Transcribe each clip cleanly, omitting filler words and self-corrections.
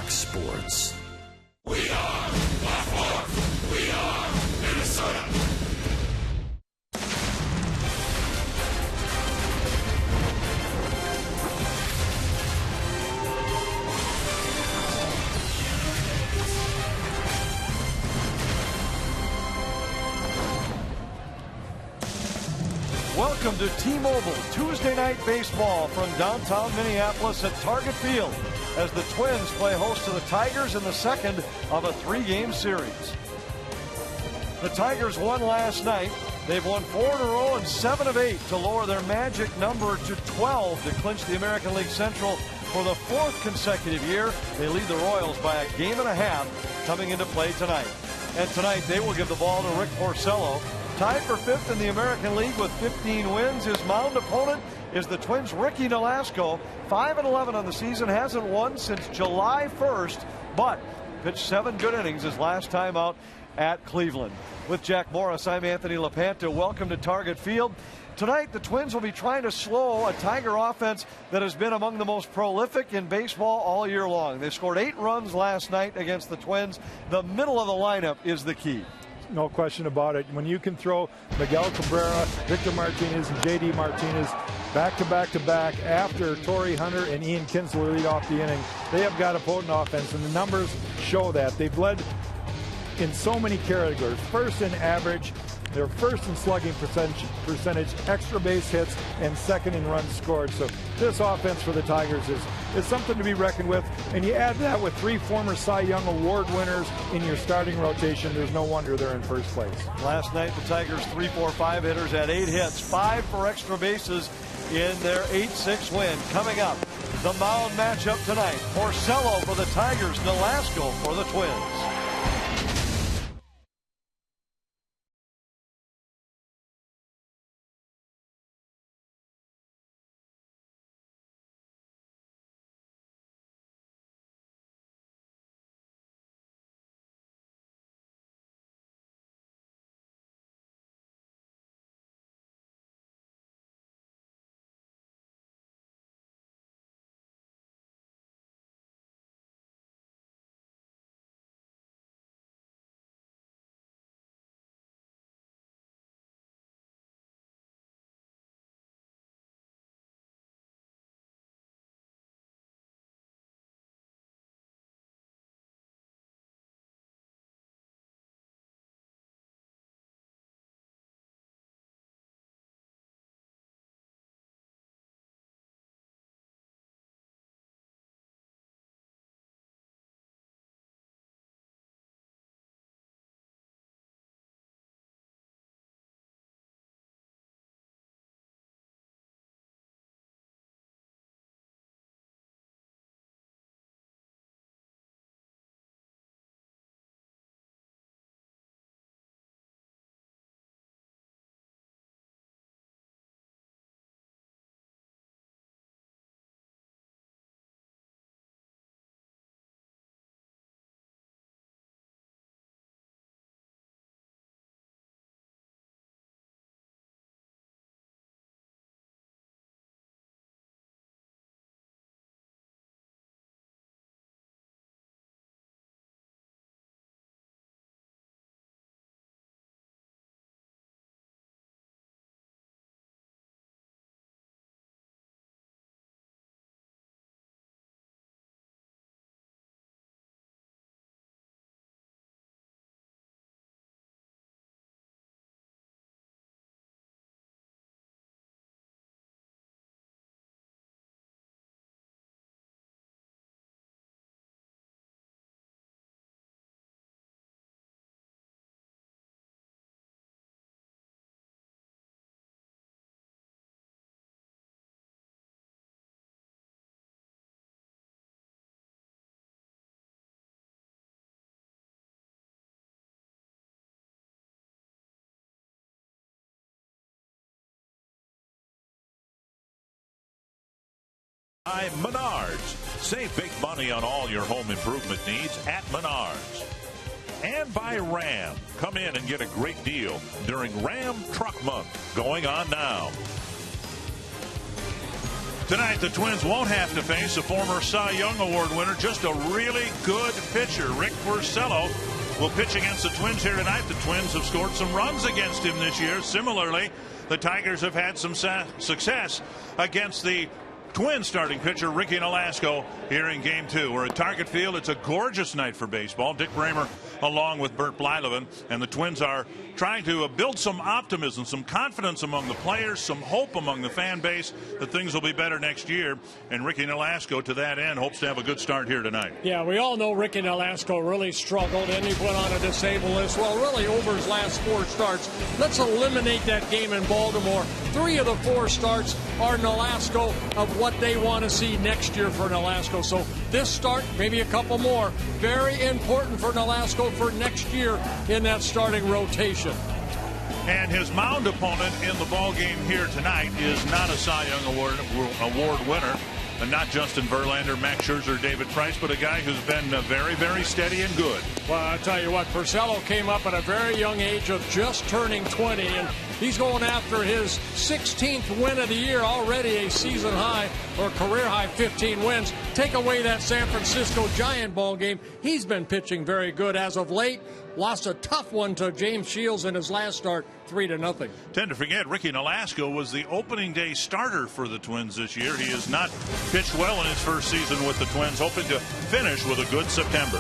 Fox Sports. We are Baltimore. We are Minnesota. Welcome to T-Mobile Tuesday Night Baseball from downtown Minneapolis at Target Field as the Twins play host to the Tigers in the second of a 3-game series. The Tigers won last night. They've won 4 in a row and 7 of 8 to lower their magic number to 12 to clinch the American League Central for the 4th consecutive year. They lead the Royals by a game and a half coming into play tonight. And tonight they will give the ball to Rick Porcello. Tied for 5th in the American League with 15 wins. His mound opponent is the Twins' Ricky Nolasco. 5-11 on the season, hasn't won since July 1st, but pitched 7 good innings his last time out at Cleveland. With Jack Morris, I'm Anthony LaPanta. Welcome to Target Field. Tonight, the Twins will be trying to slow a Tiger offense that has been among the most prolific in baseball all year long. They scored 8 runs last night against the Twins. The middle of the lineup is the key. No question about it. When you can throw Miguel Cabrera, Victor Martinez, and J.D. Martinez back to back after Torrey Hunter and Ian Kinsler lead off the inning, they have got a potent offense, and the numbers show that. They've led in so many categories. First in average, they're first in slugging percentage, extra base hits, and second in runs scored. So this offense for the Tigers is something to be reckoned with. And you add that with 3 former Cy Young Award winners in your starting rotation, there's no wonder they're in first place. Last night, the Tigers 3-4-5 hitters had 8 hits, 5 for extra bases in their 8-6 win. Coming up, the mound matchup tonight. Porcello for the Tigers, Nolasco for the Twins. By Menards. Save big money on all your home improvement needs at Menards. And by Ram. Come in and get a great deal during Ram Truck Month going on now. Tonight, the Twins won't have to face a former Cy Young Award winner, just a really good pitcher. Rick Porcello will pitch against the Twins here tonight. The Twins have scored some runs against him this year. Similarly, the Tigers have had some success against the Twins starting pitcher Ricky Nolasco here in Game 2. We're at Target Field. It's a gorgeous night for baseball. Dick Bramer along with Bert Blyleven, and the Twins are trying to build some optimism, some confidence among the players, some hope among the fan base that things will be better next year. And Ricky Nolasco, to that end, hopes to have a good start here tonight. Yeah, we all know Ricky Nolasco really struggled, and he went on a disabled list. Well, really, over his last 4 starts, let's eliminate that game in Baltimore. 3 of the 4 starts are Nolasco of what they want to see next year for Nolasco. So this start, maybe a couple more, very important for Nolasco for next year in that starting rotation. And his mound opponent in the ball game here tonight is not a Cy Young Award winner, and not Justin Verlander, Max Scherzer, David Price, but a guy who's been very, very steady and good. Well, I'll tell you what, Porcello came up at a very young age of just turning 20, and he's going after his 16th win of the year, already a season high or career high 15 wins. Take away that San Francisco Giant ball game. He's been pitching very good as of late. Lost a tough one to James Shields in his last start, 3-0. Tend to forget Ricky Nolasco was the opening day starter for the Twins this year. He has not pitched well in his first season with the Twins, hoping to finish with a good September.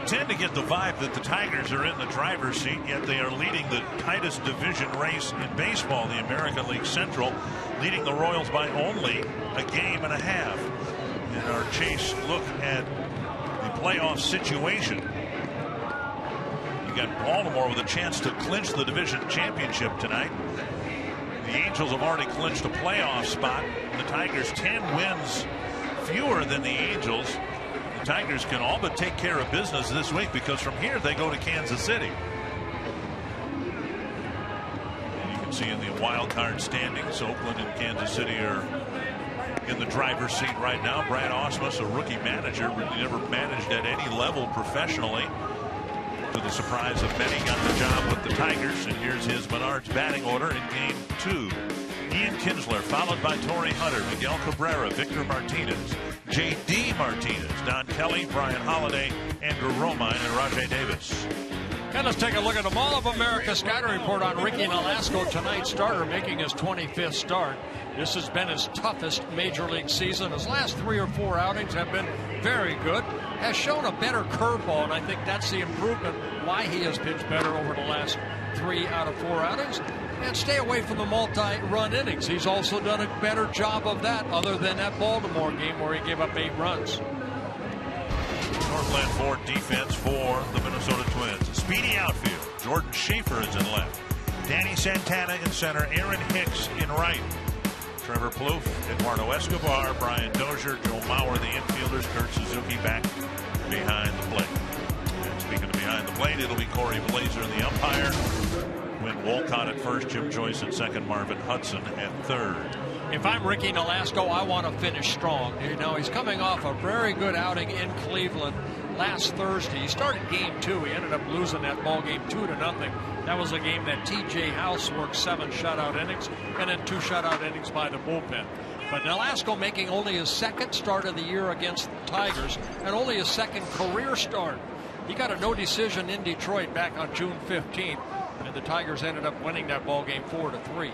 Tend to get the vibe that the Tigers are in the driver's seat, yet they are leading the tightest division race in baseball, the American League Central, leading the Royals by only a game and a half. In our chase look at the playoff situation, you got Baltimore with a chance to clinch the division championship tonight. The Angels have already clinched a playoff spot. The Tigers 10 wins fewer than the Angels. Tigers can all but take care of business this week because from here they go to Kansas City. And you can see in the wild card standings, Oakland and Kansas City are in the driver's seat right now. Brad Ausmus, a rookie manager, really never managed at any level professionally. To the surprise of many, got the job with the Tigers. And here's his Menards batting order in game 2. Ian Kinsler, followed by Torrey Hunter, Miguel Cabrera, Victor Martinez, J.D. Martinez, Don Kelly, Brian Holiday, Andrew Romine, and Rajai Davis. And let's take a look at the Mall of America scouting report on Ricky Nolasco, tonight's starter, making his 25th start. This has been his toughest major league season. His last 3 or 4 outings have been very good. Has shown a better curveball, and I think that's the improvement why he has pitched better over the last 3 out of 4 outings. And stay away from the multi-run innings. He's also done a better job of that, other than that Baltimore game where he gave up 8 runs. Northland Ford defense for the Minnesota Twins. Speedy outfield. Jordan Schaefer is in left. Danny Santana in center. Aaron Hicks in right. Trevor Plouffe, Eduardo Escobar, Brian Dozier, Joe Mauer, the infielders. Kurt Suzuki back behind the plate. And speaking of behind the plate, it'll be Corey Blazer, the umpire. Quinn Wolcott at first, Jim Joyce at second, Marvin Hudson at third. If I'm Ricky Nolasco, I want to finish strong. You know, he's coming off a very good outing in Cleveland last Thursday. He started game 2. He ended up losing that ball game 2-0. That was a game that T.J. House worked 7 shutout innings and then 2 shutout innings by the bullpen. But Nolasco making only his 2nd start of the year against the Tigers and only his 2nd career start. He got a no decision in Detroit back on June 15th, and the Tigers ended up winning that ball game 4-3.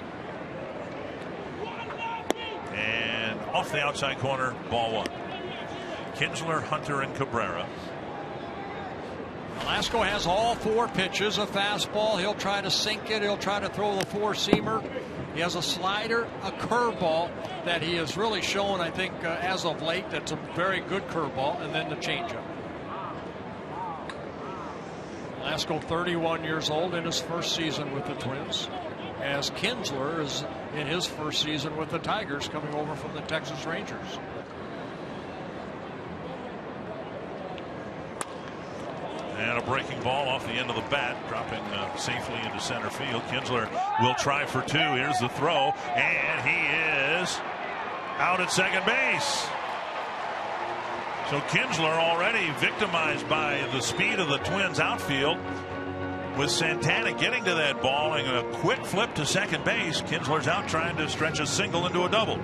And off the outside corner, ball 1. Kinsler, Hunter, and Cabrera. Nolasco has all 4 pitches. A fastball, he'll try to sink it, he'll try to throw the 4-seamer. He has a slider, a curveball that he has really shown, I think, as of late, that's a very good curveball, and then the changeup. Nolasco, 31 years old, in his first season with the Twins, as Kinsler is in his first season with the Tigers, coming over from the Texas Rangers. And a breaking ball off the end of the bat, dropping safely into center field. Kinsler will try for 2. Here's the throw, and he is out at second base. So Kinsler already victimized by the speed of the Twins outfield. With Santana getting to that ball and a quick flip to second base, Kinsler's out trying to stretch a single into a double.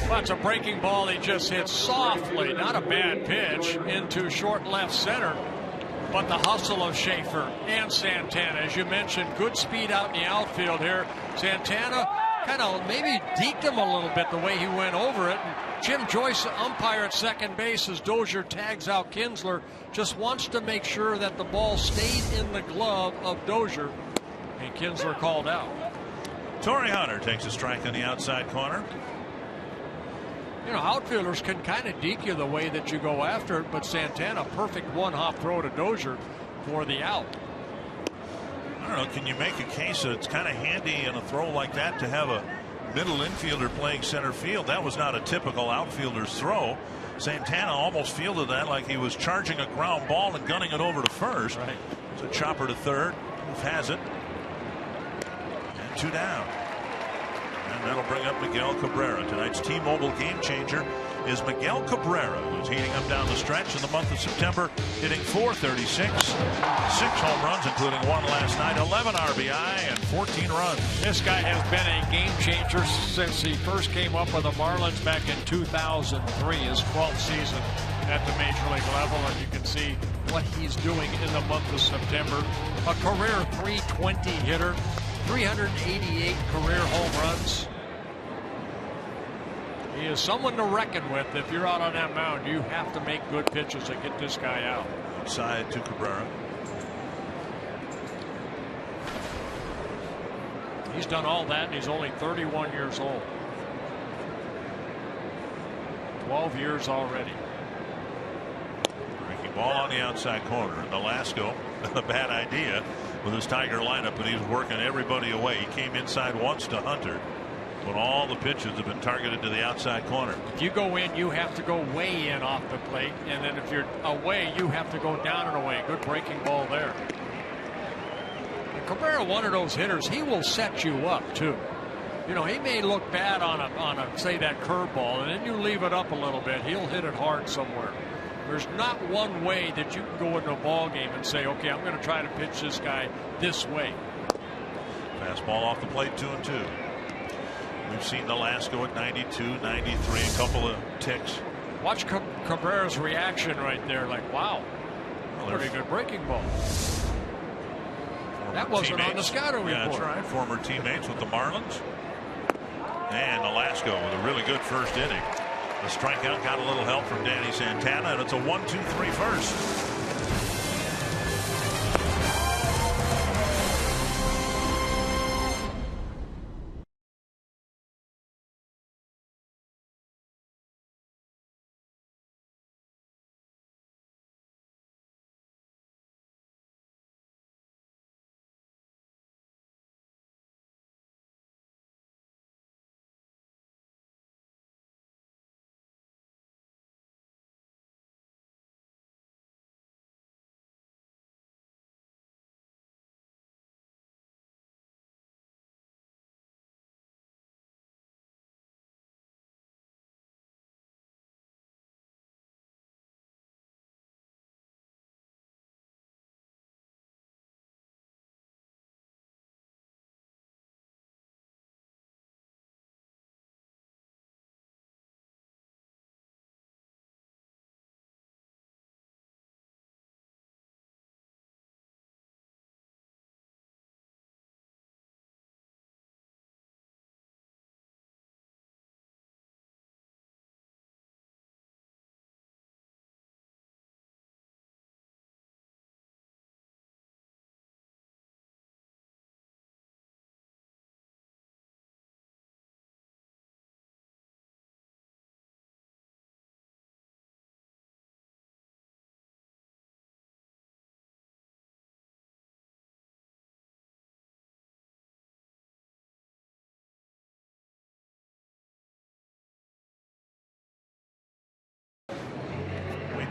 Well, it's a breaking ball. He just hit softly, not a bad pitch, into short left center. But the hustle of Schaefer and Santana, as you mentioned, good speed out in the outfield here. Santana kind of maybe deked him a little bit the way he went over it. And Jim Joyce, umpire at second base, as Dozier tags out Kinsler, just wants to make sure that the ball stayed in the glove of Dozier, and Kinsler called out. Torrey Hunter takes a strike on the outside corner. You know, outfielders can kind of deke you the way that you go after it, but Santana, perfect one-hop throw to Dozier for the out. I don't know, can you make a case that it's kind of handy in a throw like that to have a middle infielder playing center field? That was not a typical outfielder's throw. Santana almost fielded that like he was charging a ground ball and gunning it over to first. Right. It's a chopper to third. Wolf has it. And 2 down. And that'll bring up Miguel Cabrera. Tonight's T-Mobile game changer is Miguel Cabrera, who's heating up down the stretch in the month of September, hitting .436, 6 home runs, including 1 last night, 11 RBI, and 14 runs. This guy has been a game changer since he first came up with the Marlins back in 2003, his 12th season at the major league level, and you can see what he's doing in the month of September. A career .320 hitter, 388 career home runs. He is someone to reckon with. If you're out on that mound, you have to make good pitches to get this guy out. Side to Cabrera. He's done all that, and he's only 31 years old. 12 years already. Breaking ball on the outside corner. Nolasco, a bad idea with his Tiger lineup, but he's working everybody away. He came inside once to Hunter, but all the pitches have been targeted to the outside corner. If you go in, you have to go way in off the plate, and then if you're away, you have to go down and away. Good breaking ball there. And Cabrera, one of those hitters, he will set you up too. You know, he may look bad on a say that curveball, and then you leave it up a little bit, he'll hit it hard somewhere. There's not one way that you can go into a ball game and say, okay, I'm going to try to pitch this guy this way. Fastball off the plate, 2-2. We've seen Nolasco at 92, 93, a couple of ticks. Watch Cabrera's reaction right there, like, wow, pretty good breaking ball. That wasn't on the scouting report. Yeah, that's right. Former teammates with the Marlins. And Nolasco with a really good first inning. The strikeout got a little help from Danny Santana, and it's a 1-2-3 first.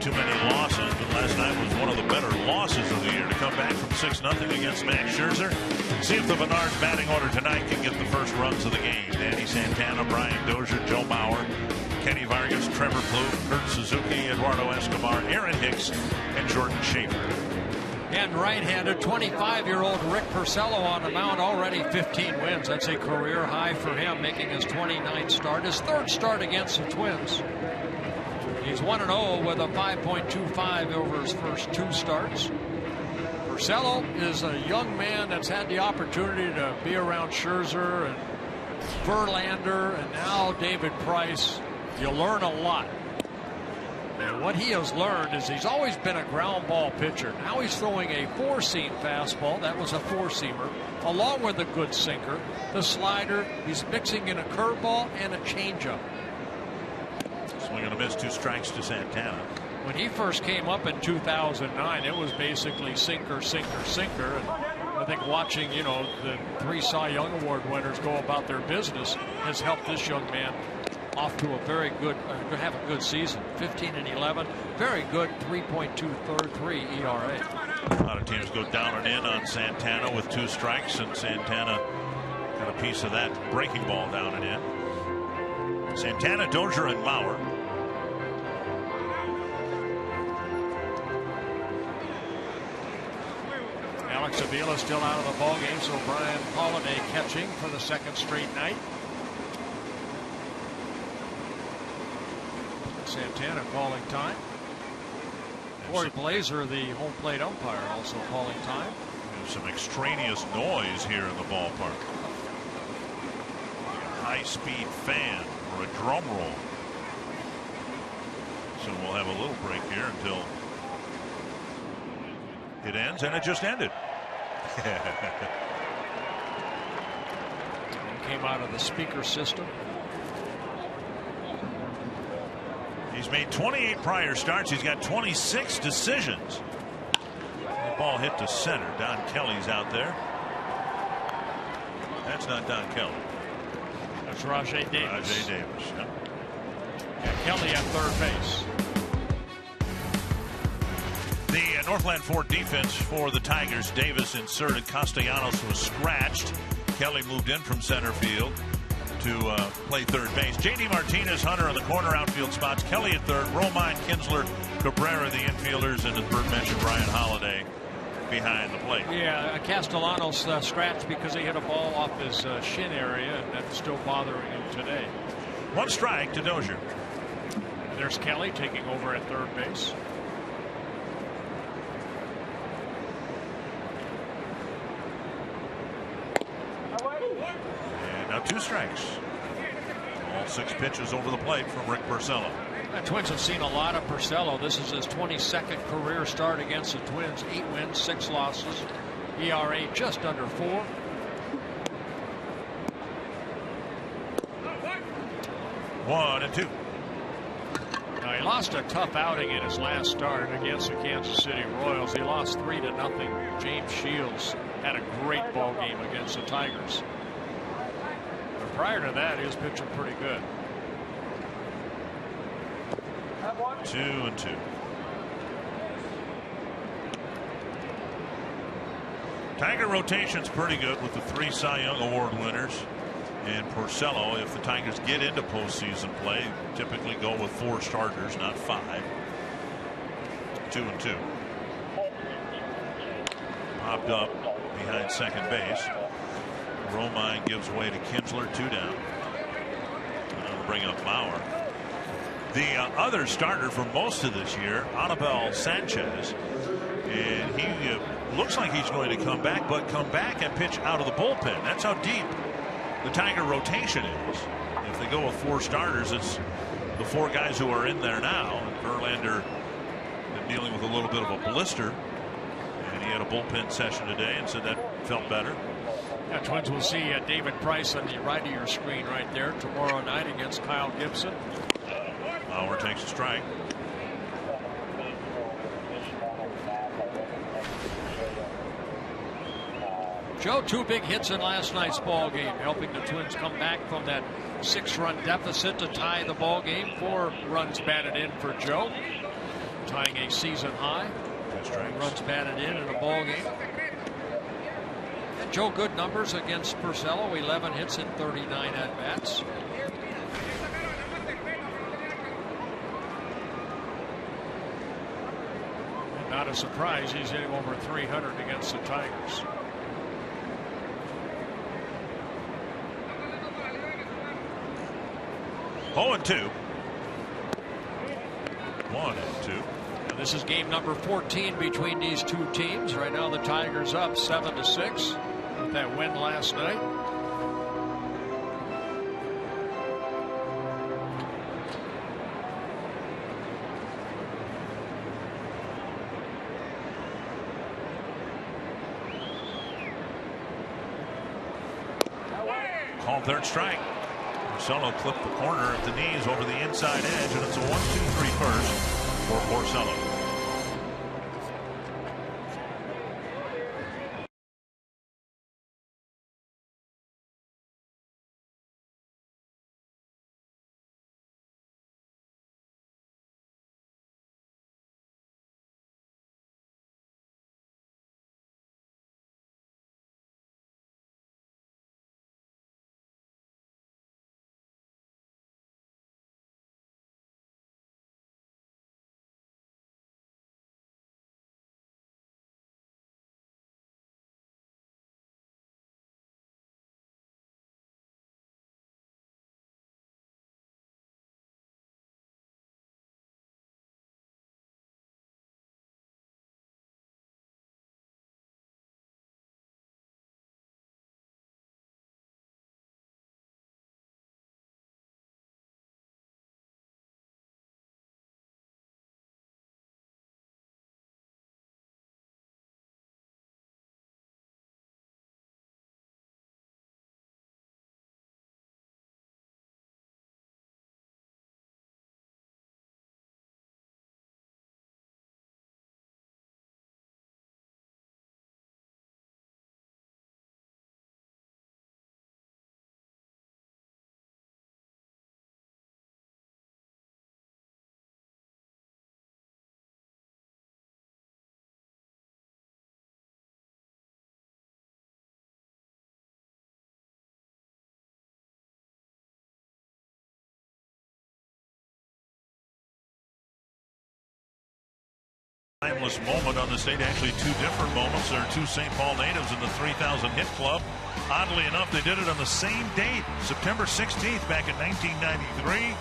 Too many losses, but last night was one of the better losses of the year to come back from 6-0 against Max Scherzer. See if the Menards batting order tonight can get the first runs of the game. Danny Santana, Brian Dozier, Joe Mauer, Kenny Vargas, Trevor Plouffe, Kurt Suzuki, Eduardo Escobar, Aaron Hicks, and Jordan Schaefer. And right-handed 25-year-old Rick Porcello on the mound, already 15 wins. That's a career high for him, making his 29th start, his third start against the Twins. He's 1-0 with a 5.25 over his first 2 starts. Porcello is a young man that's had the opportunity to be around Scherzer and Verlander and now David Price. You learn a lot. And what he has learned is he's always been a ground ball pitcher. Now he's throwing a 4-seam fastball. That was a 4-seamer, along with a good sinker, the slider. He's mixing in a curveball and a changeup. Swing and a miss, 2 strikes to Santana. When he first came up in 2009, it was basically sinker, sinker, sinker. And I think watching, you know, the 3 Cy Young Award winners go about their business has helped this young man off to a very good, have a good season. 15-11, very good 3.233 ERA. A lot of teams go down and in on Santana with 2 strikes, and Santana got a piece of that breaking ball down and in. Santana, Dozier, and Mauer. Alex Avila still out of the ball game, so Brian Holiday catching for the 2nd straight night. Santana calling time. Corey Blazer, the home plate umpire, also calling time. There's some extraneous noise here in the ballpark. A high-speed fan or a drum roll. So we'll have a little break here until it ends, and it just ended. Came out of the speaker system. He's made 28 prior starts. He's got 26 decisions. The ball hit to center. Don Kelly's out there. That's not Don Kelly. That's Rajay Davis. Rajay Davis. Yep. And Kelly at third base. The Northland Ford defense for the Tigers. Davis inserted. Castellanos was scratched. Kelly moved in from center field. to play third base. J.D. Martinez, Hunter on the corner outfield spots. Kelly at third. Romine, Kinsler, Cabrera the infielders, and as Bert mentioned, Brian Holiday behind the plate. Yeah, Castellanos scratched because he hit a ball off his shin area, and that's still bothering him today. One strike to Dozier. And there's Kelly taking over at third base. And now 2 strikes. All 6 pitches over the plate from Rick Porcello. The Twins have seen a lot of Porcello. This is his 22nd career start against the Twins. 8 wins, 6 losses. ERA just under 4. One and two. Now, he lost a tough outing in his last start against the Kansas City Royals. He lost 3-0. James Shields had a great ball game against the Tigers. But prior to that, he was pitching pretty good. 2 and 2. Tiger rotation's pretty good with the 3 Cy Young Award winners. And Porcello, if the Tigers get into postseason play, typically go with 4 starters, not 5. 2 and 2. Popped up behind second base. Romine gives way to Kinsler, 2 down. I'll bring up Mauer. The other starter for most of this year, Anibal Sanchez, and he looks like he's going to come back, but come back and pitch out of the bullpen. That's how deep the Tiger rotation is. If they go with 4 starters, it's the 4 guys who are in there now. And Verlander dealing with a little bit of a blister, and he had a bullpen session today and said that felt better. Yeah, Twins will see David Price on the right of your screen right there tomorrow night against Kyle Gibson. Mauer takes a strike. Joe, 2 big hits in last night's ball game, helping the Twins come back from that 6-run deficit to tie the ball game. 4 runs batted in for Joe, tying a season high. 2 runs batted in a ball game. And Joe, good numbers against Porcello. 11 hits in 39 at bats. Not a surprise, he's hitting over 300 against the Tigers. Oh, and 2. 1 and 2. And this is game number 14 between these 2 teams. Right now the Tigers up 7-6 with that win last night. Called 3rd strike. Porcello clipped the corner at the knees over the inside edge, and it's a 1-2-3 first for Porcello. Timeless moment on the state. Actually, two different moments. There are two St. Paul natives in the 3,000 hit club. Oddly enough, they did it on the same date, September 16th, back in 1993.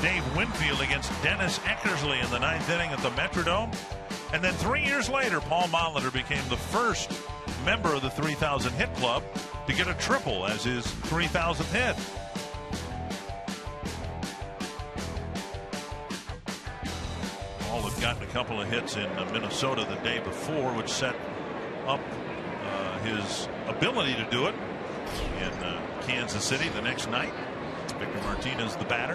Dave Winfield against Dennis Eckersley in the 9th inning at the Metrodome. And then 3 years later, Paul Molitor became the first member of the 3,000 hit club to get a triple as his 3,000th hit. Paul had gotten a couple of hits in Minnesota the day before, which set up his ability to do it in Kansas City the next night. Victor Martinez, the batter.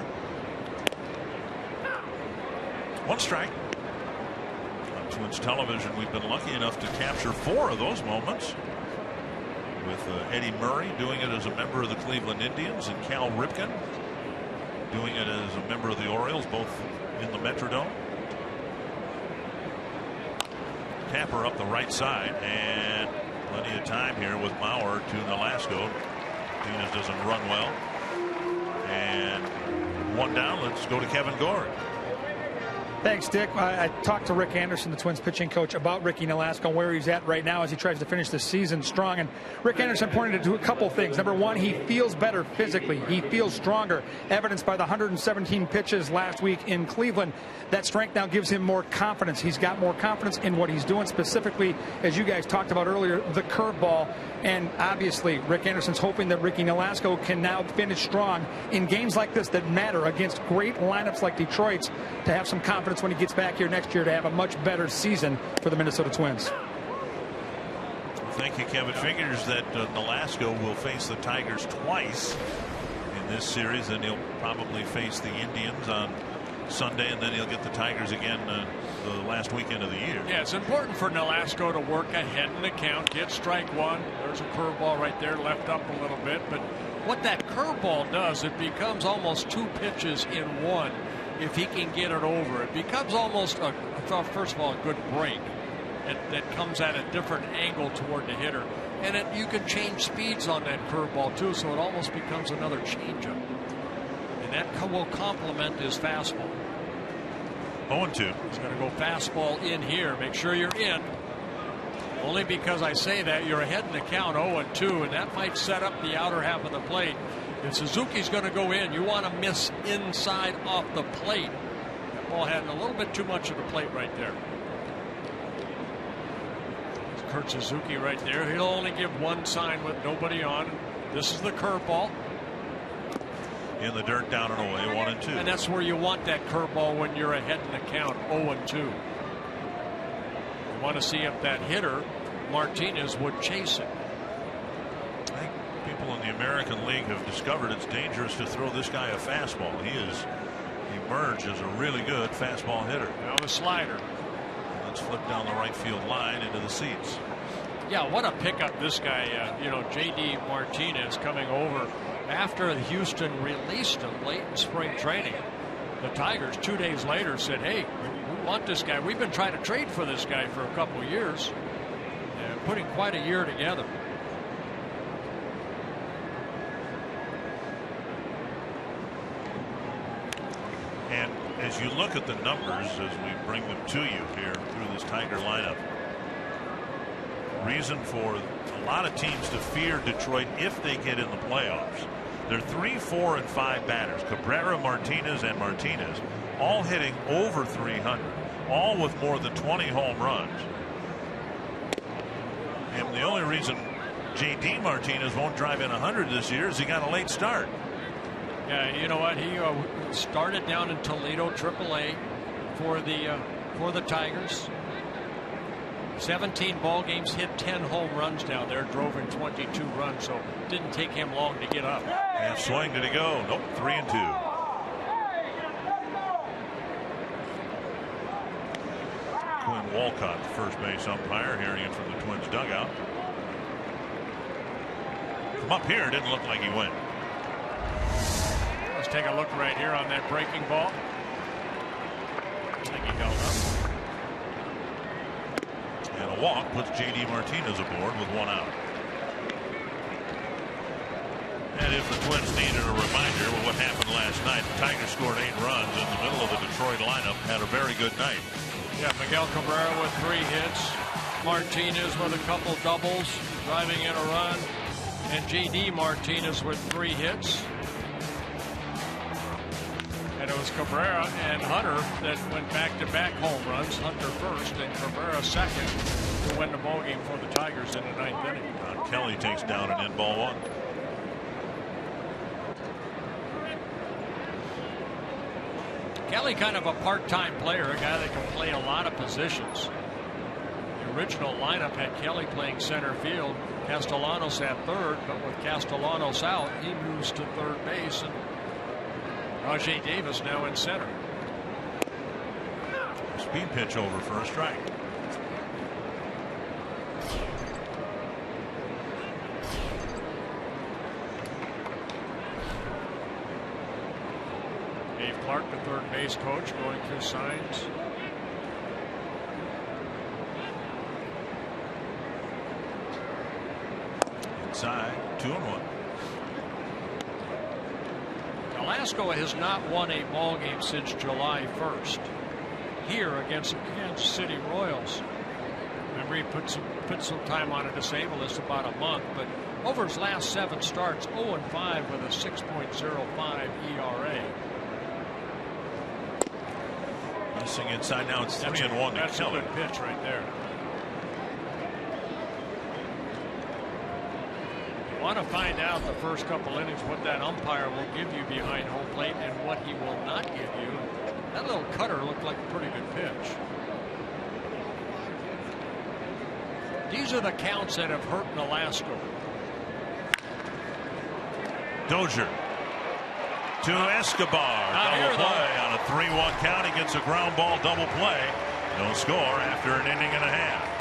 One strike. On Twins television, we've been lucky enough to capture 4 of those moments, with Eddie Murray doing it as a member of the Cleveland Indians and Cal Ripken doing it as a member of the Orioles, both in the Metrodome. Tapper up the right side, and plenty of time here with Mauer to Nolasco. Martinez doesn't run well, and 1 down. Let's go to Kevin Gord. Thanks, Dick. I talked to Rick Anderson, the Twins pitching coach, about Ricky Nolasco, where he's at right now as he tries to finish the season strong. And Rick Anderson pointed to a couple things. Number one, he feels better physically. He feels stronger, evidenced by the 117 pitches last week in Cleveland. That strength now gives him more confidence. He's got more confidence in what he's doing, specifically, as you guys talked about earlier, the curveball. And obviously, Rick Anderson's hoping that Ricky Nolasco can now finish strong in games like this that matter against great lineups like Detroit's, to have some confidence when he gets back here next year to have a much better season for the Minnesota Twins. Thank you, Kevin. Figures that Nolasco will face the Tigers twice in this series, and he'll probably face the Indians on Sunday, and then he'll get the Tigers again the last weekend of the year. Yeah, it's important for Nolasco to work ahead in the count, get strike one. There's a curveball right there, left up a little bit, but what that curveball does, it becomes almost 2 pitches in one. If he can get it over, it becomes almost first of all a good break that comes at a different angle toward the hitter, and you can change speeds on that curveball too, so it almost becomes another changeup, and that will complement his fastball. 0-2. He's going to go fastball in here. Make sure you're in. Only because I say that, you're ahead in the count, 0-2, and that might set up the outer half of the plate. If Suzuki's going to go in, you want to miss inside off the plate. That ball had a little bit too much of the plate right there. There's Kurt Suzuki right there. He'll only give one sign with nobody on. This is the curveball. In the dirt, down and away, 1-2. And that's where you want that curveball when you're ahead in the count, 0-2. You want to see if that hitter, Martinez, would chase it. I think people in the American League have discovered it's dangerous to throw this guy a fastball. He has emerged as a really good fastball hitter. Now the slider. Let's flip down the right field line into the seats. Yeah, what a pickup this guy, J.D. Martinez coming over after Houston released him late in spring training. The Tigers 2 days later said, hey, we want this guy. We've been trying to trade for this guy for a couple of years. Putting quite a year together. And as you look at the numbers as we bring them to you here through this Tiger lineup, reason for a lot of teams to fear Detroit if they get in the playoffs. They're 3, 4, and 5 batters. Cabrera, Martinez, and Martinez all hitting over 300, all with more than 20 home runs. And the only reason J.D. Martinez won't drive in 100 this year is he got a late start. Yeah, you know what? He started down in Toledo, AAA, for the Tigers. 17 ball games, hit 10 home runs down there, drove in 22 runs, so it didn't take him long to get up. Half swing, did he go? Nope, 3-2. Quinn Walcott, the first base umpire, hearing it from the Twins dugout. From up here, didn't look like he went. Let's take a look right here on that breaking ball. I think he held up. And a walk puts J.D. Martinez aboard with 1 out. And if the Twins needed a reminder of what happened last night, the Tigers scored 8 runs in the middle of the Detroit lineup, had a very good night. Yeah, Miguel Cabrera with 3 hits. Martinez with a couple doubles, driving in a run. And J.D. Martinez with 3 hits. And it was Cabrera and Hunter that went back-to-back home runs. Hunter first and Cabrera second to win the ballgame for the Tigers in the 9th inning. Kelly takes down an in ball 1. Kelly kind of a part-time player, a guy that can play a lot of positions. The original lineup had Kelly playing center field. Castellanos at third, but with Castellanos out, he moves to third base, and Rajay Davis now in center. Speed pitch over for a strike. Dave Clark, the third base coach, going through signs. Inside, 2-1. Nolasco has not won a ball game since July 1st. Here against the Kansas City Royals. Remember, he put some time on a disabled list, about a month, but over his last 7 starts, 0-5 with a 6.05 ERA. Missing inside, now it's 3-1. That's a good pitch right there. You want to find out the first couple innings what that umpire will give you behind home plate and what he will not give you. That little cutter looked like a pretty good pitch. These are the counts that have hurt Nolasco. Dozier to Escobar. Double play on a 3-1 count. He gets a ground ball double play. No score after an inning and a half.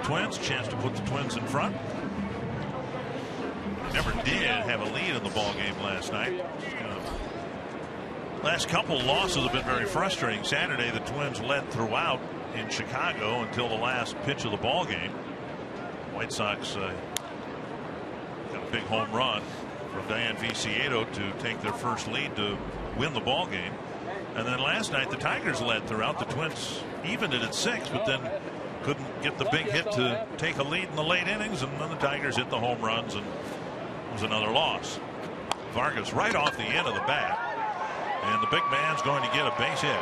Twins, chance to put the Twins in front. Never did have a lead in the ball game last night. Last couple losses have been very frustrating. Saturday, the Twins led throughout in Chicago until the last pitch of the ball game. White Sox got a big home run from Diane Viciedo to take their first lead to win the ball game. And then last night, the Tigers led throughout. The Twins evened it at 6, but then couldn't get the big hit to take a lead in the late innings, and then the Tigers hit the home runs, and it was another loss. Vargas right off the end of the bat, and the big man's going to get a base hit.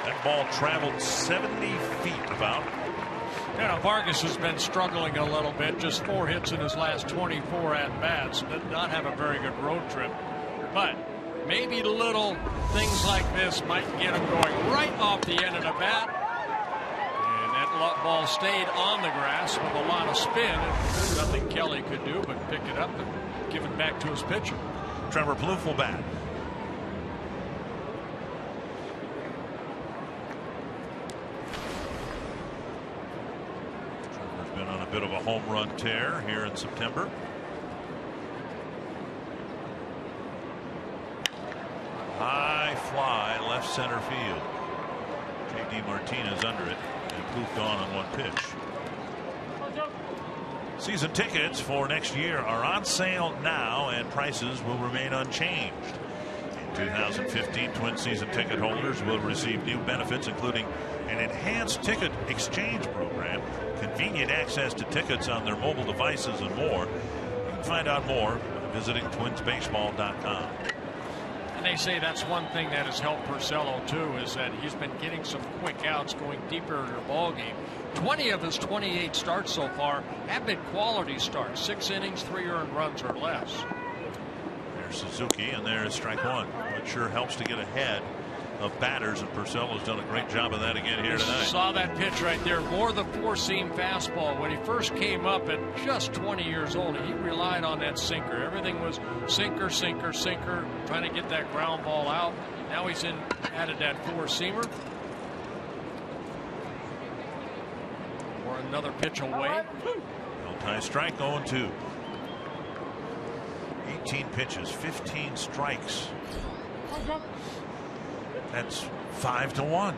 That ball traveled 70 feet about. Yeah, Vargas has been struggling a little bit. Just 4 hits in his last 24 at bats. Did not have a very good road trip, but Maybe little things like this might get him going right off the end of the bat. And that ball stayed on the grass with a lot of spin. There's nothing Kelly could do but pick it up and give it back to his pitcher. Trevor Plouffe will bat. Trevor's been on a bit of a home run tear here in September. High fly left center field. J.D. Martinez under it and Plouffe on one pitch. Season tickets for next year are on sale now, and prices will remain unchanged. In 2015, Twin season ticket holders will receive new benefits, including an enhanced ticket exchange program, convenient access to tickets on their mobile devices, and more. You can find out more by visiting twinsbaseball.com. And they say that's one thing that has helped Porcello too, is that he's been getting some quick outs, going deeper in the ball game. 20 of his 28 starts so far have been quality starts, 6 innings, 3 earned runs or less. There's Suzuki, and there is strike one. It sure helps to get ahead of batters, and Porcello's done a great job of that again here tonight. Saw that pitch right there, more the four-seam fastball. When he first came up at just 20 years old, he relied on that sinker. Everything was sinker, sinker, sinker, trying to get that ground ball out. Now he's added that four-seamer. Or another pitch away. Tie strike, 0-2. 18 pitches, 15 strikes. That's 5-1.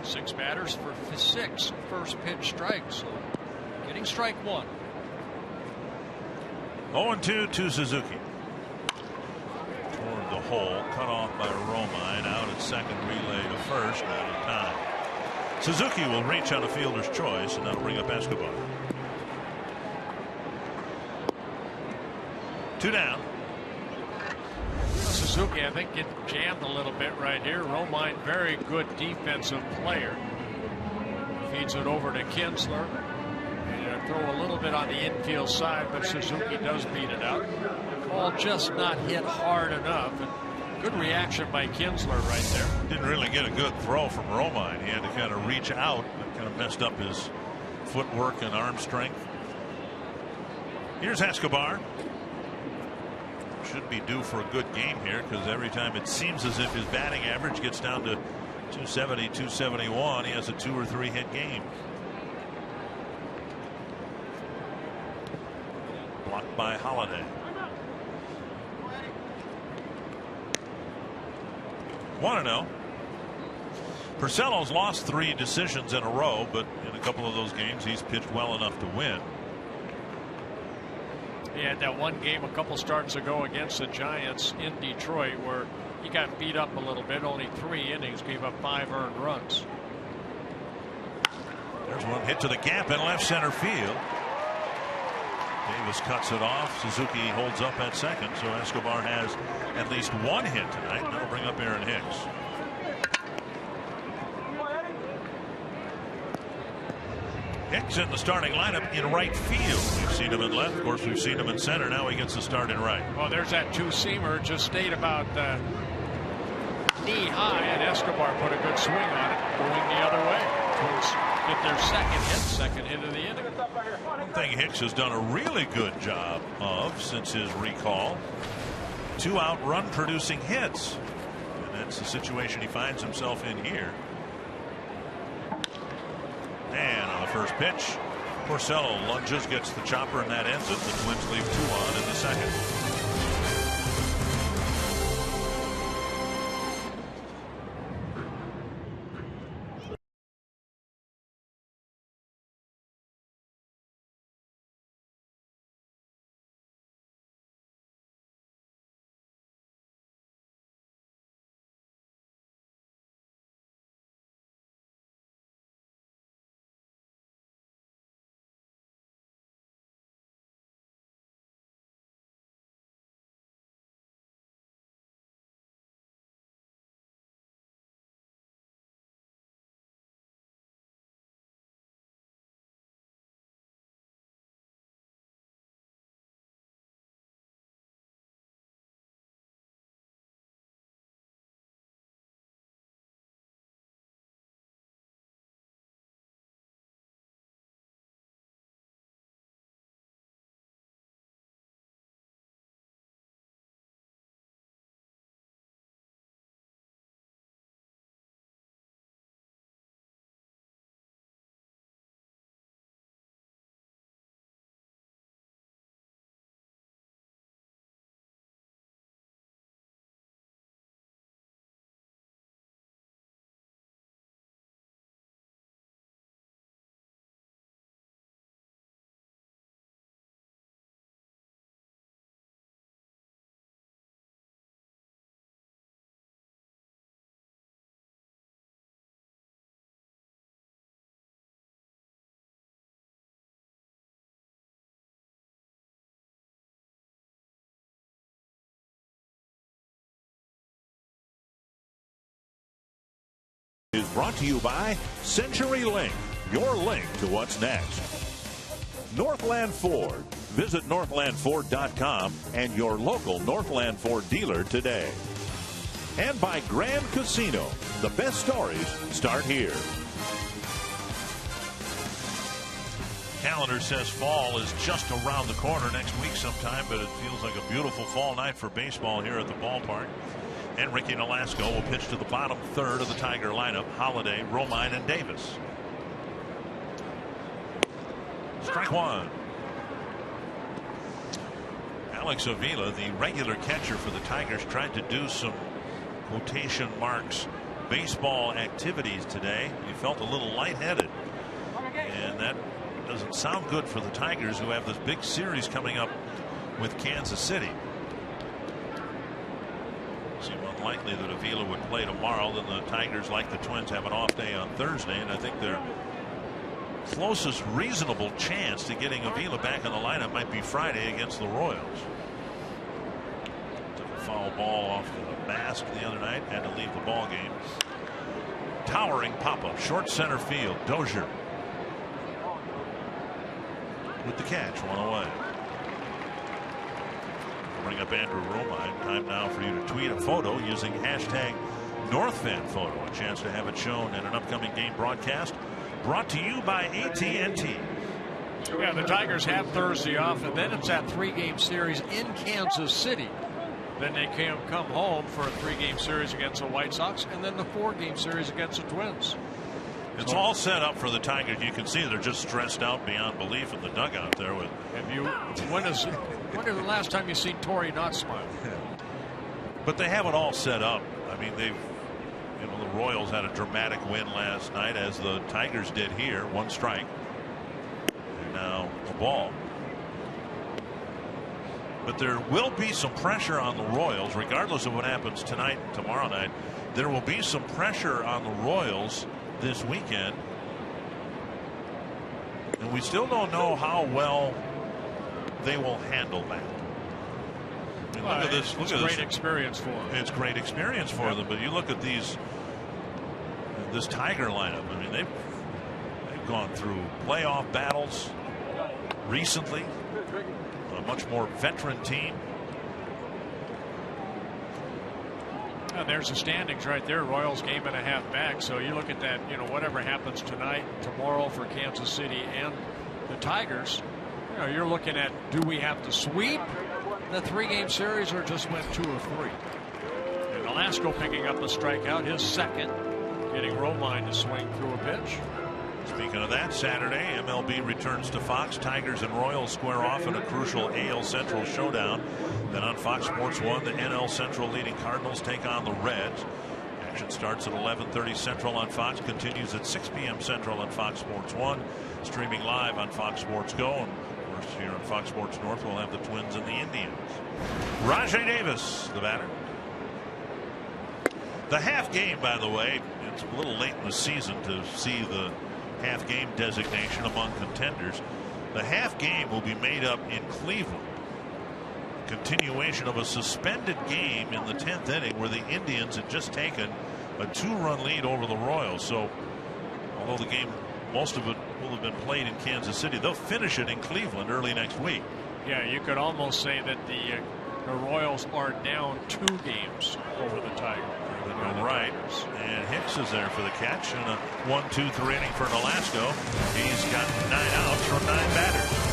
Six batters for 6 first pitch strikes. So getting strike one. 0-2 to Suzuki. Toward the hole, cut off by Romine, out at second, relay to first, out of time. Suzuki will reach on a fielder's choice, and that'll bring up Escobar. 2 down. Suzuki, I think, get jammed a little bit right here. Romine, very good defensive player. Feeds it over to Kinsler. And throw a little bit on the infield side, but Suzuki does beat it out. Ball just not hit hard enough. And good reaction by Kinsler right there. Didn't really get a good throw from Romine. He had to kind of reach out. That kind of messed up his footwork and arm strength. Here's Escobar. Should be due for a good game here, because every time it seems as if his batting average gets down to 270, 271, he has a 2 or 3 hit game. Blocked by Holiday. 1-0. Porcello's lost 3 decisions in a row, but in a couple of those games he's pitched well enough to win. He had that one game a couple starts ago against the Giants in Detroit where he got beat up a little bit. Only 3 innings, gave up 5 earned runs. There's one hit to the gap in left center field. Davis cuts it off. Suzuki holds up at second, so Escobar has at least 1 hit tonight. That'll bring up Aaron Hicks. Hicks in the starting lineup in right field. We've seen him in left. Of course, we've seen him in center. Now he gets the start in right. Well, there's that two-seamer. Just stayed about knee high, and Escobar put a good swing on it, going the other way. Twins get their second hit of the inning. One thing Hicks has done a really good job of since his recall: 2 out run producing hits. And that's the situation he finds himself in here. And on the first pitch, Porcello lunges, gets the chopper, and that ends it. The Twins leave 2 on in the second. Is brought to you by CenturyLink, your link to what's next. Northland Ford. Visit northlandford.com and your local Northland Ford dealer today. And by Grand Casino. The best stories start here. Calendar says fall is just around the corner next week sometime, but it feels like a beautiful fall night for baseball here at the ballpark. And Ricky Nolasco will pitch to the bottom third of the Tiger lineup. Holiday, Romine, and Davis. Strike one. Alex Avila, the regular catcher for the Tigers, tried to do some quotation marks baseball activities today. He felt a little lightheaded, and that doesn't sound good for the Tigers, who have this big series coming up with Kansas City. Seems unlikely that Avila would play tomorrow. Then the Tigers, like the Twins, have an off day on Thursday, and I think their closest reasonable chance to getting Avila back in the lineup might be Friday against the Royals. Took a foul ball off the mask the other night, had to leave the ball game. Towering pop-up, short center field. Dozier with the catch, one away. Bring up Andrew Romine. Time now for you to tweet a photo using hashtag NorthFanPhoto. A chance to have it shown in an upcoming game broadcast. Brought to you by AT&T. Yeah, the Tigers have Thursday off, and then it's that 3-game series in Kansas City. Then they can come home for a 3-game series against the White Sox, and then the 4-game series against the Twins. It's all set up for the Tigers. You can see they're just stressed out beyond belief in the dugout there. With when is the last time you seen Torrey not smile? But they have it all set up. I mean, the Royals had a dramatic win last night, as the Tigers did here. 1 strike, and now a ball. But there will be some pressure on the Royals, regardless of what happens tonight and tomorrow night. There will be some pressure on the Royals this weekend, and we still don't know how well they will handle that. I mean, look at this. It's great experience for them. It's great experience for them, but you look at this Tiger lineup. I mean, they've gone through playoff battles recently. A much more veteran team. And there's the standings right there. Royals game and a half back. So you look at that, whatever happens tonight, tomorrow for Kansas City and the Tigers, you're looking at, do we have to sweep the 3-game series or just win 2 or 3? And Nolasco picking up a strikeout, his second, getting Romine to swing through a pitch. Speaking of that, Saturday, MLB returns to Fox. Tigers and Royals square off in a crucial AL Central showdown. Then on Fox Sports 1, the NL Central leading Cardinals take on the Reds. Action starts at 11:30 Central on Fox, continues at 6 p.m. Central on Fox Sports 1, streaming live on Fox Sports Go. And of course, here on Fox Sports North, we'll have the Twins and the Indians. Rajai Davis, the batter. The half game, by the way, it's a little late in the season to see the half game designation among contenders. The half game will be made up in Cleveland. Continuation of a suspended game in the 10th inning, where the Indians had just taken a 2-run lead over the Royals. So although the game, most of it will have been played in Kansas City, they'll finish it in Cleveland early next week. Yeah, you could almost say that the Royals are down 2 games over the Tigers. Right, and Hicks is there for the catch, and a 1-2-3 inning for Nolasco. He's got 9 outs from 9 batters.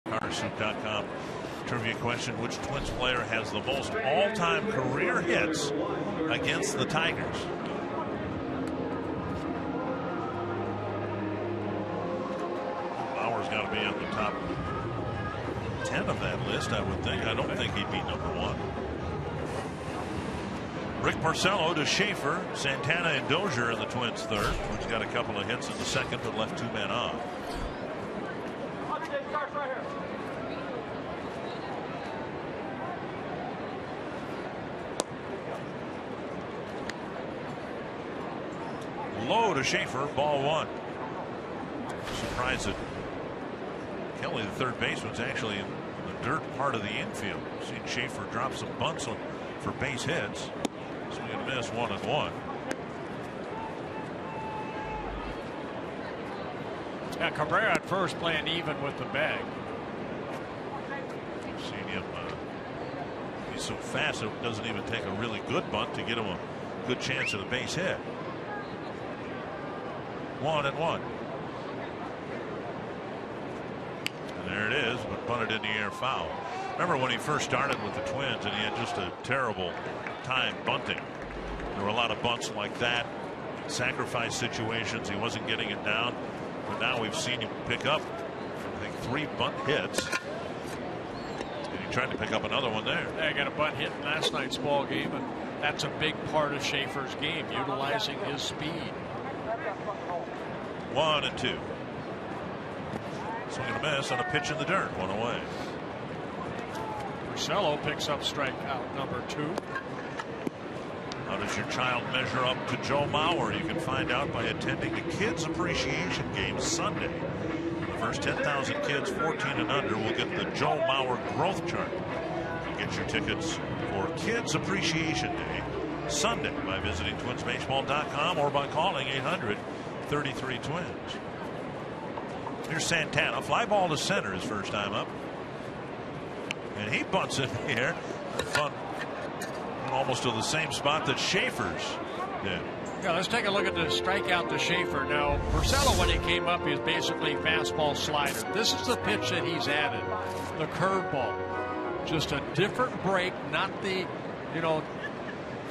Carsoup.com trivia question: which Twins player has the most all-time career hits against the Tigers? Bauer's got to be on the top 10 of that list, I would think. I don't think he'd be number one. Rick Porcello to Schaefer, Santana and Dozier in the Twins' third, which got a couple of hits in the second but left 2 men on. Low to Schaefer, ball 1. Surprised that Kelly, the third baseman's actually in the dirt part of the infield. Seen Schaefer drop some bunts for base hits. Swing and miss, 1-1. Yeah, Cabrera at first playing even with the bag. Seen him. He's so fast it doesn't even take a really good bunt to get him a good chance at a base hit. 1-1. And there it is, but bunted in the air, foul. Remember when he first started with the Twins and he had just a terrible time bunting. There were a lot of bunts like that, sacrifice situations. He wasn't getting it down, but now we've seen him pick up, I think, 3 bunt hits. And he tried to pick up another one there. Yeah, got a bunt hit in last night's ball game, and that's a big part of Schaefer's game, utilizing his speed. 1-2. Swing and a miss on a pitch in the dirt, 1 away. Porcello picks up strikeout number 2. How does your child measure up to Joe Mauer? You can find out by attending the Kids Appreciation Game Sunday. The first 10,000 kids 14 and under will get the Joe Mauer growth chart. You get your tickets for Kids Appreciation Day Sunday by visiting twinsbaseball.com or by calling 800-33-TWINS. Here's Santana. Fly ball to center his first time up. And he bunts it in the air. Fun. Almost to the same spot that Schaefer's did. Yeah, let's take a look at the strikeout to Schaefer. Now, Porcello, when he came up, is basically fastball slider. This is the pitch that he's added, the curveball. Just a different break, not the,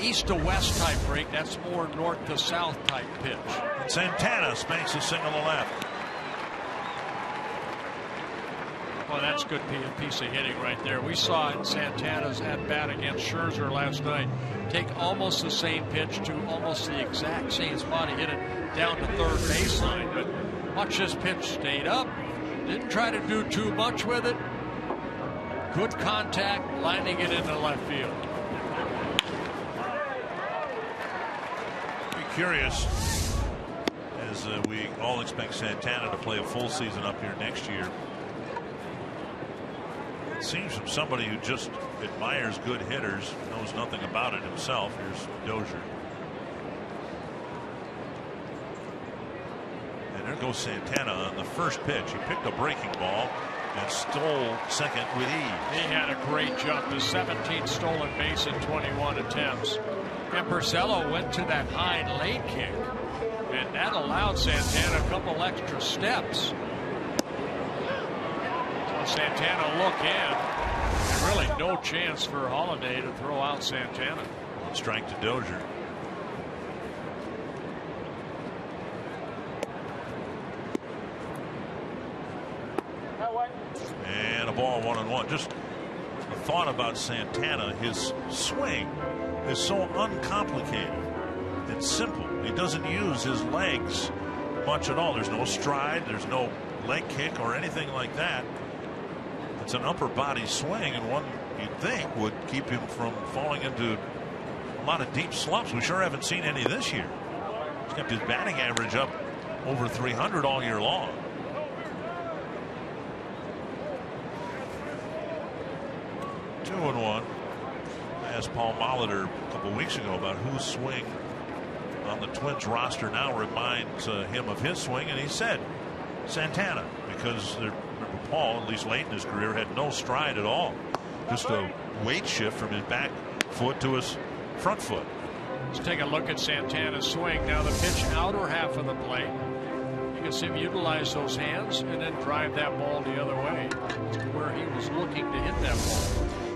east to west type break. That's more north to south type pitch. And Santana spanks a single to left. Well, that's a good piece of hitting right there. We saw in Santana's at-bat against Scherzer last night take almost the same pitch to almost the exact same spot. He hit it down to third baseline, but watch this pitch. Stayed up, didn't try to do too much with it. Good contact, lining it into left field. Be curious, as we all expect Santana to play a full season up here next year. Seems from somebody who just admires good hitters, knows nothing about it himself. Here's Dozier. And there goes Santana on the first pitch. He picked a breaking ball and stole second with ease. He had a great jump. The 17th stolen base in 21 attempts. And Porcello went to that high late kick, and that allowed Santana a couple extra steps. Santana look in, and really no chance for Holiday to throw out Santana. One strike to Dozier. And a ball, 1-1. Just a thought about Santana. His swing is so uncomplicated and simple. He doesn't use his legs much at all. There's no stride, there's no leg kick or anything like that. It's an upper body swing, and one you'd think would keep him from falling into a lot of deep slumps. We sure haven't seen any this year. He's kept his batting average up over 300 all year long. Two and one. I asked Paul Molitor a couple weeks ago about whose swing on the Twins roster now reminds him of his swing, and he said Santana, because they're. Paul, at least late in his career, had no stride at all. Just a weight shift from his back foot to his front foot. Let's take a look at Santana's swing. Now the pitch outer half of the plate. can see him utilize those hands and then drive that ball the other way to where he was looking to hit that ball.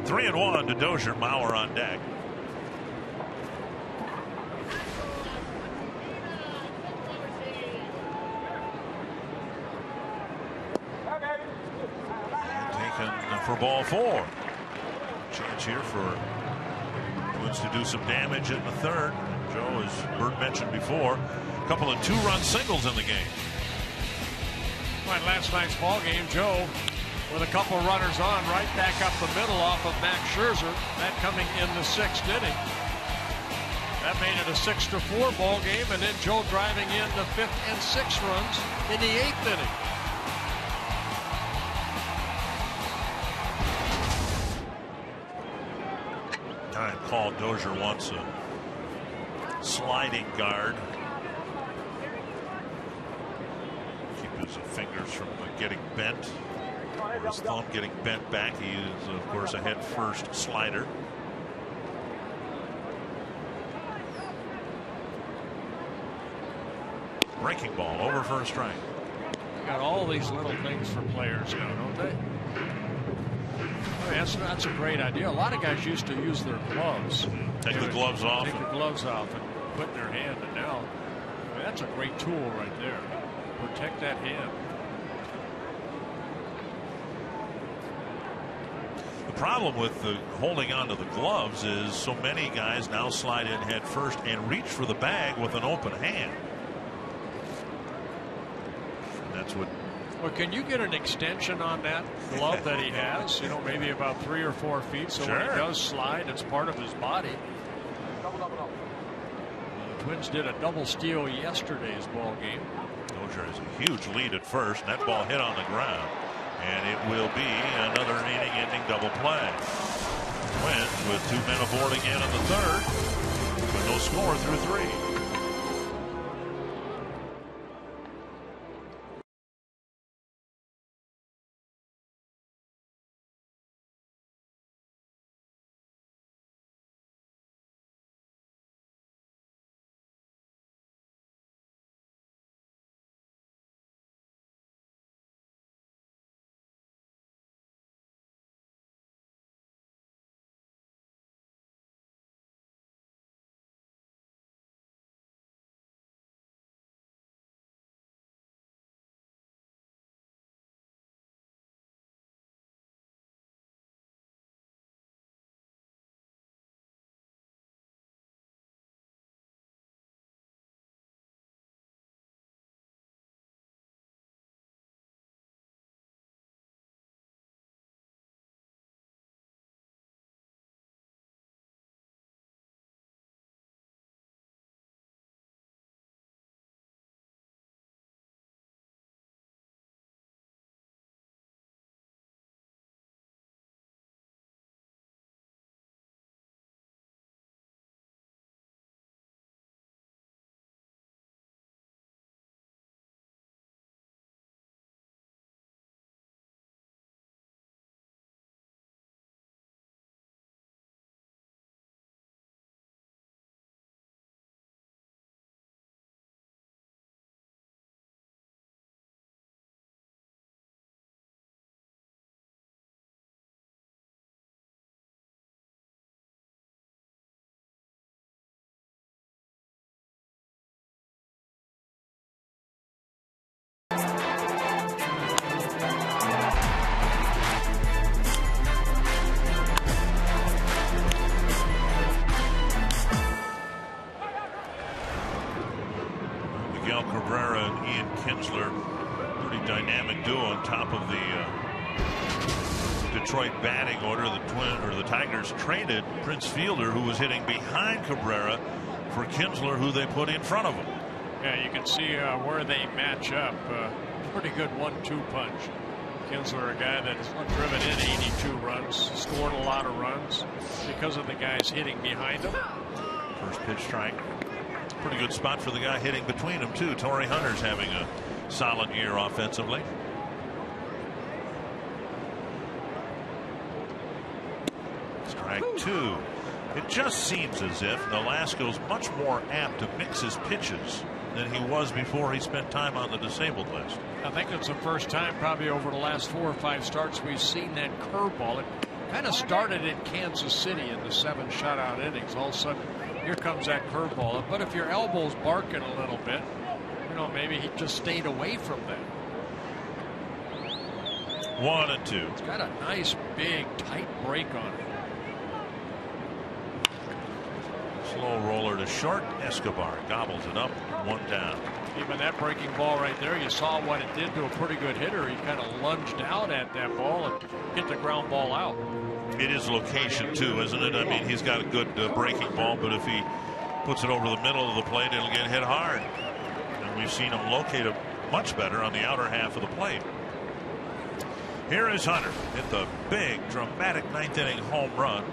3-1 to Dozier. Mauer on deck. Taken for ball 4. Chance here for Twins to do some damage in the third. Joe, as Bert mentioned before, a couple of 2-run singles in the game. Right, last night's ball game, Joe, with a couple runners on, right back up the middle off of Max Scherzer. That coming in the 6th inning. That made it a 6-4 ball game, and then Joe driving in the 5th and 6th runs in the 8th inning. Time call. Dozier wants a sliding guard. Keep his fingers from getting bent. His thumb getting bent back. He is, of course, a head first slider. Breaking ball over for a strike. They got all these little things for players now, don't they? Oh, that's a great idea. A lot of guys used to use their gloves. Take the gloves off. Take the gloves off and put in their hand. And now, that's a great tool right there. Protect that hand. The problem with the holding onto the gloves is so many guys now slide in head first and reach for the bag with an open hand. That's what. Well, can you get an extension on that glove that he has? You know, maybe about 3 or 4 feet. So sure. When he does slide, it's part of his body. The Twins did a double steal yesterday's ball game. Dozier has a huge lead at first. That ball hit on the ground. And it will be another inning-ending double play. Twins with 2 men aboard again in the third. But no score through 3. Pretty dynamic duo on top of the Detroit batting order. The Tigers traded Prince Fielder, who was hitting behind Cabrera, for Kinsler, who they put in front of him. Yeah, you can see where they match up. Pretty good 1-2 punch. Kinsler, a guy that's driven in 82 runs, scored a lot of runs because of the guys hitting behind him. First pitch strike. Pretty good spot for the guy hitting between them too. Torrey Hunter's having a solid year offensively. Strike 2. It just seems as if Nolasco's much more apt to mix his pitches than he was before he spent time on the disabled list. I think it's the first time probably over the last 4 or 5 starts we've seen that curveball. It kind of started in Kansas City in the 7 shutout innings. All of a sudden, here comes that curveball. But if your elbow's barking a little bit, you know, maybe he just stayed away from that. 1-2. It's got a nice, big, tight break on it. Slow roller to short. Escobar gobbles it up. 1 down. Even that breaking ball right there, you saw what it did to a pretty good hitter. He kind of lunged out at that ball and hit the ground ball out. It is location too, isn't it? I mean, he's got a good breaking ball, but if he puts it over the middle of the plate, it'll get hit hard. And we've seen him locate it much better on the outer half of the plate. Here is Hunter hit the big, dramatic 9th inning home run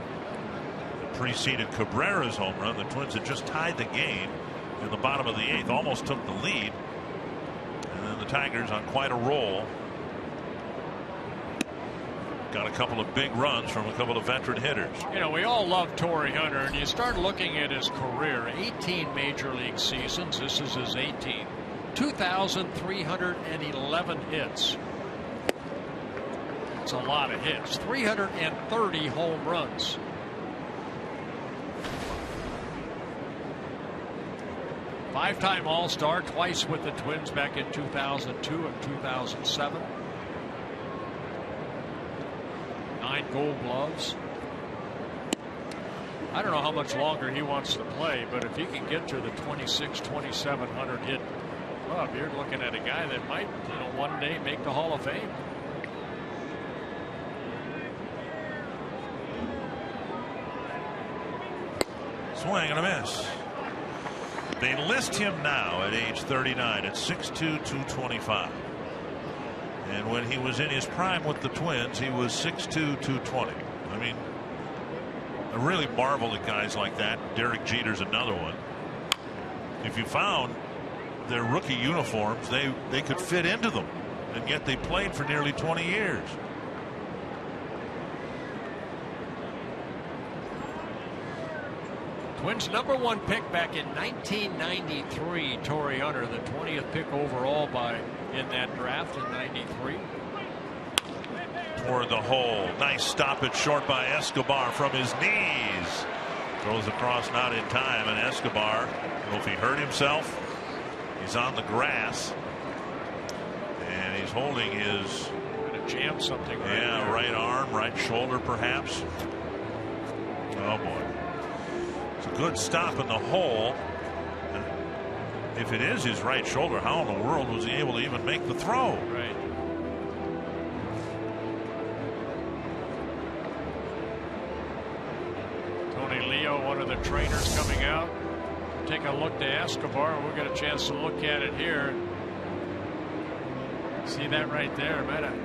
that preceded Cabrera's home run. The Twins had just tied the game in the bottom of the 8th, almost took the lead, and then the Tigers on quite a roll. Got a couple of big runs from a couple of veteran hitters. You know, we all love Torrey Hunter, and you start looking at his career. 18 major league seasons. This is his 18th. 2,311 hits. It's a lot of hits. 330 home runs. Five-time All-Star, twice with the Twins back in 2002 and 2007. 9 Gold Gloves. I don't know how much longer he wants to play, but if he can get to the 2,700 hit club, you're looking at a guy that might, you know, one day make the Hall of Fame. Swing and a miss. They list him now at age 39 at 6'2", 225. And when he was in his prime with the Twins, he was 6'2", 220. I mean, I really marvel at guys like that. Derek Jeter's another one. If you found their rookie uniforms, they could fit into them, and yet they played for nearly 20 years. Twins '1 pick back in 1993. Torrey Hunter, the 20th pick overall in that draft in '93. Toward the hole. Nice stop at short by Escobar from his knees. Throws across, not in time, and Escobar, I don't know if he hurt himself. He's on the grass, and he's holding his. Gonna jam something. Right there. Right arm, right shoulder, perhaps. Oh boy. It's a good stop in the hole. And if it is his right shoulder, how in the world was he able to even make the throw? Right. Tony Leo, one of the trainers, coming out. Take a look to Escobar. We'll get a chance to look at it here. See that right there? Might have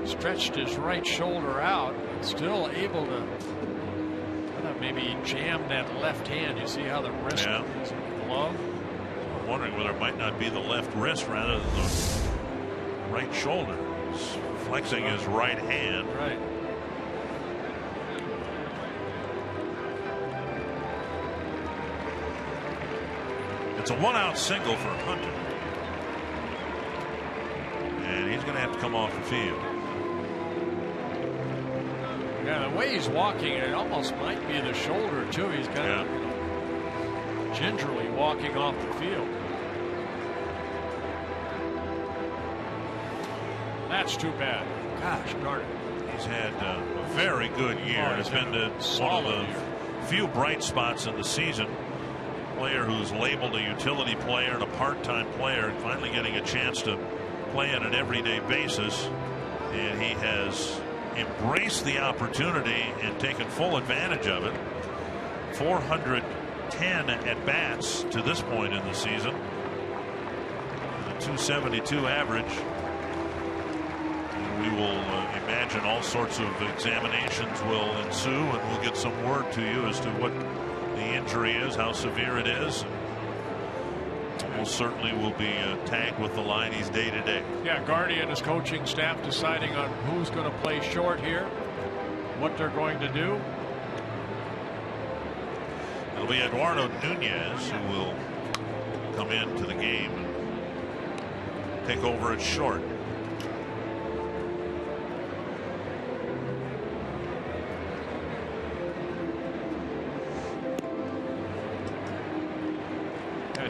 stretched his right shoulder out, but still able to maybe jam that left hand. You see how the wrist is in the glove? I'm wondering whether it might not be the left wrist rather than the right shoulder. He's flexing his right hand. Right. It's a 1-out single for Hunter. And he's going to have to come off the field. Yeah, the way he's walking, it almost might be the shoulder, too. He's kind of gingerly walking off the field. That's too bad. Gosh darn it. He's had a very good year. It's been one of the few bright spots in the season. Player who's labeled a utility player and a part-time player, finally getting a chance to play on an everyday basis, and he has embraced the opportunity and taken full advantage of it. 410 at bats to this point in the season, a 272 average. And we will imagine all sorts of examinations will ensue, and we'll get some word to you as to what the injury is, how severe it is. We'll certainly will be tagged with the line he's day to day. Yeah, Gardy and his coaching staff deciding on who's going to play short here, what they're going to do. It'll be Eduardo Nunez who will come into the game and take over at short.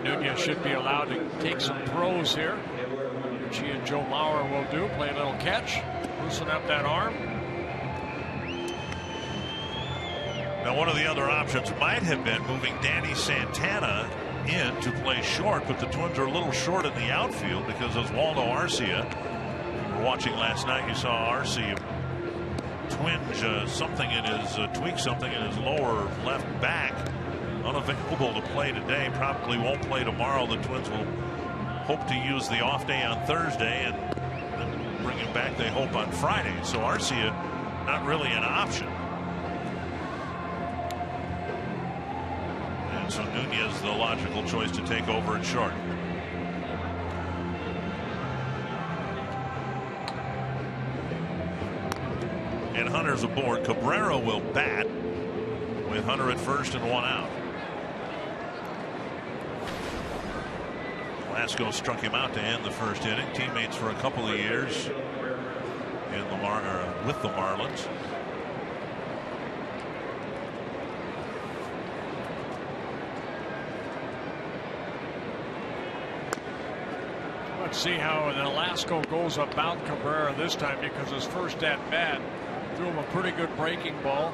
Nunez should be allowed to take some throws here, which he and Joe Mauer will do. Play a little catch, loosen up that arm. Now, one of the other options might have been moving Danny Santana in to play short, but the Twins are a little short in the outfield because Oswaldo Arcia. We were watching last night. You saw Arcia twinge something in his tweak something in his lower left back. Unavailable to play today, probably won't play tomorrow. The Twins will hope to use the off day on Thursday and then bring him back, they hope, on Friday. So Arcia not really an option. And so Nunez the logical choice to take over at short. And Hunter's aboard. Cabrera will bat with Hunter at first and one out. Nolasco struck him out to end the first inning. Teammates for a couple of years in the with the Marlins. Let's see how Nolasco goes about Cabrera this time, because his first at bat threw him a pretty good breaking ball.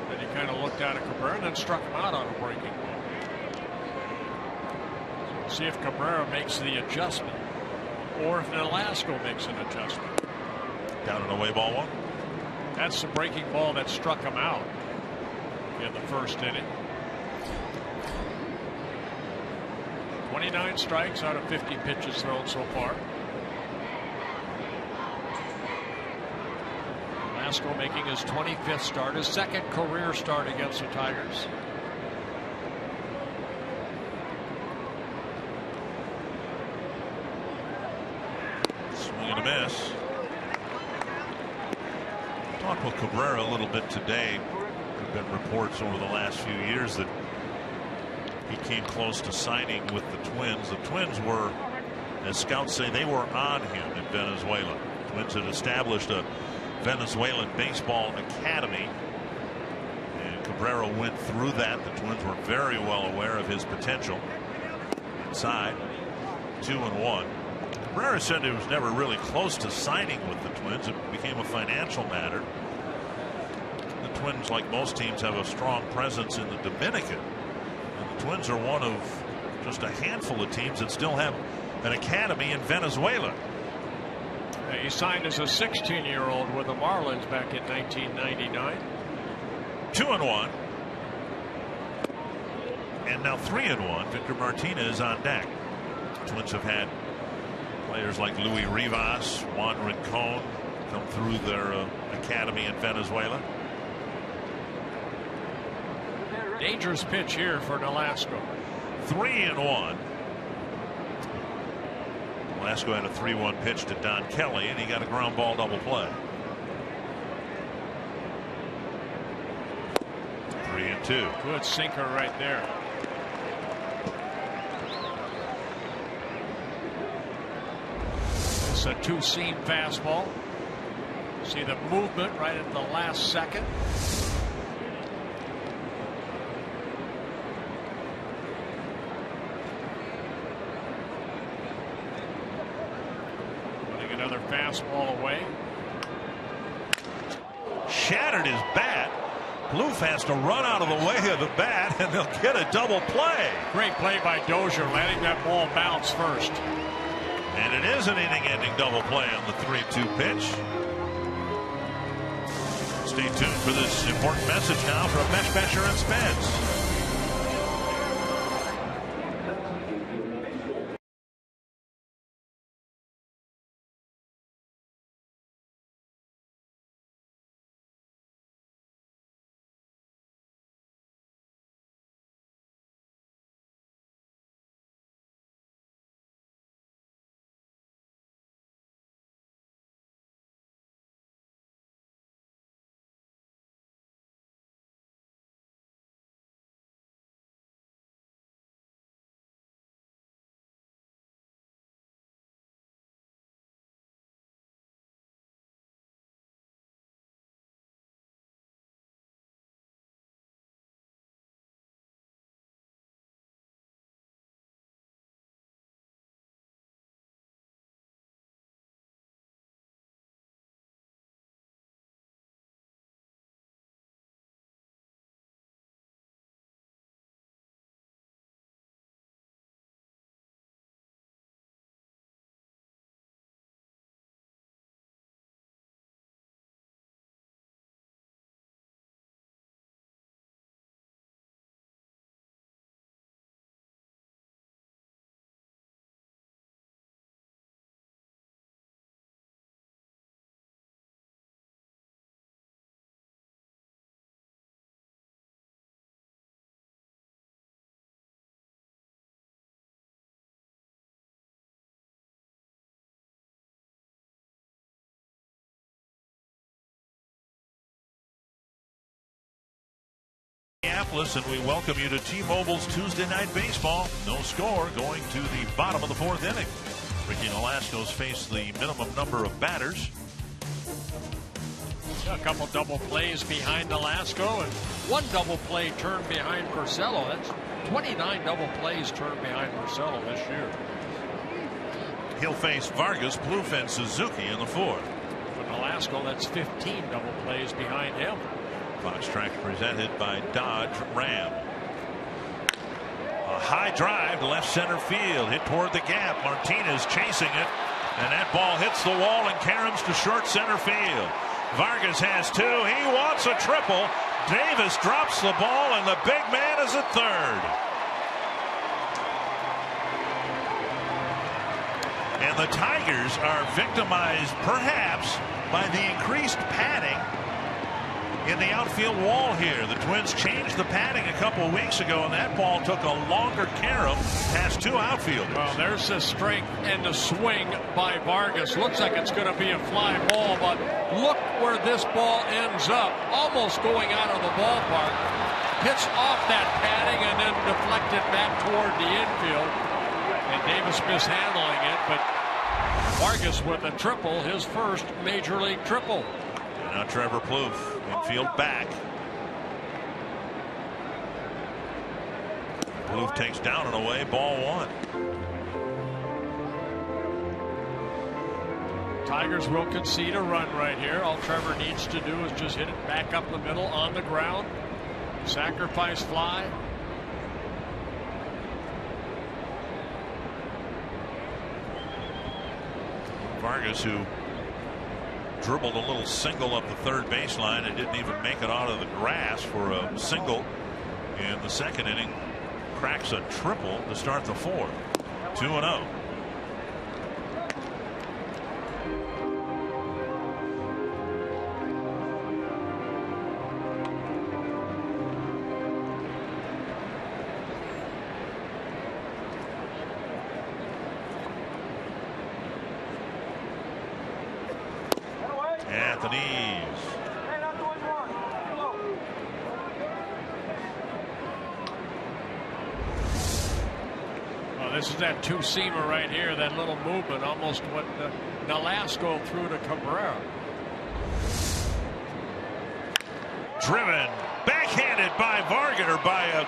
Then he kind of looked at Cabrera and then struck him out on a breaking ball. See if Cabrera makes the adjustment, or if Nolasco makes an adjustment. Down and away, ball one. That's the breaking ball that struck him out in the first inning. 29 strikes out of 50 pitches thrown so far. Nolasco making his 25th start, his second career start against the Tigers. Swing and a miss. Talked with Cabrera a little bit today. There have been reports over the last few years that he came close to signing with the Twins. The Twins were, as scouts say, they were on him in Venezuela. The Twins had established a Venezuelan baseball academy, and Cabrera went through that. The Twins were very well aware of his potential. Inside, 2-1. Cabrera said he was never really close to signing with the Twins. It became a financial matter. The Twins, like most teams, have a strong presence in the Dominican. And the Twins are one of just a handful of teams that still have an academy in Venezuela. He signed as a 16-year-old with the Marlins back in 1999. 2-1. And now 3-1. Victor Martinez on deck. The Twins have had players like Luis Rivas, Juan Rincon come through their academy in Venezuela. Dangerous pitch here for Nolasco. 3-1. Nolasco had a 3-1 pitch to Don Kelly, and he got a ground ball double play. 3-2. Good sinker right there. It's a two-seam fastball. See the movement right at the last second. Putting another fastball away. Shattered his bat. Plouffe has to run out of the way of the bat, and they'll get a double play. Great play by Dozier, letting that ball bounce first. And it is an inning-ending double play on the 3-2 pitch. Stay tuned for this important message now from Mesh Mesher and Spence. Minneapolis, and we welcome you to T-Mobile's Tuesday Night Baseball. No score going to the bottom of the 4th inning. Ricky Nolasco's faced the minimum number of batters. A couple double plays behind Nolasco and one double play turned behind Porcello. That's 29 double plays turned behind Porcello this year. He'll face Vargas, Plouffe, and Suzuki in the 4th. For Nolasco, that's 15 double plays behind him. Fox Tracks presented by Dodge Ram. A high drive to left center field, hit toward the gap. Martinez chasing it, and that ball hits the wall and caroms to short center field. Vargas has 2. He wants a triple. Davis drops the ball, and the big man is at third. And the Tigers are victimized, perhaps, by the increased padding in the outfield wall here. The Twins changed the padding a couple of weeks ago, and that ball took a longer carom past 2 outfielders. Well, there's the strength and the swing by Vargas. Looks like it's going to be a fly ball, but look where this ball ends up. Almost going out of the ballpark. Hits off that padding and then deflected back toward the infield. And Davis mishandling it, but Vargas with a triple, his first major league triple. And now Trevor Plouffe. Infield back. Plouffe takes down and away, ball 1. Tigers will concede a run right here. All Trevor needs to do is just hit it back up the middle on the ground. Sacrifice fly. Vargas, who dribbled a little single up the third baseline and didn't even make it out of the grass for a single in the 2nd inning, cracks a triple to start the 4th. 2-0. At the knees. Well, this is that 2-seamer right here, that little movement, almost what Nolasco threw to Cabrera. Driven, backhanded by Vargas, or by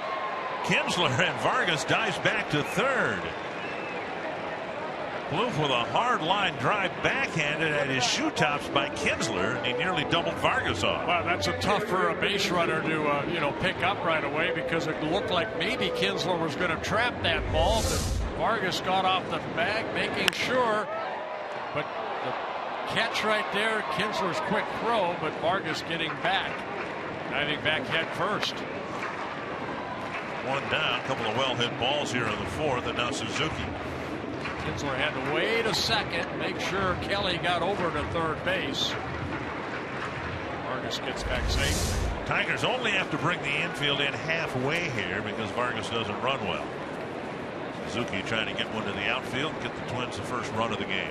Kinsler, and Vargas dives back to third. Plouffe with a hard line drive backhanded at his shoe tops by Kinsler, and he nearly doubled Vargas off. Well, that's a tough for a base runner to pick up right away, because it looked like maybe Kinsler was going to trap that ball, but Vargas got off the bag, making sure. But the catch right there, Kinsler's quick throw, but Vargas getting back, diving back head first. 1 down, a couple of well-hit balls here in the 4th, and now Suzuki. Kinsler had to wait a second, make sure Kelly got over to third base. Vargas gets back safe. Tigers only have to bring the infield in halfway here because Vargas doesn't run well. Suzuki trying to get one to the outfield, get the Twins the first run of the game.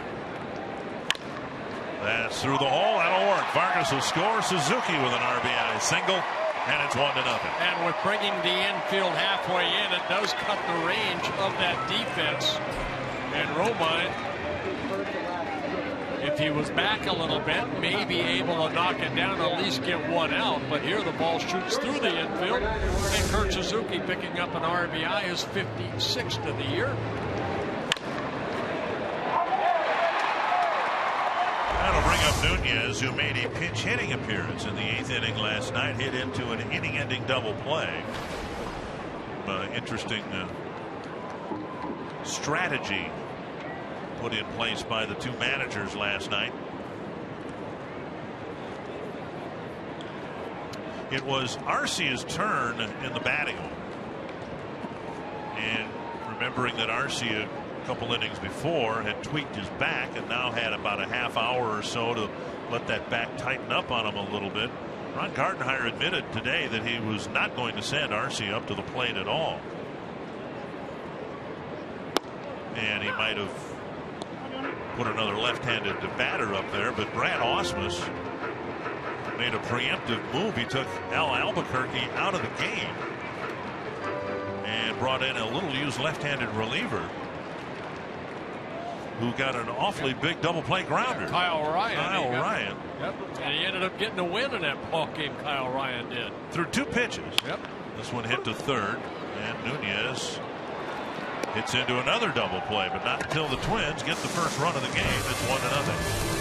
That's through the hole. That'll work. Vargas will score. Suzuki with an RBI single, and it's 1-0. And with bringing the infield halfway in, it does cut the range of that defense. And Romine, if he was back a little bit, may be able to knock it down, at least get one out. But here the ball shoots through the infield, and Kurt Suzuki picking up an RBI, his 56th of the year. That'll bring up Nunez, who made a pinch hitting appearance in the 8th inning last night, hit into an inning-ending double play. Interesting strategy put in place by the 2 managers last night. It was Arcia's turn in the batting order, and remembering that Arcia a couple innings before had tweaked his back and now had about a half hour or so to let that back tighten up on him a little bit. Ron Gardenhire admitted today that he was not going to send Arcia up to the plate at all. And he might have put another left-handed batter up there, but Brad Ausmus made a preemptive move. He took Al Albuquerque out of the game brought in a little used left-handed reliever who got an awfully big double play grounder. Kyle Ryan. Yep. And he ended up getting a win in that ball game. Kyle Ryan did. Through 2 pitches. Yep. This one hit to third, and Nunez hits into another double play, but not until the Twins get the first run of the game. It's 1-0.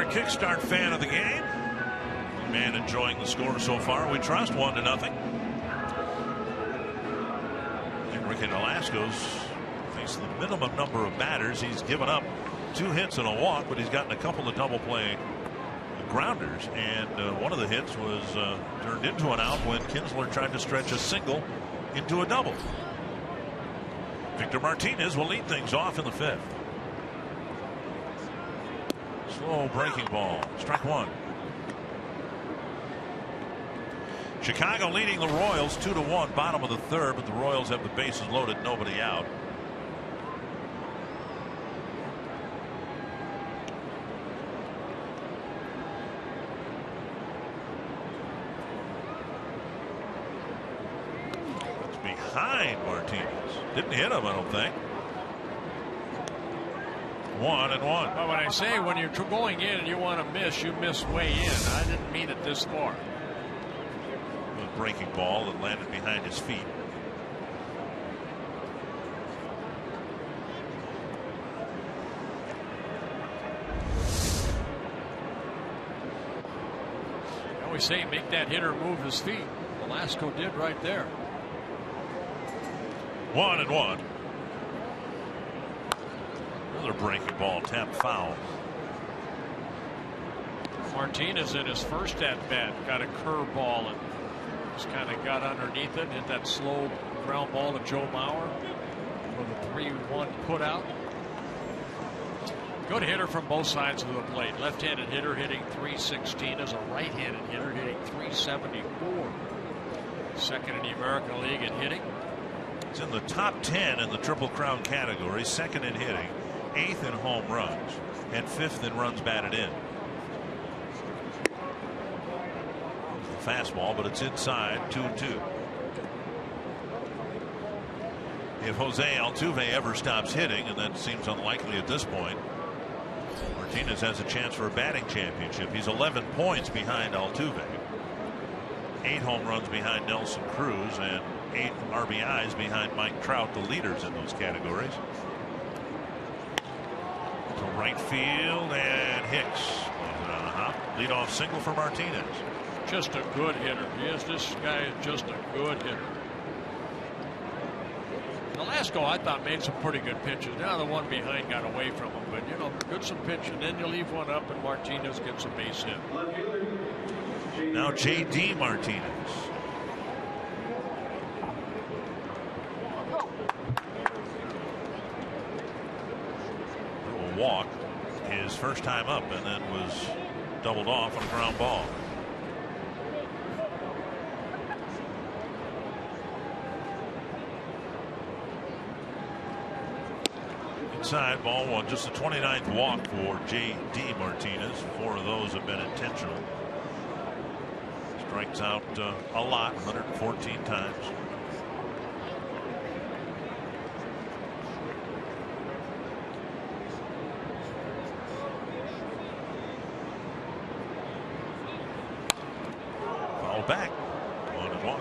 Kickstart fan of the game. Man enjoying the score so far. We trust 1-0. And Ricky Nolasco's faced the minimum number of batters. He's given up 2 hits and a walk, but he's gotten a couple of double play grounders. And one of the hits was turned into an out when Kinsler tried to stretch a single into a double. Victor Martinez will lead things off in the 5th. Slow breaking ball. Strike 1. Chicago leading the Royals 2-1, bottom of the 3rd, but the Royals have the bases loaded, nobody out. It's behind Martinez. Didn't hit him, I don't think. 1-1. Well, when I say when you're going in and you want to miss, you miss way in. I didn't mean it this far. A breaking ball that landed behind his feet. I always say make that hitter move his feet. Nolasco did right there. 1-1. Another breaking ball, tapped foul. Martinez in his first at bat got a curveball and just kind of got underneath it and hit that slow ground ball to Joe Mauer with a 3-1 put out. Good hitter from both sides of the plate. Left-handed hitter hitting .316 as a right-handed hitter hitting .374. Second in the American League in hitting. He's in the top 10 in the Triple Crown category, second in hitting, 8th in home runs, and 5th in runs batted in. Fastball, but it's inside. 2-2. If Jose Altuve ever stops hitting, and that seems unlikely at this point, Martinez has a chance for a batting championship. He's 11 points behind Altuve, 8 home runs behind Nelson Cruz, and 8 RBIs behind Mike Trout, the leaders in those categories. To right field, and Hicks leadoff single for Martinez. Just a good hitter. Yes, this guy is just a good hitter. Nolasco, I thought, made some pretty good pitches. Now the one behind got away from him, but you know, good some pitch, and then you leave one up, and Martinez gets a base hit. Now J.D. Martinez. A walk his first time up, and then was doubled off on a ground ball. Inside, ball one. Just the 29th walk for J.D. Martinez. 4 of those have been intentional. Strikes out a lot, 114 times. Foul back. 1-1.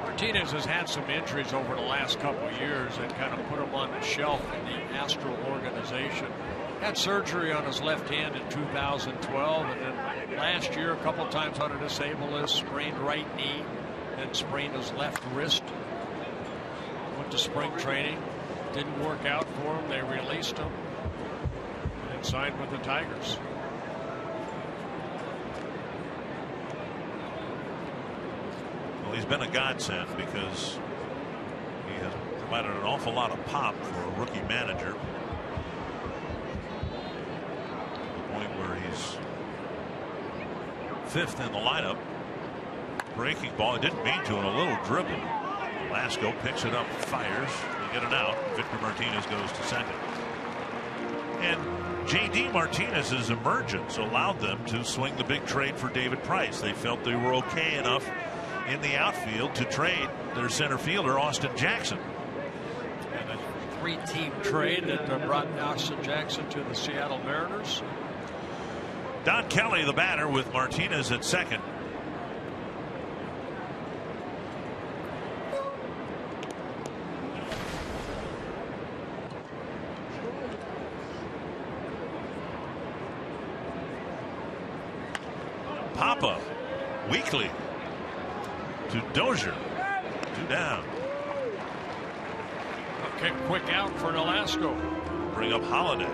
Martinez has had some injuries over the last couple of years that kind of put him on the shelf in the Astros organization. Had surgery on his left hand in 2012, and then last year a couple of times on a disabled list, sprained right knee, then sprained his left wrist. Went to spring training, didn't work out for him. They released him and signed with the Tigers. He's been a godsend because he has provided an awful lot of pop for a rookie manager. To the point where he's 5th in the lineup. Breaking ball, he didn't mean to, and a little dribble. Nolasco picks it up, fires, they get it out. Victor Martinez goes to second. And J.D. Martinez's emergence allowed them to swing the big trade for David Price. They felt they were okay enough in the outfield to trade their center fielder Austin Jackson. And a 3-team trade that brought Austin Jackson to the Seattle Mariners. Don Kelly, the batter, with Martinez at second. Papa weakly to Dozier. 2 down. Okay, quick out for Nolasco. Bring up Holiday.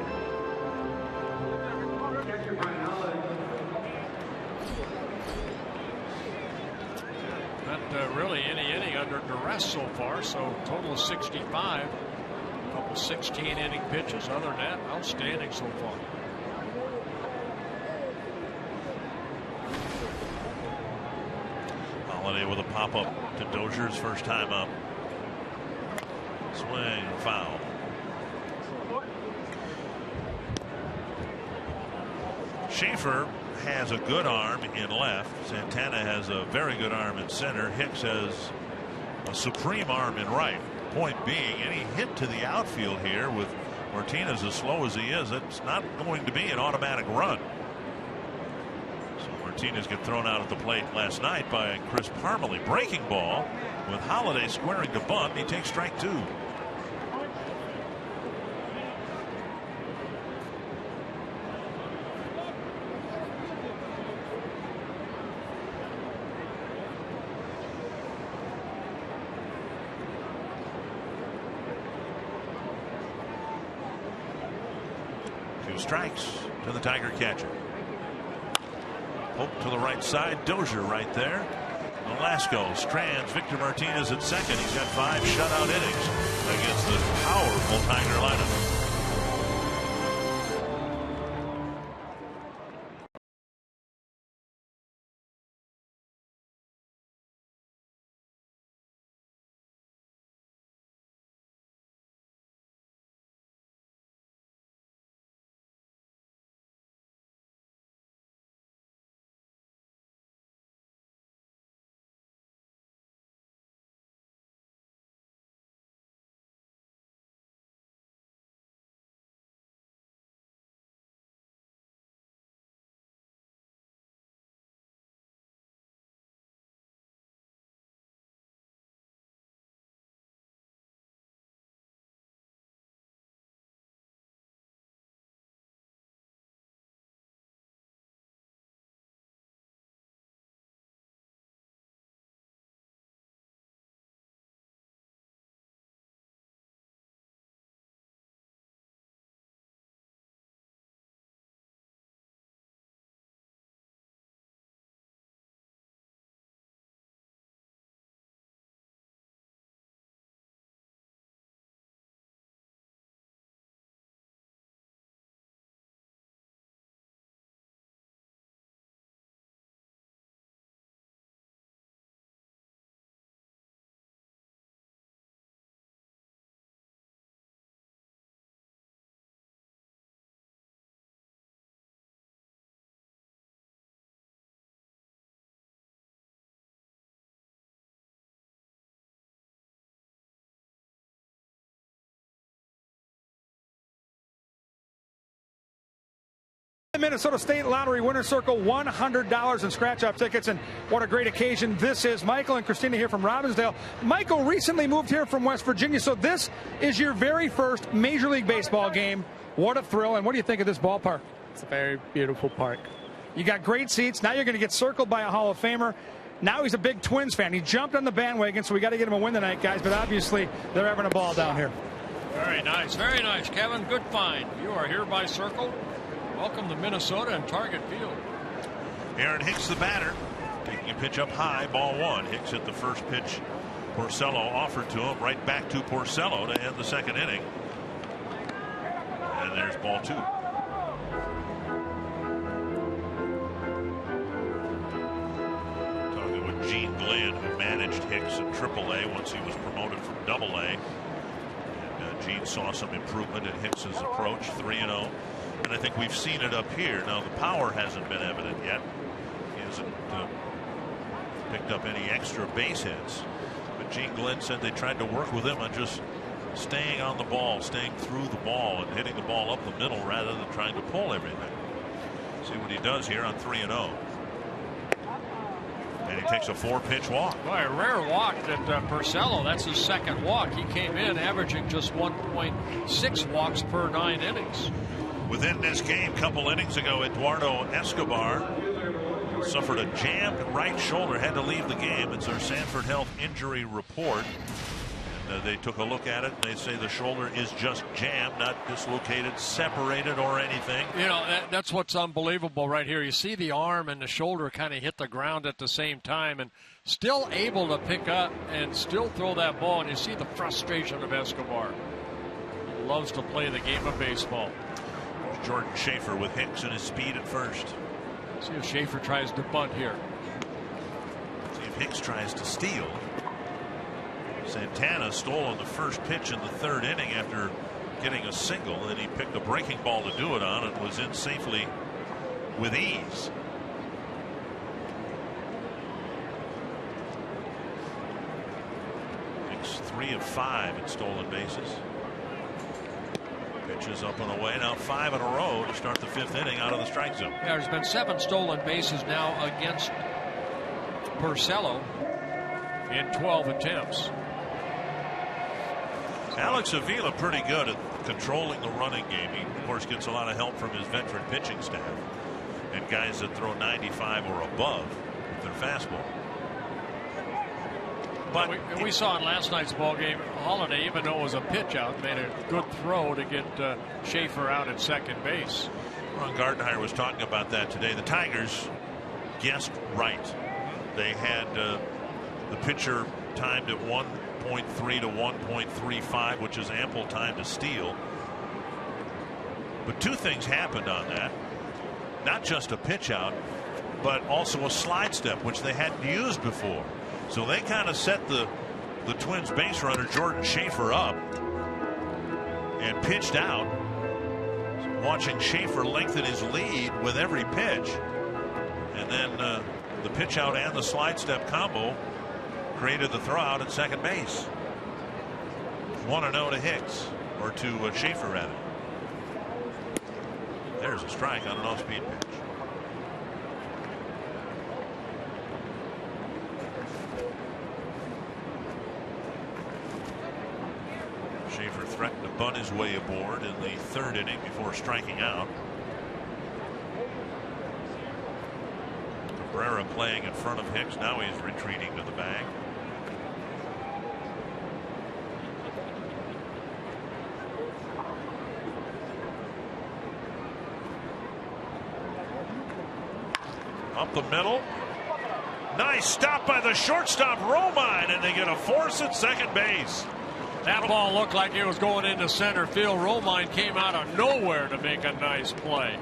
Not really any inning under duress so far, so total of 65. A couple 16-inning pitches. Other than that, outstanding so far. Holiday with a pop-up to Dozier's first time up. Swing, foul. Schaefer has a good arm in left. Santana has a very good arm in center. Hicks has a supreme arm in right. Point being, any hit to the outfield here with Martinez as slow as he is, it's not going to be an automatic run. Martinez get thrown out at the plate last night by Chris Parmelee. Breaking ball with Holiday squaring to bunt. He takes strike 2. Two strikes to the Tiger catcher. Poke to the right side. Dozier right there. Nolasco strands Victor Martinez at second. He's got 5 shutout innings against the powerful Tiger lineup. Minnesota State Lottery Winner's Circle, $100 in scratch-off tickets, and what a great occasion this is. Michael and Christina here from Robbinsdale. Michael recently moved here from West Virginia, so this is your very first Major League Baseball game. What a thrill, and what do you think of this ballpark? It's a very beautiful park. You got great seats. Now you're going to get circled by a Hall of Famer. Now he's a big Twins fan. He jumped on the bandwagon, so we got to get him a win tonight, guys, but obviously they're having a ball down here. Very nice, Kevin. Good find. You are hereby circled. Welcome to Minnesota and Target Field. Aaron Hicks, the batter, taking a pitch up high, ball one. Hicks hit the first pitch Porcello offered to him, right back to Porcello to end the second inning. And there's ball two. Talking with Gene Glenn, who managed Hicks in AAA once he was promoted from AA. And Gene saw some improvement in Hicks's approach, 3-0. And I think we've seen it up here. Now the power hasn't been evident yet. He hasn't picked up any extra base hits. But Gene Glenn said they tried to work with him on just staying on the ball, staying through the ball, and hitting the ball up the middle rather than trying to pull everything. See what he does here on 3-0. And he takes a 4-pitch walk. Boy, a rare walk at Porcello. That's his second walk. He came in averaging just 1.6 walks per 9 innings. Within this game, a couple innings ago, Eduardo Escobar suffered a jammed right shoulder, had to leave the game. It's their Sanford Health injury report. And they took a look at it, and they say the shoulder is just jammed, not dislocated, separated, or anything. You know, that's what's unbelievable right here. You see the arm and the shoulder kind of hit the ground at the same time, and still able to pick up and still throw that ball. And you see the frustration of Escobar. He loves to play the game of baseball. Jordan Schaefer with Hicks and his speed at first. See if Schaefer tries to bunt here. See if Hicks tries to steal. Santana stole on the first pitch in the third inning after getting a single, and he picked a breaking ball to do it on and was in safely with ease. Hicks 3 of 5 in stolen bases. Pitches up and away, now 5 in a row to start the 5th inning out of the strike zone. Yeah, there's been 7 stolen bases now against Porcello in 12 attempts. Alex Avila pretty good at controlling the running game. He, of course, gets a lot of help from his veteran pitching staff and guys that throw 95 or above with their fastball. But we saw in last night's ball game, Holiday, even though it was a pitch out, made a good throw to get Schaefer out at second base. Ron Gardenhire was talking about that today. The Tigers guessed right. They had the pitcher timed at 1.3 to 1.35, which is ample time to steal. But 2 things happened on that. Not just a pitch out, but also a slide step, which they hadn't used before. So they kind of set the Twins base runner Jordan Schaefer up and pitched out, watching Schaefer lengthen his lead with every pitch. And then the pitch out and the slide step combo created the throw out at second base. 1-0 to Hicks, or to Schaefer rather. There's a strike on an off-speed pitch. Schaefer threatened to bunt his way aboard in the 3rd inning before striking out. Cabrera playing in front of Hicks. Now he's retreating to the bag. Up the middle. Nice stop by the shortstop Romine, and they get a force at second base. That ball looked like it was going into center field. Romine came out of nowhere to make a nice play.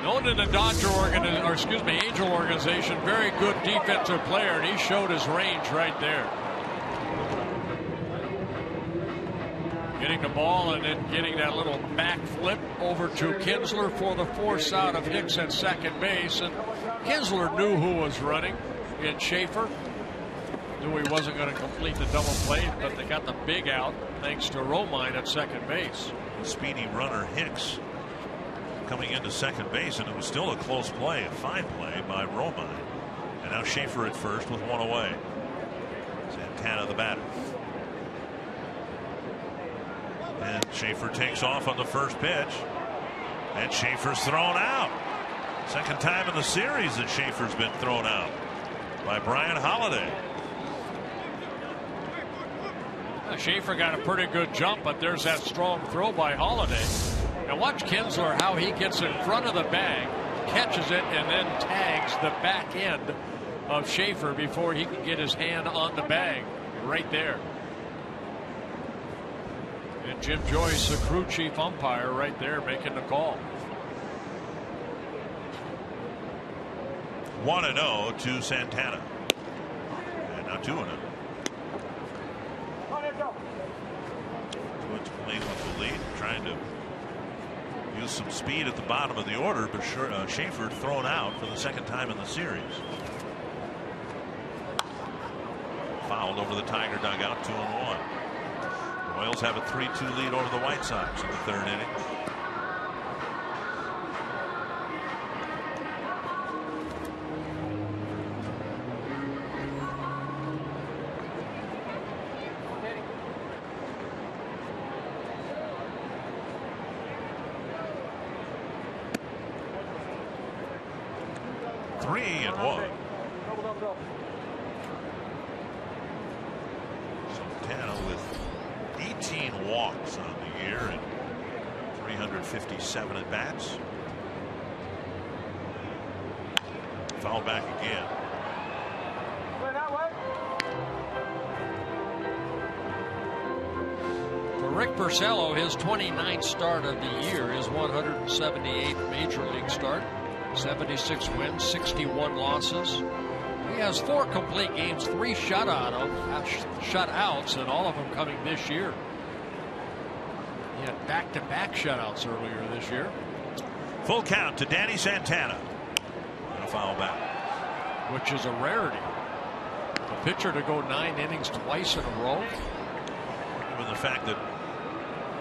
Known in the Angel organization, very good defensive player, and he showed his range right there. Getting the ball and then getting that little back flip over to Kinsler for the force out of Hicks at second base. And Kinsler knew who was running in Schaefer. Knew he wasn't going to complete the double play, but they got the big out thanks to Romine at second base. speedy runner Hicks coming into second base, and it was still a close play, a fine play by Romine. And now Schaefer at first with one away. Santana the batter. And Schaefer takes off on the first pitch. And Schaefer's thrown out. Second time in the series that Schaefer's been thrown out by Brian Holiday. Schaefer got a pretty good jump, but there's that strong throw by Holiday. Now watch Kinsler, how he gets in front of the bag, catches it, and then tags the back end of Schaefer before he can get his hand on the bag right there. And Jim Joyce, the crew chief umpire, right there making the call. 1-0 to Santana. And now 2-0. Twins playing with the lead, trying to use some speed at the bottom of the order, but Schaefer thrown out for the second time in the series. Fouled over the Tiger dugout, 2-1. The Royals have a 3-2 lead over the White Sox in the third inning. Santana with 18 walks on the year and 357 at bats. Foul back again. For Rick Porcello, his 29th start of the year, his 178th major league start. 76 wins, 61 losses. He has 4 complete games, 3 shutouts, and all of them coming this year. He had back-to-back shutouts earlier this year. Full count to Danny Santana. And a foul back. Which is a rarity. A pitcher to go 9 innings twice in a row. Given the fact that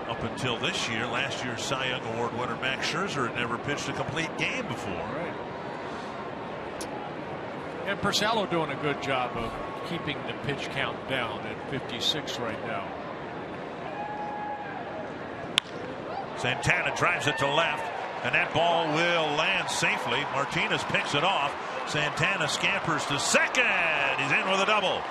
up until this year, last year's Cy Young Award winner Max Scherzer had never pitched a complete game before. Right. And Porcello doing a good job of keeping the pitch count down at 56 right now. Santana drives it to left, and that ball will land safely. Martinez picks it off. Santana scampers to second. He's in with a double.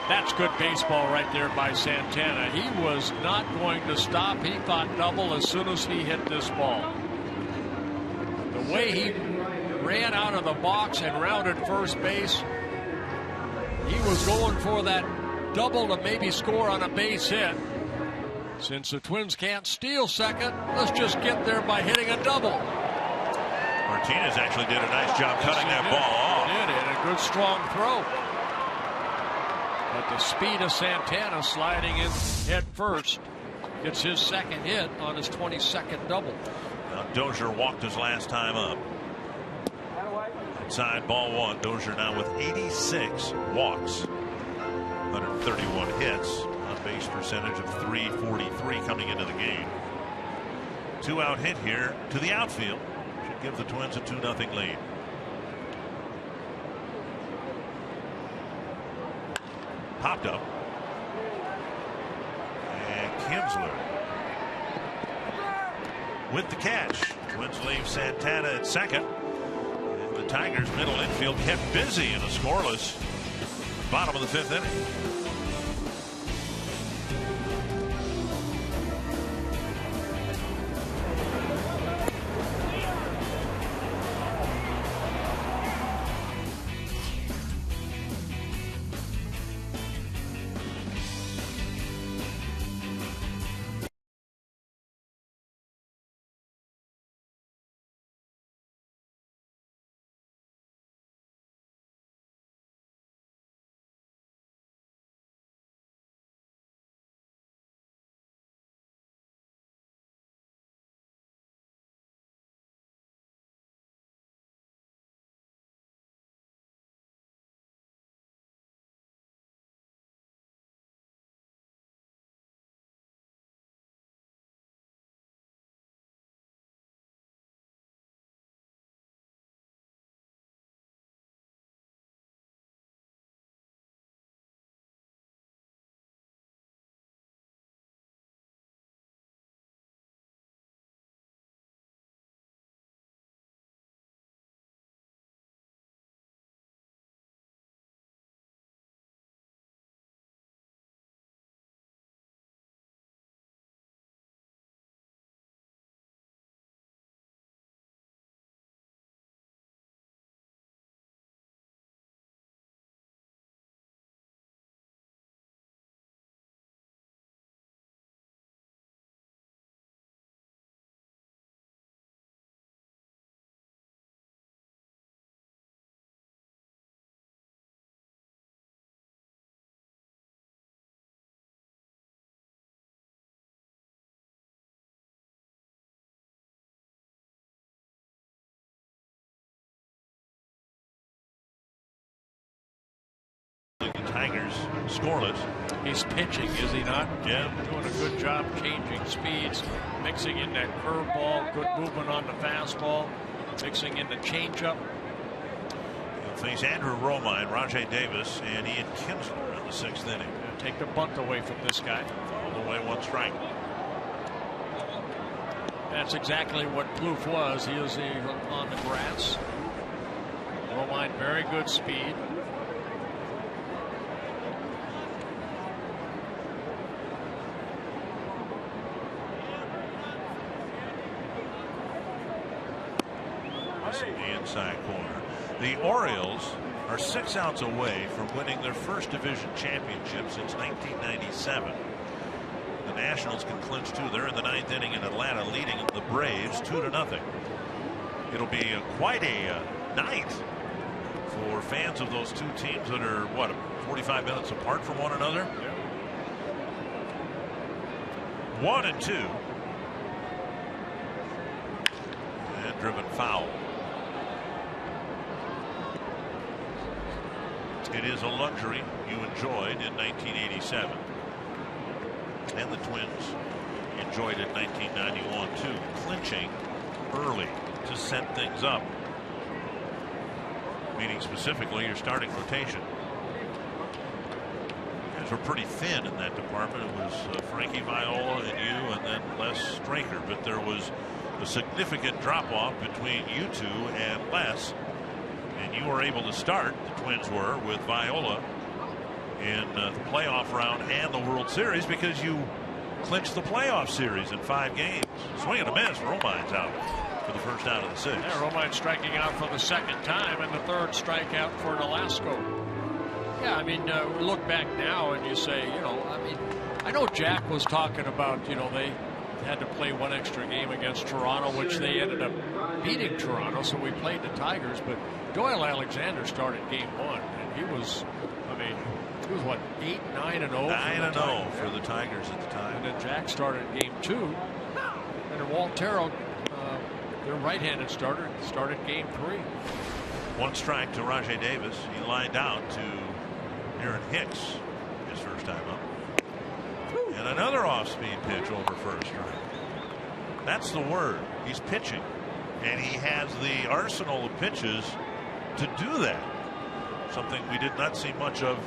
That's good baseball right there by Santana. He was not going to stop. He thought double as soon as he hit this ball. The way he ran out of the box and rounded first base, he was going for that double to maybe score on a base hit. Since the Twins can't steal second, let's just get there by hitting a double. Martinez actually did a nice job cutting that ball off. He did, and a good strong throw. But the speed of Santana sliding in head first gets his second hit on his 22nd double. Now Dozier walked his last time up. Inside ball 1. Dozier now with 86 walks, 131 hits, on base percentage of .343 coming into the game. 2-out hit here to the outfield should give the Twins a 2-0 lead. Popped up. And Kinsler with the catch. Twins leave Santana at second. And the Tigers' middle infield kept busy in a scoreless bottom of the 5th inning. Tigers scoreless. He's pitching, is he not? Yeah. Doing a good job changing speeds, mixing in that curveball, good movement on the fastball, mixing in the changeup. He'll face Andrew Romine, Rajay Davis, and Ian Kinsler in the 6th inning. Take the bunt away from this guy. All the way, 1 strike. That's exactly what Plouffe was. He was on the grass. Romine, very good speed. The inside corner. The Orioles are 6 outs away from winning their first division championship since 1997. The Nationals can clinch 2. They're in the 9th inning in Atlanta, leading the Braves 2-0. It'll be quite a night for fans of those 2 teams that are, what, 45 minutes apart from one another? Yeah. 1-2. And driven foul. It is a luxury you enjoyed in 1987. And the Twins enjoyed it in 1991 too, clinching early to set things up. Meaning specifically your starting rotation. Guys were pretty thin in that department. It was Frankie Viola and you, and then Les Straker. But there was a significant drop off between you 2 and Les. And you were able to start, the Twins were, with Viola in the playoff round and the World Series because you clinched the playoff series in 5 games. Swing and a miss. Romine's out for the first out of the 6th. Yeah, Romine striking out for the 2nd time and the 3rd strikeout for Nolasco. Yeah, I mean, we look back now and you say, you know, I mean, I know Jack was talking about, you know, they had to play 1 extra game against Toronto, which they ended up beating Toronto, so we played the Tigers. But Doyle Alexander started game 1, and he was, I mean, he was what, 8, 9-0? 9-0 for the Tigers at the time. And then Jack started game 2, and then Waltero, their right-handed starter, started game 3. 1 strike to Rajay Davis. He lined out to Aaron Hicks his first time up. And another off-speed pitch over first strike. That's the word. He's pitching. And he has the arsenal of pitches to do that. Something we did not see much of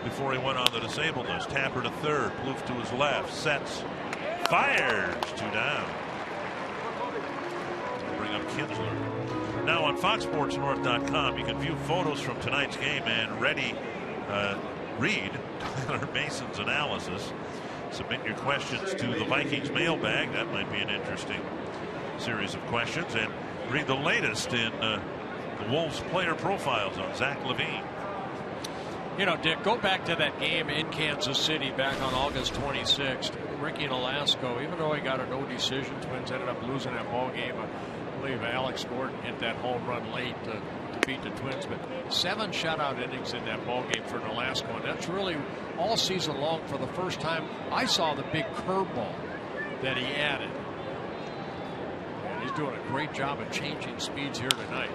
before he went on the disabled list. Tapper to third. Plouffe to his left. Sets. Fires. 2 down. Bring up Kinsler. Now on FoxSportsNorth.com you can view photos from tonight's game and read Tyler Mason's analysis. Submit your questions to the Vikings mailbag. That might be an interesting series of questions. And read the latest in the Wolves player profiles on Zach Levine. You know, Dick, go back to that game in Kansas City back on August 26th. Ricky Nolasco, even though he got a no decision, Twins ended up losing that ball game. I believe Alex Gordon hit that home run late to beat the Twins, but 7 shutout innings in that ball game for Nolasco, and that's really all season long. For the first time I saw the big curveball that he added, and he's doing a great job of changing speeds here tonight.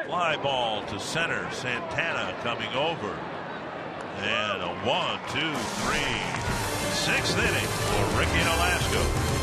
Fly ball to center. Santana coming over, and a 1, 2, 3, 6th inning for Ricky Nolasco.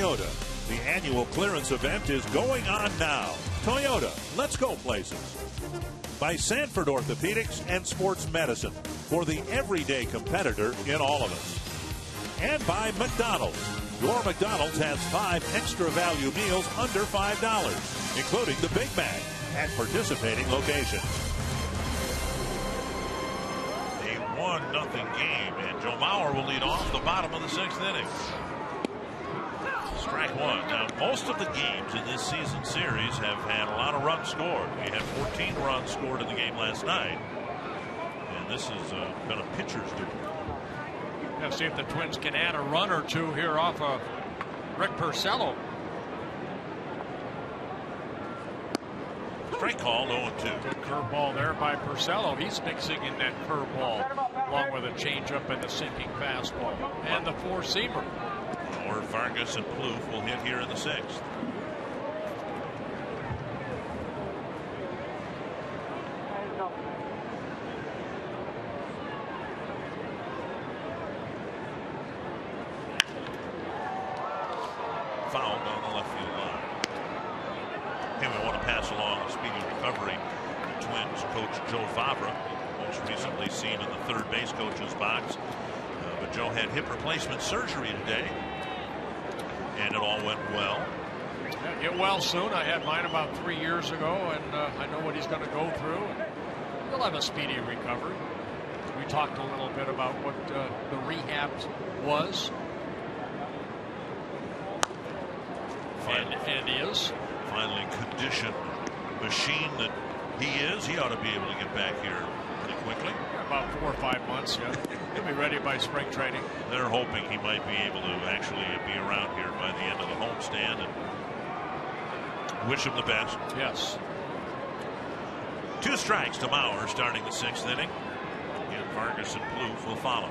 Toyota. The annual clearance event is going on now. Toyota, let's go places. By Sanford Orthopedics and Sports Medicine, for the everyday competitor in all of us. And by McDonald's. Your McDonald's has 5 extra value meals under $5, including the Big Mac at participating locations. A 1-0 game, and Joe Mauer will lead off the bottom of the 6th inning. Strike one. Now, most of the games in this season series have had a lot of runs scored. We had 14 runs scored in the game last night, and this has been a pitcher's duel. Now see if the Twins can add a run or two here off of Rick Porcello. Strike call, 0-2. Good curveball there by Porcello. He's mixing in that curveball along with a changeup and the sinking fastball and the four-seamer. Or Vargas and Plouffe will hit here in the 6th. Fouled on the left field line. Hey, we want to pass along a speedy recovery to Twins coach Joe Favre, most recently seen in the third base coach's box. But Joe had hip replacement surgery today, and it all went well. Yeah, get well soon. I had mine about 3 years ago, and I know what he's going to go through. He'll have a speedy recovery. We talked a little bit about what the rehab was. And is. Finally conditioned machine that he is. He ought to be able to get back here pretty quickly. About 4 or 5 months, yeah. He'll be ready by spring training. They're hoping he might be able to actually be around here by the end of the homestand, and wish him the best. Yes. 2 strikes to Mauer starting the 6th inning. Again, Vargas and Plouffe will follow.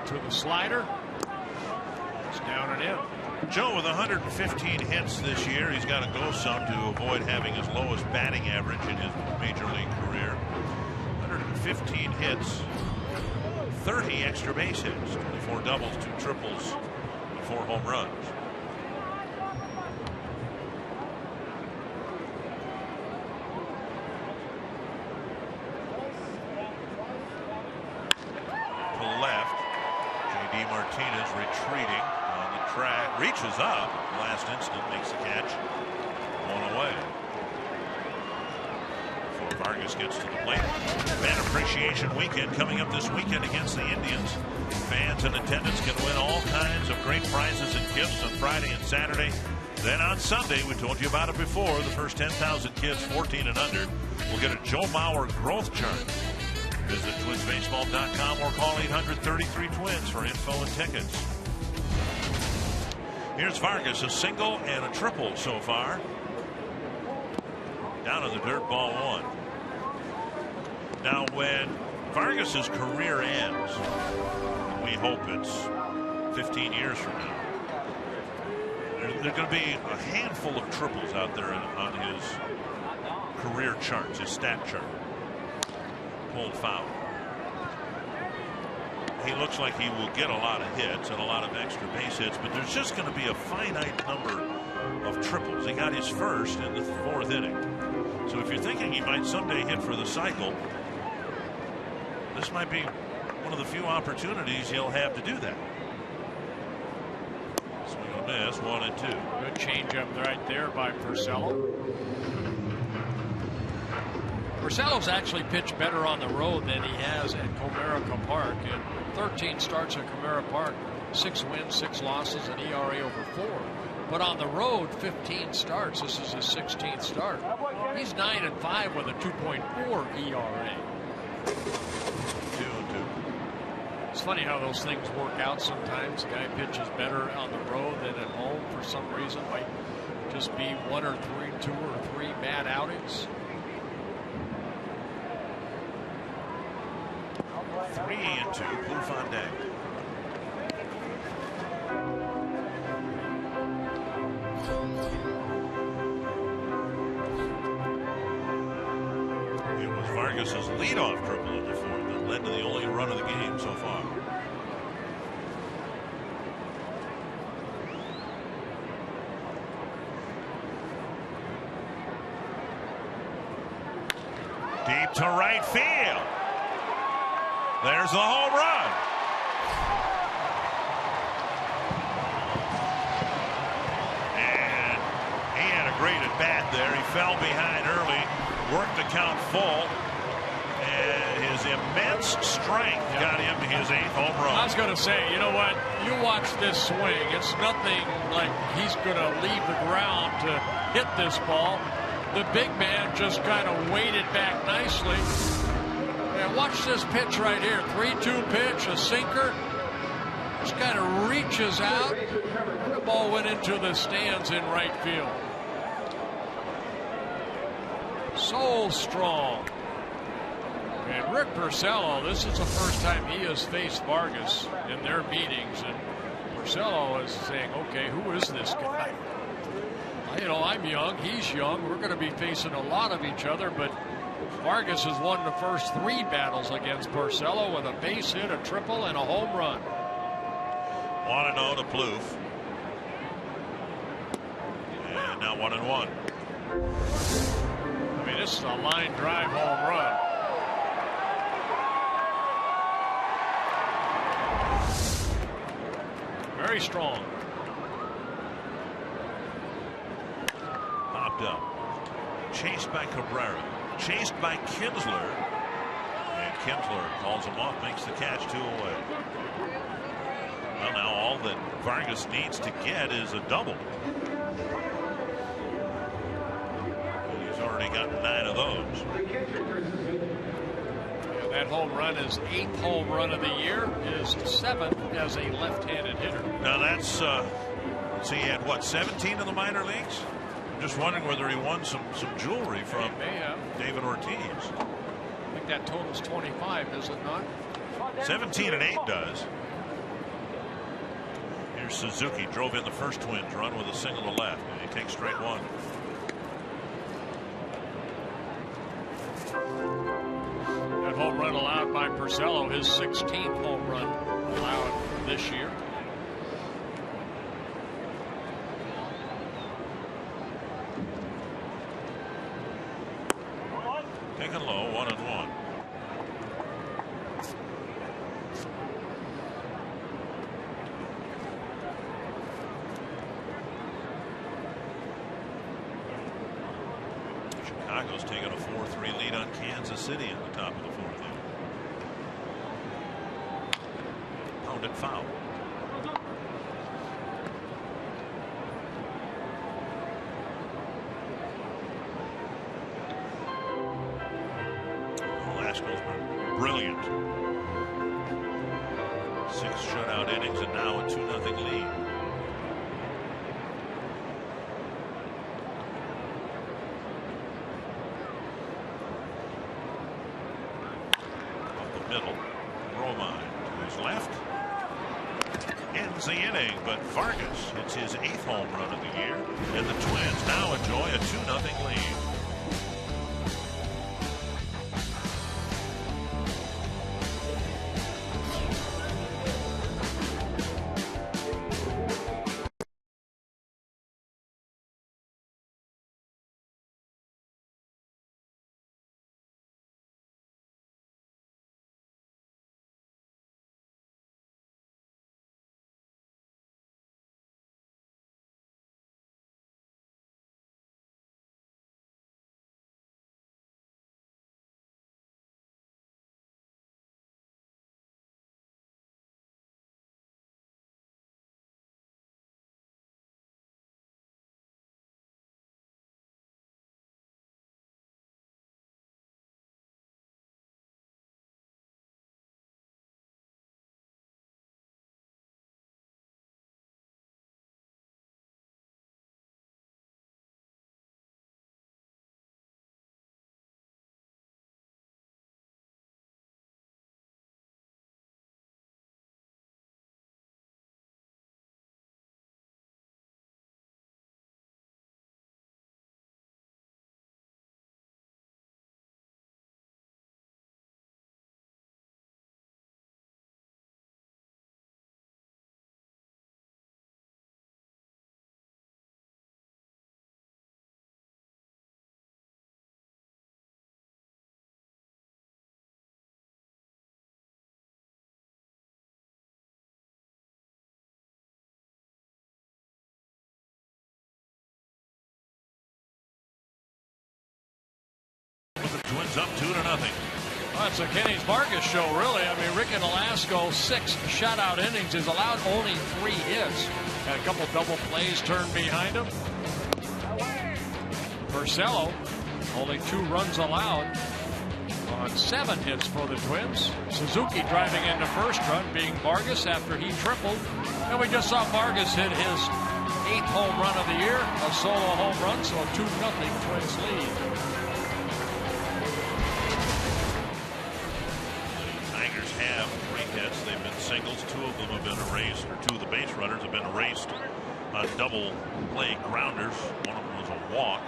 To the slider. It's down and in. Joe with 115 hits this year. He's got to go some to avoid having his lowest batting average in his major league career. 115 hits, 30 extra base hits, 24 doubles, 2 triples, and 4 home runs. Martinez retreating on the track, reaches up, last instant makes the catch, 1 away. Before Vargas gets to the plate. Fan Appreciation Weekend coming up this weekend against the Indians. Fans in attendance can win all kinds of great prizes and gifts on Friday and Saturday. Then on Sunday, we told you about it before, the first 10,000 kids 14 and under will get a Joe Mauer growth chart. Visit twinsbaseball.com or call 800-33-TWINS for info and tickets. Here's Vargas, a single and a triple so far. Down in the dirt, ball 1. Now, when Vargas's career ends, we hope it's 15 years from now, there are going to be a handful of triples out there on his career charts, his stat chart. Pulled foul. He looks like he will get a lot of hits and a lot of extra base hits, but there's just going to be a finite number of triples. He got his first in the 4th inning. So if you're thinking he might someday hit for the cycle, this might be one of the few opportunities he'll have to do that. Swing and a miss, 1-2. Good changeup right there by Porcello. Porcello's actually pitched better on the road than he has at Comerica Park. In 13 starts at Comerica Park, 6 wins, 6 losses, an ERA over 4. But on the road, 15 starts. This is his 16th start. He's 9-5 with a 2.4 ERA. 2-2. It's funny how those things work out sometimes. The guy pitches better on the road than at home for some reason. Might just be 1 or 2 or 3 bad outings. 3-2, Plouffe on deck. It was Vargas' leadoff triple in the fourth that led to the only run of the game so far. Deep to right field. There's the home run. And he had a great at bat there. He fell behind early, worked the count full, and his immense strength got him his 8th home run. I was going to say, you know what? You watch this swing. It's nothing like he's going to leave the ground to hit this ball. The big man just kind of weighted back nicely. And watch this pitch right here. 3-2 pitch, a sinker. Just kind of reaches out. The ball went into the stands in right field. So strong. And Rick Porcello, this is the first time he has faced Vargas in their meetings. And Porcello is saying, okay, who is this guy? You know, I'm young, he's young. We're going to be facing a lot of each other, but Vargas has won the first 3 battles against Porcello with a base hit, a triple, and a home run. 1-0 to Plouffe. And now 1-1. I mean, this is a line drive home run. Very strong. Up. Chased by Cabrera, chased by Kinsler, and Kinsler calls him off, makes the catch, 2 away. Well, now all that Vargas needs to get is a double. And he's already got 9 of those. Yeah, that home run is 8th home run of the year, his 7th as a left-handed hitter. Now that's let's see, he had what, 17 in the minor leagues? Just wondering whether he won some jewelry from David Ortiz. I think that totals 25, does it not? 17 and 8 does. Here's Suzuki, drove in the first Twins run with a single to left, and he takes straight 1. That home run allowed by Porcello, his 16th home run allowed this year. Taken low, 1-1. Chicago's taken a 4-3 lead on Kansas City in the top of the 4th inning. Pounded foul. Nolasco's been brilliant. 6 shutout innings and now a 2-0 lead. Up the middle, Romine to his left. Ends the inning, but Vargas hits his 8th home run of the year, and the Twins now enjoy a 2-0 lead. The Twins up 2-0. Well, it's a Kenny's Vargas show, really. I mean, Ricky Nolasco, 6 shutout innings, has allowed only 3 hits. Had a couple double plays turned behind him. Porcello, only 2 runs allowed on 7 hits for the Twins. Suzuki driving in the first run, being Vargas after he tripled. And we just saw Vargas hit his 8th home run of the year, a solo home run, so a 2-0 Twins lead. Tigers have 3 hits. They've been singles. 2 of them have been erased, or 2 of the base runners have been erased on double play grounders. One of them was a walk.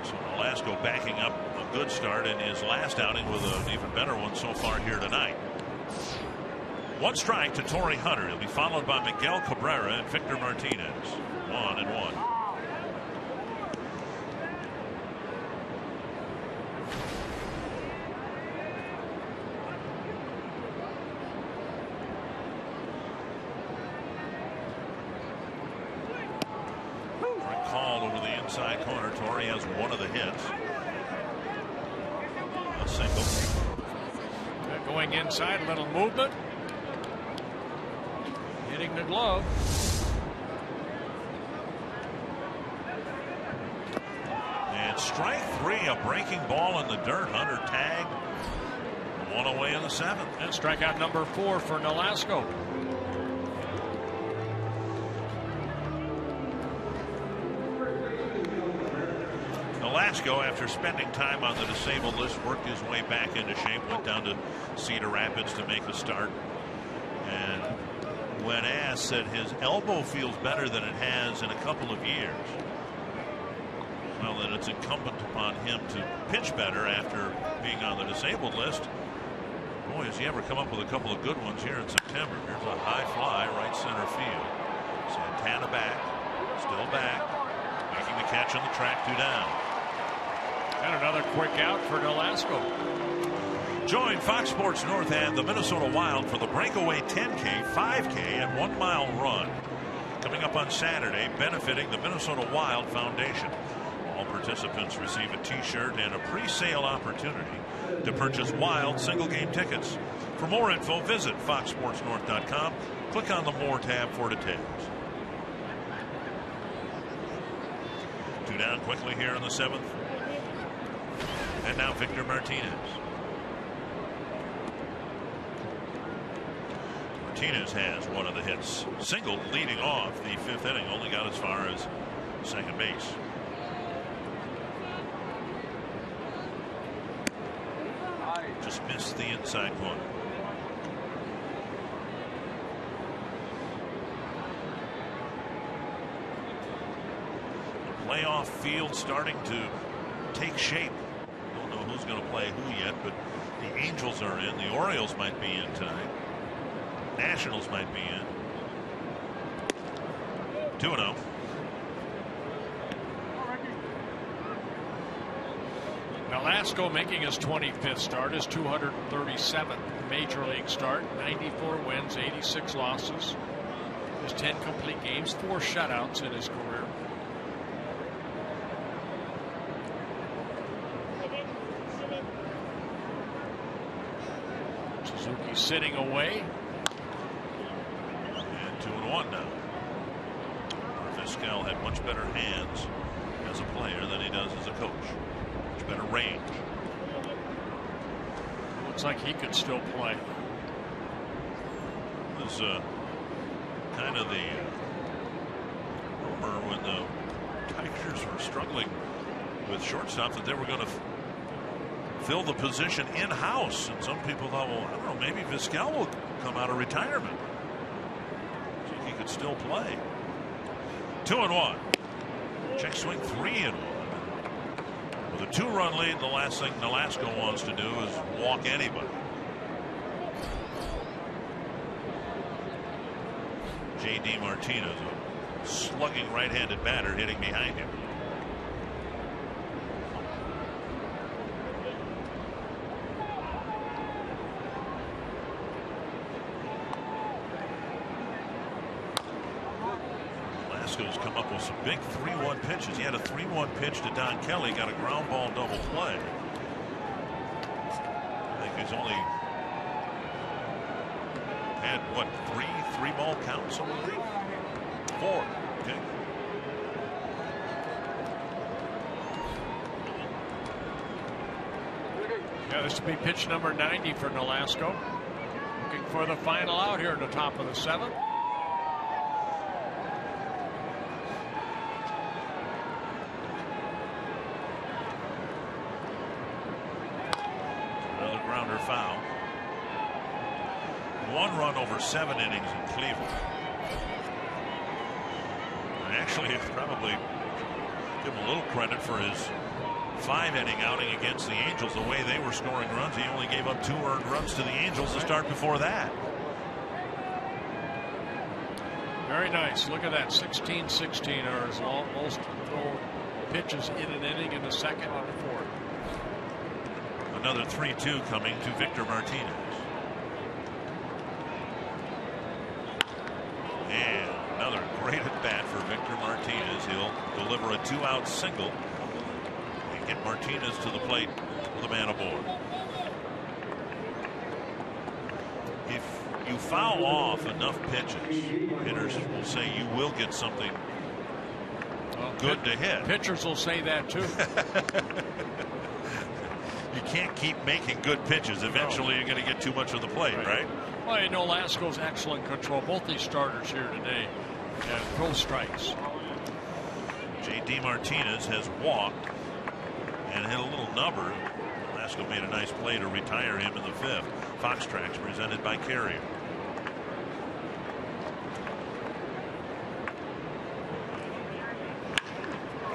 So Nolasco backing up a good start in his last outing with an even better one so far here tonight. 1 strike to Torrey Hunter. He'll be followed by Miguel Cabrera and Victor Martinez. 1-1. Call over the inside corner. Torrey has 1 of the hits. A single. Going inside, a little movement. Hitting the glove. And strike 3, a breaking ball in the dirt. Hunter tagged. 1 away in the 7th. And strikeout number 4 for Nolasco. Nolasco, after spending time on the disabled list, worked his way back into shape, went down to Cedar Rapids to make a start, and when asked, said his elbow feels better than it has in a couple of years. Well, then it's incumbent upon him to pitch better after being on the disabled list. Boy, has he ever come up with a couple of good ones here in September. Here's a high fly, right center field. Santana back, still back, making the catch on the track, 2 down. And another quick out for Nolasco. Join Fox Sports North and the Minnesota Wild for the breakaway 10K, 5K, and 1 mile run. Coming up on Saturday, benefiting the Minnesota Wild Foundation. All participants receive a t-shirt and a pre-sale opportunity to purchase Wild single game tickets. For more info, visit foxsportsnorth.com. Click on the More tab for details. 2 down quickly here in the 7th. And now Victor Martinez. Martinez has 1 of the hits. Single leading off the 5th inning. Only got as far as second base. Just missed the inside corner. The playoff field starting to take shape. Don't know who's going to play who yet, but the Angels are in. The Orioles might be in tonight. Nationals might be in. 2-0. Nolasco making his 25th start, his 237th major league start, 94 wins, 86 losses, his 10 complete games, 4 shutouts in his career. Suzuki sitting away. And 2-1 now. Vizquel had much better hands as a player than he does as a coach. Much better range. Looks like he could still play. It was kind of the rumor when the Tigers were struggling with shortstop that they were going to fill the position in-house, and some people thought, well, I don't know, maybe Vizquel will come out of retirement. So he could still play. 2-1. Check swing, 3-1. With a 2-run lead, the last thing Nolasco wants to do is walk anybody. J.D. Martinez, a slugging right-handed batter, hitting behind him. Nolasco's come up with some big 3-1 pitches. He had a 3-1 pitch to Don Kelly, got a ground ball double play. I think he's only had what, three ball counts in the league? 4. Okay. Yeah, this will be pitch number 90 for Nolasco. Looking for the final out here at the top of the 7th. Another grounder foul. 1 run over 7 innings in Cleveland. And actually, probably give him a little credit for his 5-inning outing against the Angels. The way they were scoring runs, he only gave up 2 earned runs to the Angels to start before that. Very nice. Look at that. 16-16 are his most thrown pitches in an inning in the 2nd and the 4th. Another 3-2 coming to Victor Martinez. And another great at bat for Victor Martinez. He'll deliver a 2-out single and get Martinez to the plate with a man aboard. If you foul off enough pitches, hitters will say you will get something good to hit. Pitchers will say that too. You can't keep making good pitches. Eventually, you're going to get too much of the plate, right? Well, you know, Nolasco's excellent control. Both these starters here today have throw strikes. J.D. Martinez has walked and hit a little nubber. Nolasco made a nice play to retire him in the 5th. Fox Tracks presented by Carrier.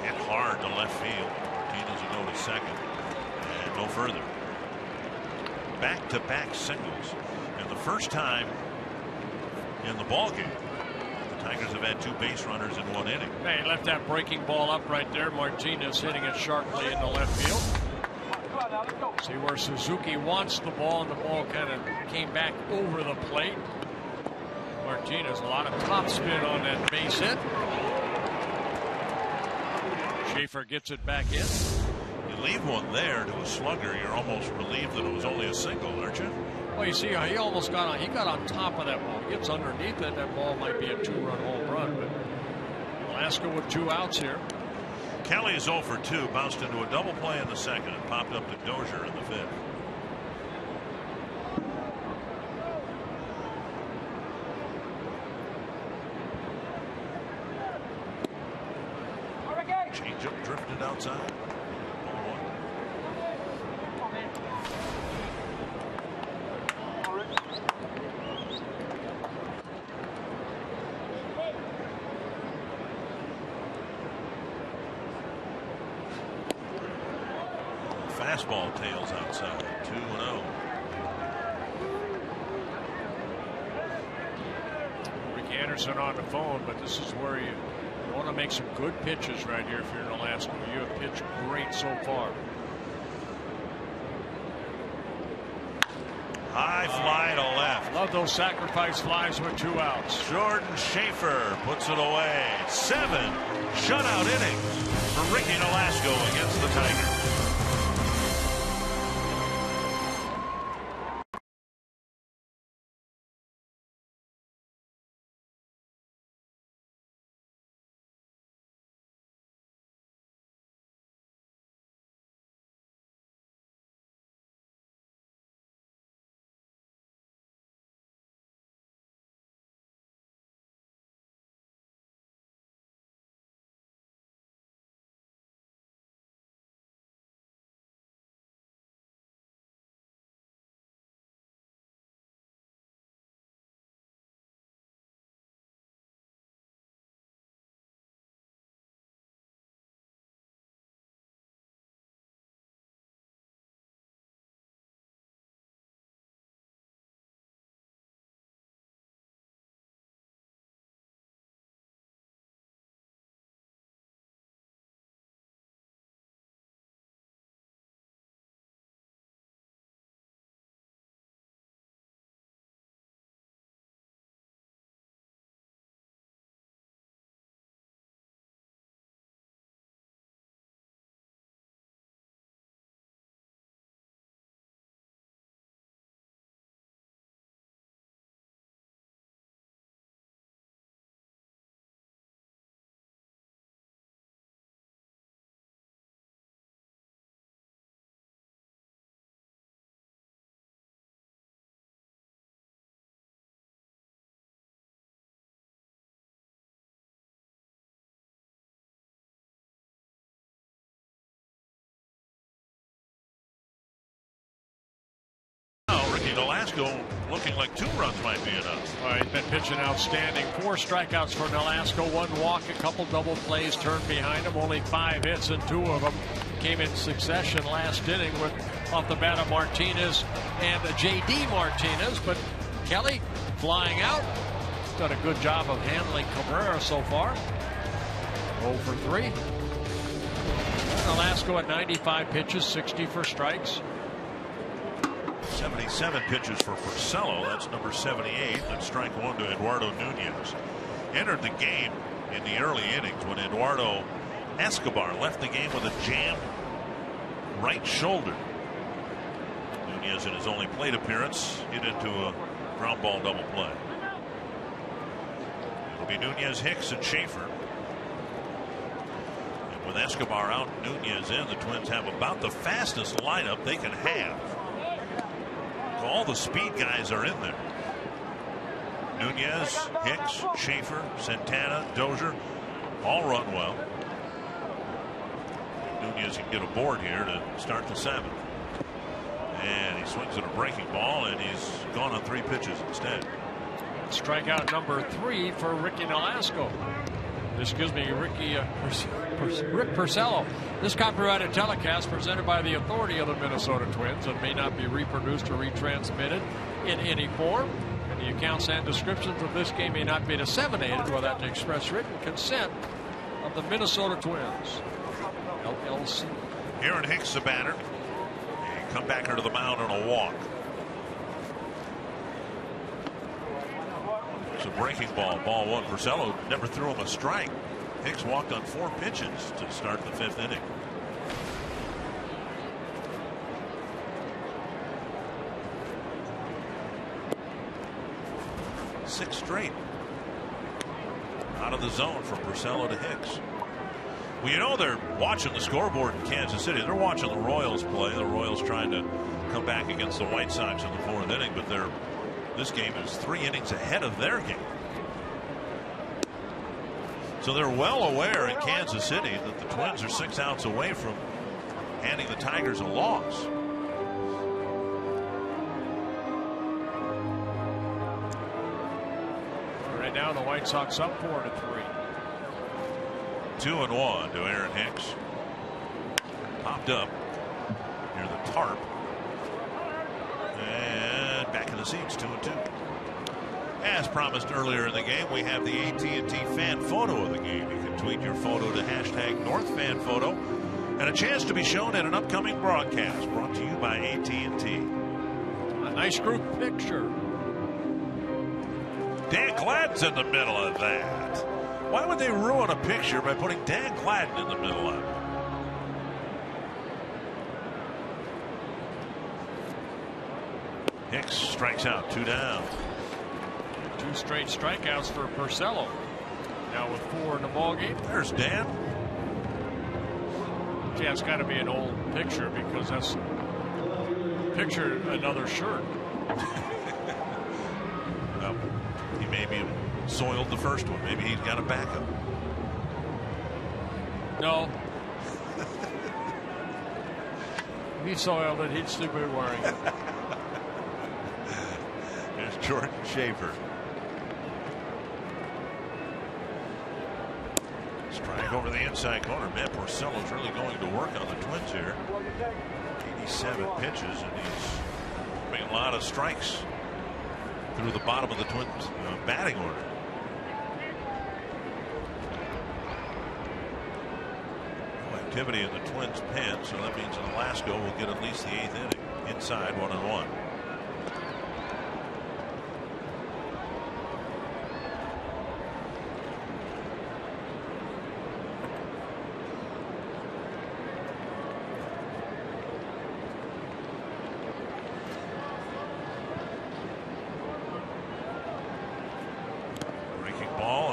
Hit hard to left field. Martinez will go to 2nd. And no further. Back-to-back singles. And the first time in the ballgame, the Tigers have had 2 base runners in 1 inning. Hey, left that breaking ball up right there. Martinez hitting it sharply in the left field. See where Suzuki wants the ball, and the ball kind of came back over the plate. Martinez, a lot of topspin on that base hit. Schaefer gets it back in. You leave one there to a slugger, you're almost relieved that it was only a single, aren't you? Well, you see how he almost got on. He got on top of that ball. He gets underneath it. That ball might be a 2-run home run. But Nolasco with 2 outs here. Kelly is 0 for 2, bounced into a double play in the 2nd and popped up to Dozier in the 5th. Changeup drifted outside. 1-1. Fastball tails outside. 2-0. Rick Anderson on the phone, but this is where you want to make some good pitches right here if you're Nolasco. You have pitched great so far. High fly to left. Love those sacrifice flies with 2 outs. Jordan Schaefer puts it away. 7 shutout innings for Ricky Nolasco against the Tigers. Nolasco looking like 2 runs might be enough. Well, he's been pitching outstanding. 4 strikeouts for Nolasco, 1 walk, a couple double plays turned behind him. Only 5 hits, and 2 of them came in succession last inning with off the bat of Martinez and J.D. Martinez. But Kelly flying out. Done a good job of handling Cabrera so far. 0 for 3. Nolasco at 95 pitches, 60 for strikes. 77 pitches for Porcello. That's number 78. That's strike 1 to Eduardo Nunez. Entered the game in the early innings when Eduardo Escobar left the game with a jammed right shoulder. Nunez, in his only plate appearance, hit into a ground ball double play. It'll be Nunez, Hicks, and Schaefer. And with Escobar out, Nunez in, the Twins have about the fastest lineup they can have. All the speed guys are in there. Nunez, Hicks, Schaefer, Santana, Dozier, all run well. Nunez can get aboard here to start the 7th. And he swings at a breaking ball, and he's gone on 3 pitches instead. Strikeout number 3 for Ricky Nolasco. Excuse me, Rick Porcello. This copyrighted telecast presented by the authority of the Minnesota Twins and may not be reproduced or retransmitted in any form. And the accounts and descriptions of this game may not be disseminated without the express written consent of the Minnesota Twins. LLC. Aaron Hicks, the batter. And come back into the mound on a walk. It's a breaking ball, ball 1. Porcello never threw him a strike. Hicks walked on 4 pitches to start the 5th inning. Six straight out of the zone from Porcello to Hicks. Well, you know they're watching the scoreboard in Kansas City. They're watching the Royals play. The Royals trying to come back against the White Sox in the 4th inning, but this game is 3 innings ahead of their game. So they're well aware in Kansas City that the Twins are 6 outs away from handing the Tigers a loss. Right now the White Sox up 4-3. 2-1 to Aaron Hicks. Popped up near the tarp. And back in the seats, 2-2. As promised earlier in the game, we have the AT&T fan photo of the game. You can tweet your photo to #NorthFanPhoto and a chance to be shown at an upcoming broadcast brought to you by AT&T. A nice group picture. Dan Gladden's in the middle of that. Why would they ruin a picture by putting Dan Gladden in the middle of it? Hicks strikes out, 2 down. 2 straight strikeouts for Porcello. Now with 4 in the ballgame. There's Dan. Yeah, it's got to be an old picture because that's picture another shirt. Well, he maybe soiled the first one. Maybe he's got a backup. No. If he soiled it, he'd still be wearing it. There's Jordan Schaefer. Strike over the inside corner. Man, Porcello's really going to work on the Twins here. 87 pitches, and he's making a lot of strikes through the bottom of the Twins batting order. No activity in the Twins pen, so that means Nolasco will get at least the 8th inning. Inside, 1-1.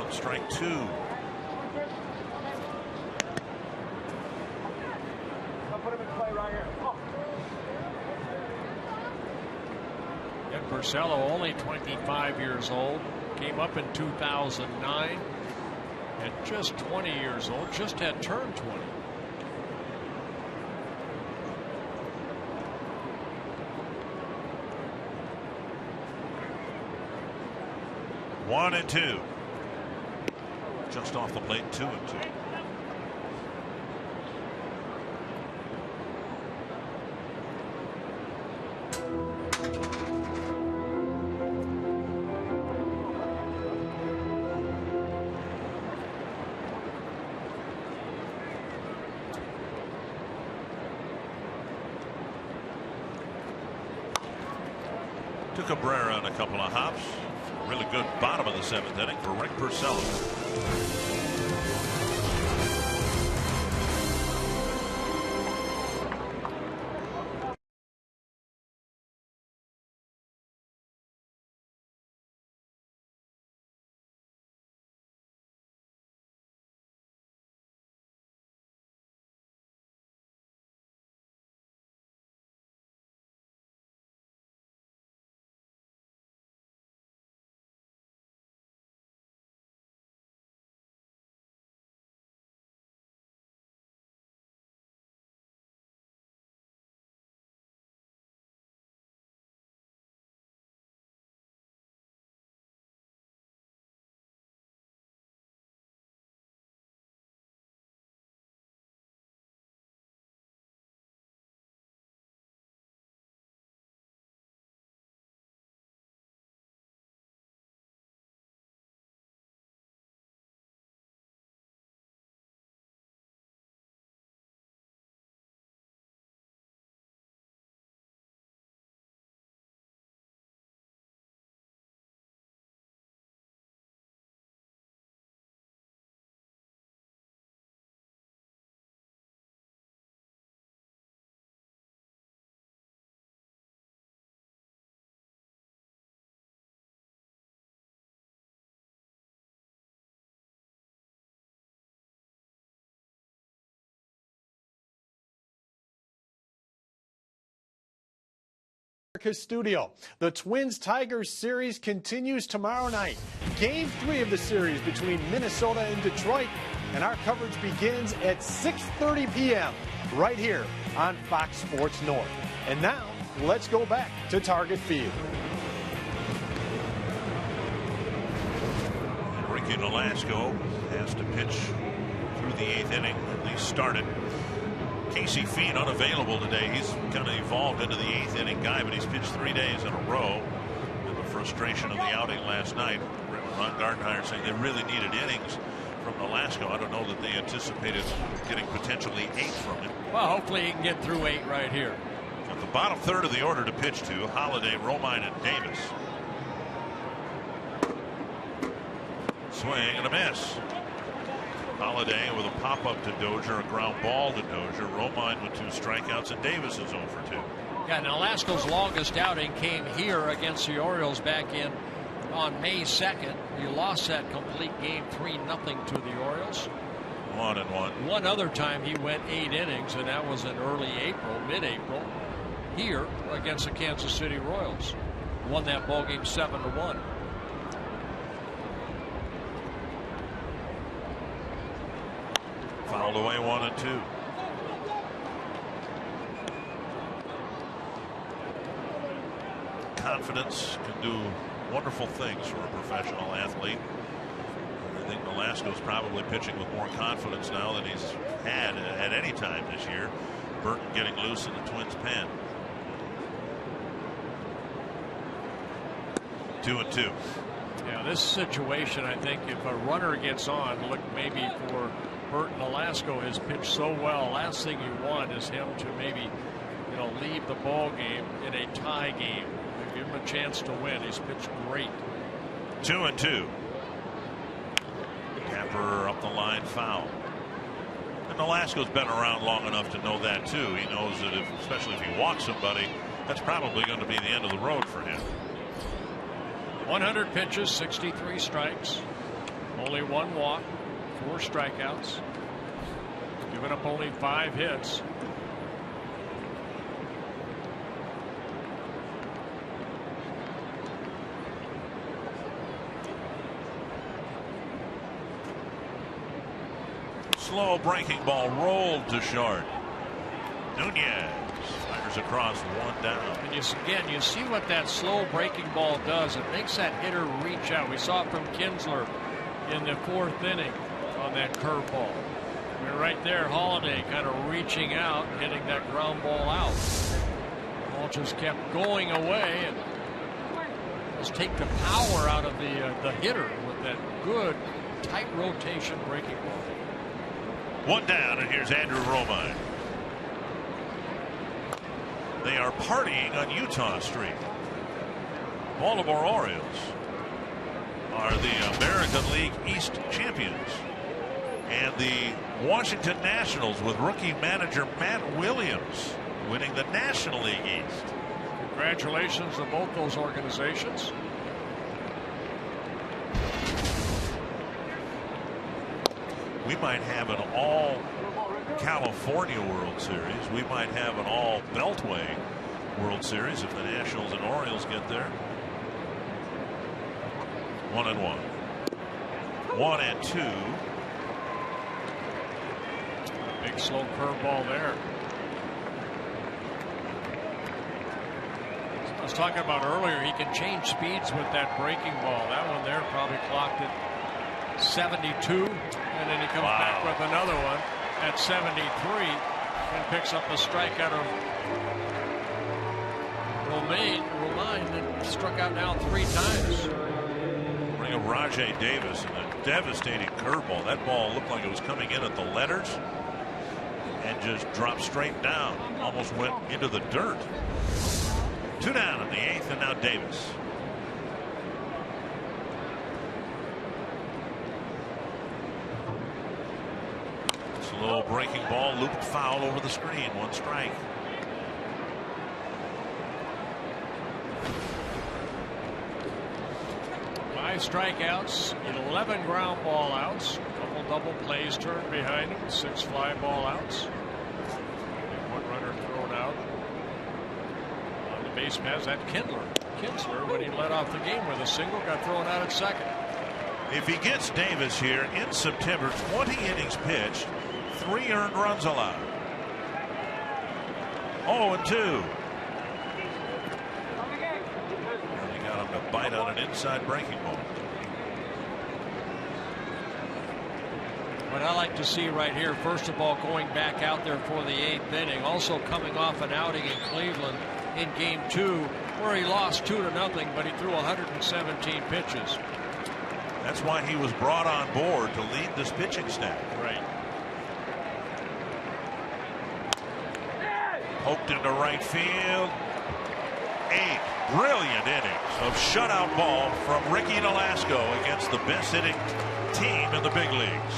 Strike 2. And Porcello, only 25 years old, came up in 2009, and just 20 years old, just had turned 20. 1-2. Just off the plate, 2-2. To Cabrera and a couple of hops. Really good bottom of the 7th inning for Rick Porcello. Studio. The Twins-Tigers series continues tomorrow night. Game 3 of the series between Minnesota and Detroit, and our coverage begins at 6:30 p.m. right here on Fox Sports North. And now, let's go back to Target Field. Ricky Nolasco has to pitch through the 8th inning, at least started. Casey Fiend unavailable today. He's kind of evolved into the 8th inning guy, but he's pitched 3 days in a row. And the frustration of the outing last night, Ron Gardenhire saying they really needed innings from Nolasco. I don't know that they anticipated getting potentially 8 from him. Well, hopefully he can get through 8 right here. At the bottom third of the order to pitch to, Holiday, Romine, and Davis. Swing and a miss. Holiday with a pop-up to Dozier, a ground ball to Dozier. Romine with 2 strikeouts, and Davis is 0 for 2. Yeah, Nolasco's longest outing came here against the Orioles back in on May 2nd. He lost that complete game 3-0 to the Orioles. 1-1. One other time he went 8 innings, and that was in early April, mid-April, here against the Kansas City Royals. Won that ball game 7-1. Fouled away 1-2. Confidence can do wonderful things for a professional athlete. I think Nolasco's probably pitching with more confidence now than he's had at any time this year. Burton getting loose in the Twins' pen. 2-2. Yeah, this situation, I think, if a runner gets on, look, maybe for Burton, Nolasco has pitched so well. Last thing you want is him to maybe, leave the ball game in a tie game. Give him a chance to win. He's pitched great. 2-2. Tapper up the line, foul. And Nolasco's been around long enough to know that too. He knows that especially if he walks somebody, that's probably going to be the end of the road for him. 100 pitches, 63 strikes, only 1 walk, 4 strikeouts, giving up only 5 hits. Slow breaking ball rolled to short. Nunez fires pitches across, 1 down. And you see what that slow breaking ball does. It makes that hitter reach out. We saw it from Kinsler in the 4th inning on that curveball. We're right there, Holiday kind of reaching out, hitting that ground ball out. Ball just kept going away and just take the power out of the hitter with that good tight rotation breaking ball. 1 down, and here's Andrew Romine. They are partying on Utah Street. Baltimore Orioles are the American League East champions, and the Washington Nationals with rookie manager Matt Williams winning the National League East. Congratulations to both those organizations. We might have an all California World Series. We might have an all Beltway World Series if the Nationals and Orioles get there. 1-1. 1-2. Big slow curveball there. I was talking about earlier, he can change speeds with that breaking ball. That one there probably clocked at 72, and then he comes back with another one at 73 and picks up a strikeout of Romine that struck out now 3 times. Bring up Rajay Davis and a devastating curveball. That ball looked like it was coming in at the letters and just dropped straight down. Almost went into the dirt. 2 down in the 8th, and now Davis. Slow breaking ball, looped foul over the screen. 1 strike. Five strikeouts, 11 ground ball outs, couple double plays turned behind him, 6 fly ball outs, and 1 runner thrown out. On the base pass, that Kinsler, when he led off the game with a single, got thrown out at second. If he gets Davis here in September, 20 innings pitched, 3 earned runs allowed. 0-2. He got him to bite on an inside breaking ball. What I like to see right here, first of all, going back out there for the 8th inning, also coming off an outing in Cleveland in Game 2, where he lost 2-0, but he threw 117 pitches. That's why he was brought on board to lead this pitching staff. Right. Poked into right field. 8 brilliant innings of shutout ball from Ricky Nolasco against the best hitting team in the big leagues.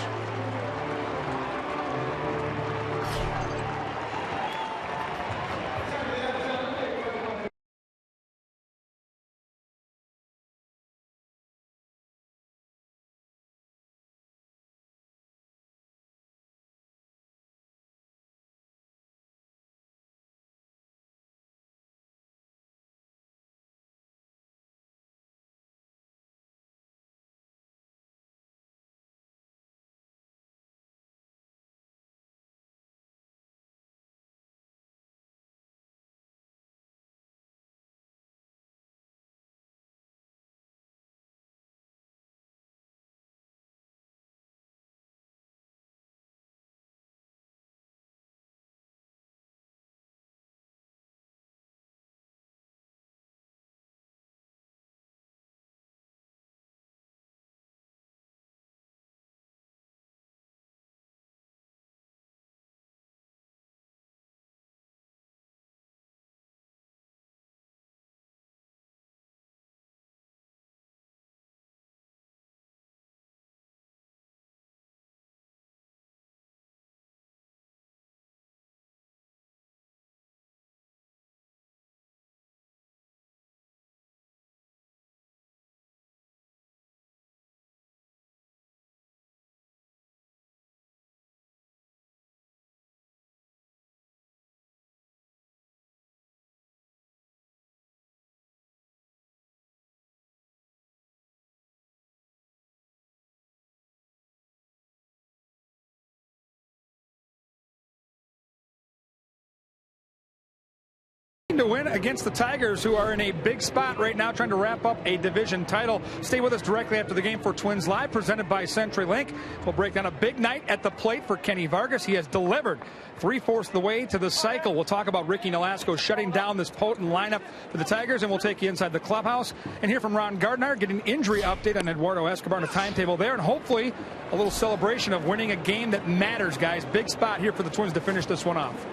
to win against the Tigers, who are in a big spot right now trying to wrap up a division title. Stay with us directly after the game for Twins Live, presented by CenturyLink. We'll break down a big night at the plate for Kenny Vargas. He has delivered 3/4 of the way to the cycle. We'll talk about Ricky Nolasco shutting down this potent lineup for the Tigers, and we'll take you inside the clubhouse and hear from Ron Gardner, get an injury update on Eduardo Escobar and a timetable there, and hopefully a little celebration of winning a game that matters, guys. Big spot here for the Twins to finish this one off.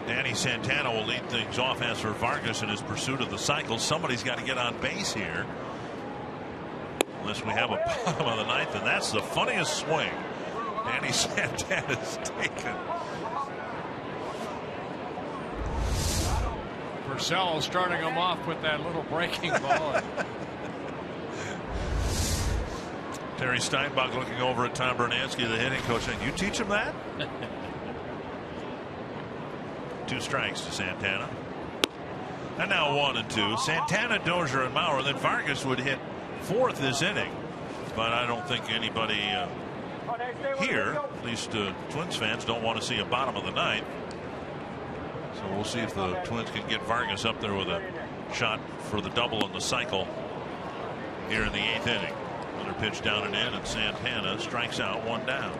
Danny Santana will lead things off as for Vargas in his pursuit of the cycle. Somebody's got to get on base here. Unless we have a bottom of the ninth, and that's the funniest swing Danny Santana's taken. Porcello starting him off with that little breaking ball. Terry Steinbach looking over at Tom Bernansky, the hitting coach, saying, "You teach him that?" 2 strikes to Santana. And now 1 and 2. Santana, Dozier, and Mauer. Then Vargas would hit 4th this inning. But I don't think anybody here, at least Twins fans, don't want to see a bottom of the ninth. So we'll see if the Twins can get Vargas up there with a shot for the double in the cycle here in the 8th inning. Another pitch down and in, and Santana strikes out 1 down.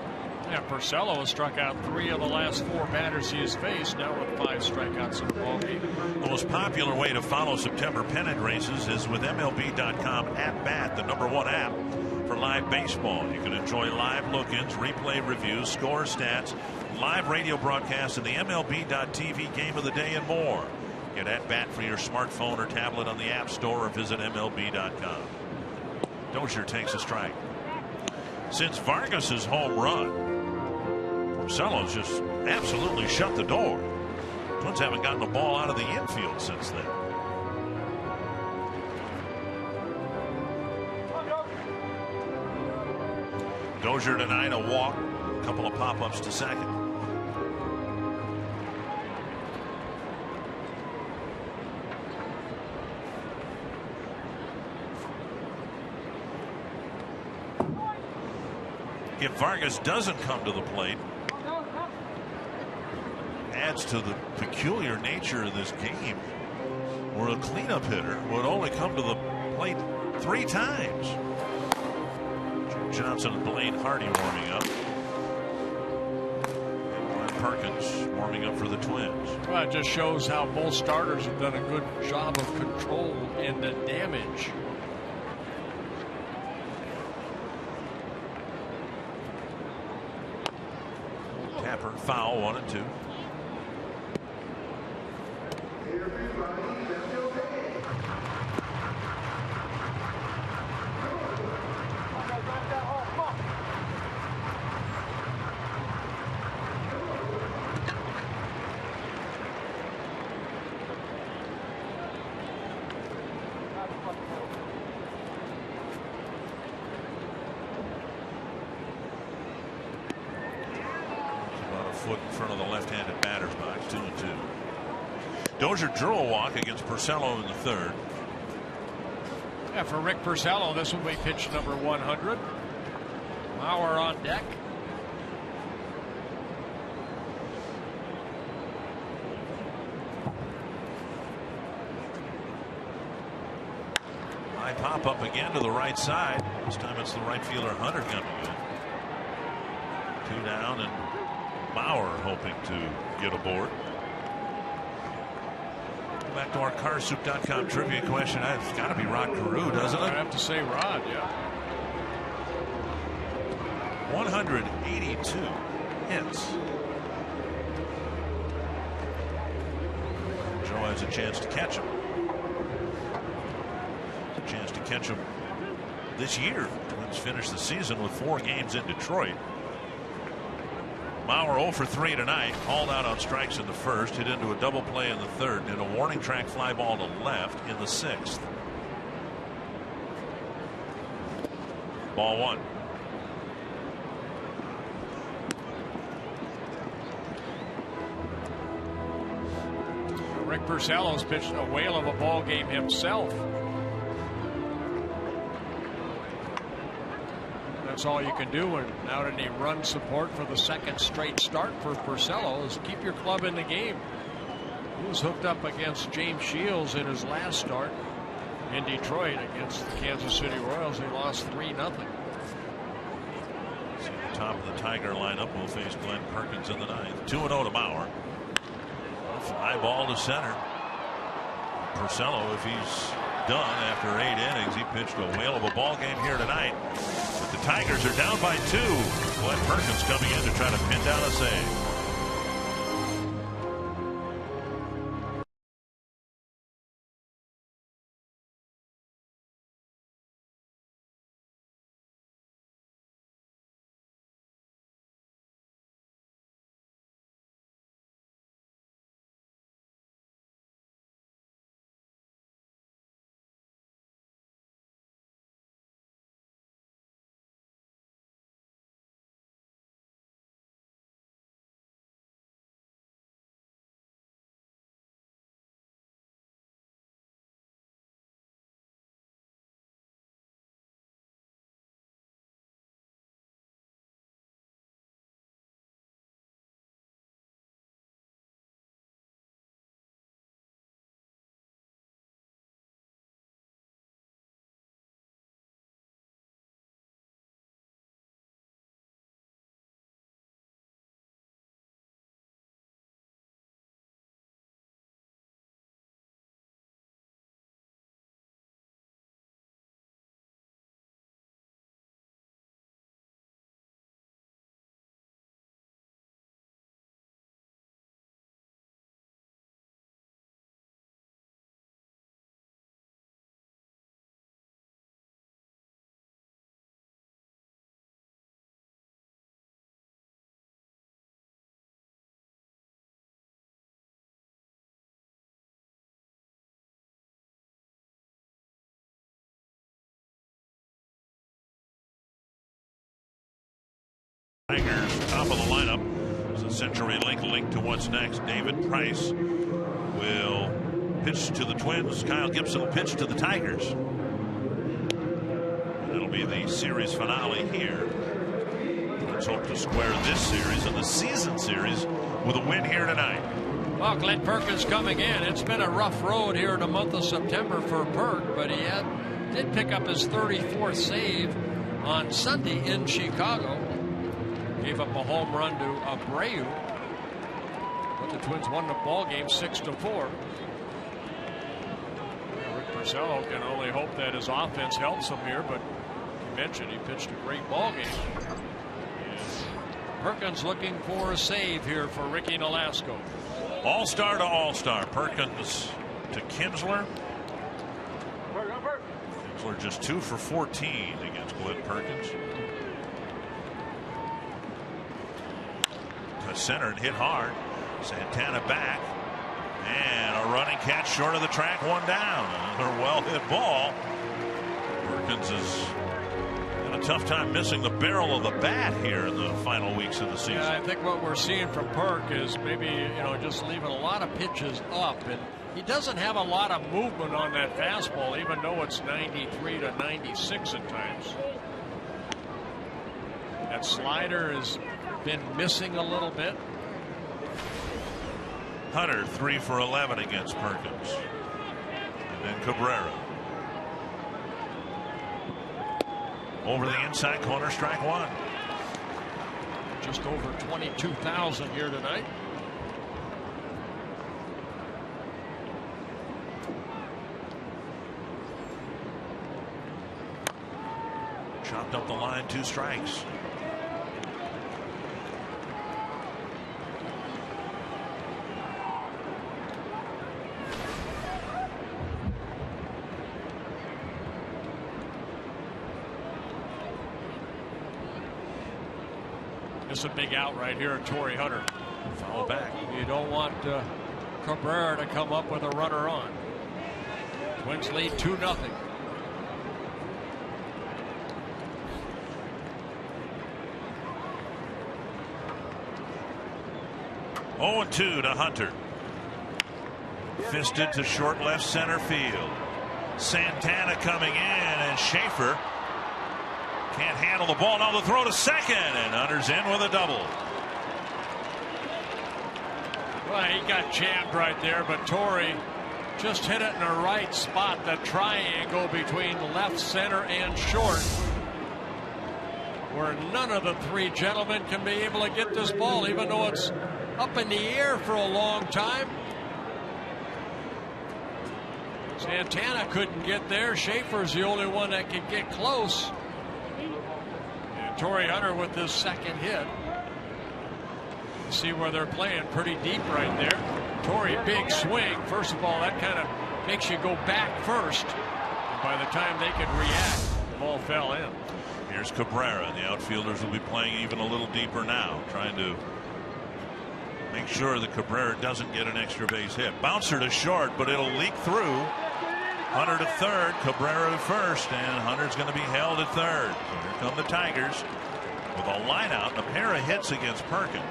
Yeah, Porcello has struck out 3 of the last 4 batters he has faced, now with 5 strikeouts in the ballgame. The most popular way to follow September pennant races is with MLB.com @BAT, the #1 app for live baseball. You can enjoy live look-ins, replay reviews, score stats, live radio broadcasts, and the MLB.TV game of the day and more. Get @BAT for your smartphone or tablet on the App Store or visit MLB.com. Dozier takes a strike. Since Vargas's home run, Porcello's just absolutely shut the door. Twins haven't gotten the ball out of the infield since then. Dozier tonight, a walk, a couple of pop-ups to second. If Vargas doesn't come to the plate, adds to the peculiar nature of this game, where a cleanup hitter would only come to the plate 3 times. Jim Johnson and Blaine Hardy warming up. And Glenn Perkins warming up for the Twins. Well, it just shows how both starters have done a good job of control in the damage. Tapper foul, 1 and 2. Foot in front of the left-handed batter's box, 2 and 2. Dozier drew a walk against Porcello in the 3rd. Yeah, for Rick Porcello, this will be pitch number 100. Mauer on deck. High pop up again to the right side. This time it's the right fielder Hunter coming in. 2 down, and Mauer hoping to get aboard. Back to our carsoup.com trivia question. It's got to be Rod Carew, doesn't it? I have to say Rod, yeah. 182 hits. Joe has a chance to catch him. A chance to catch him this year. Twins finish the season with 4 games in Detroit. Mauer 0 for 3 tonight, hauled out on strikes in the 1st, hit into a double play in the 3rd, and a warning track fly ball to left in the 6th. Ball 1. Rick Porcello's pitched a whale of a ball game himself. That's all you can do, and out any run support for the 2nd straight start for Porcello is keep your club in the game. He was hooked up against James Shields in his last start in Detroit against the Kansas City Royals. He lost 3-0. The top of the Tiger lineup will face Glenn Perkins in the ninth. 2-0 to Mauer. Fly ball to center. Porcello, if he's done after 8 innings, he pitched a whale of a ball game here tonight. But the Tigers are down by 2. Glenn Perkins coming in to try to pin down a save. Tigers top of the lineup is a CenturyLink link to what's next. David Price will pitch to the Twins. Kyle Gibson will pitch to the Tigers. And it'll be the series finale here. Let's hope to square this series and the season series with a win here tonight. Well, Glenn Perkins coming in. It's been a rough road here in the month of September for Perk, but he did pick up his 34th save on Sunday in Chicago. Gave up a home run to Abreu, but the Twins won the ball game 6-4. Rick Porcello can only hope that his offense helps him here, but you mentioned he pitched a great ball game. And Perkins looking for a save here for Ricky Nolasco. All-star to all-star. Perkins to Kinsler. Kinsler just 2 for 14 against Glenn Perkins. Center and hit hard. Santana back, and a running catch short of the track, 1 down. Another well hit ball. Perkins is having a tough time missing the barrel of the bat here in the final weeks of the season. Yeah, I think what we're seeing from Perk is maybe just leaving a lot of pitches up, and he doesn't have a lot of movement on that fastball, even though it's 93 to 96 at times. That slider has been missing a little bit. Hunter 3 for 11 against Perkins. And then Cabrera. Over the inside corner, strike 1. Just over 22,000 here tonight. Chopped up the line, 2 strikes. It's a big out right here at Torrey Hunter. Foul back. You don't want Cabrera to come up with a runner on. Twins lead 2-0. Oh, 2 to Hunter. Fisted to short left center field. Santana coming in, and Schaefer can't handle the ball. Now the throw to second, and Hunter's in with a double. Well, he got jammed right there, but Torrey just hit it in the right spot, the triangle between left, center, and short, where none of the three gentlemen can be able to get this ball, even though it's up in the air for a long time. Santana couldn't get there. Schaefer's the only one that could get close. And Torrey Hunter with his second hit. See where they're playing pretty deep right there. Torrey, big swing. First of all, that kind of makes you go back first. And by the time they could react, the ball fell in. Here's Cabrera. The outfielders will be playing even a little deeper now, trying to make sure that Cabrera doesn't get an extra base hit. Bouncer to short, but it'll leak through. Hunter to third, Cabrera to first, and Hunter's going to be held at third. So here come the Tigers with a line out and a pair of hits against Perkins.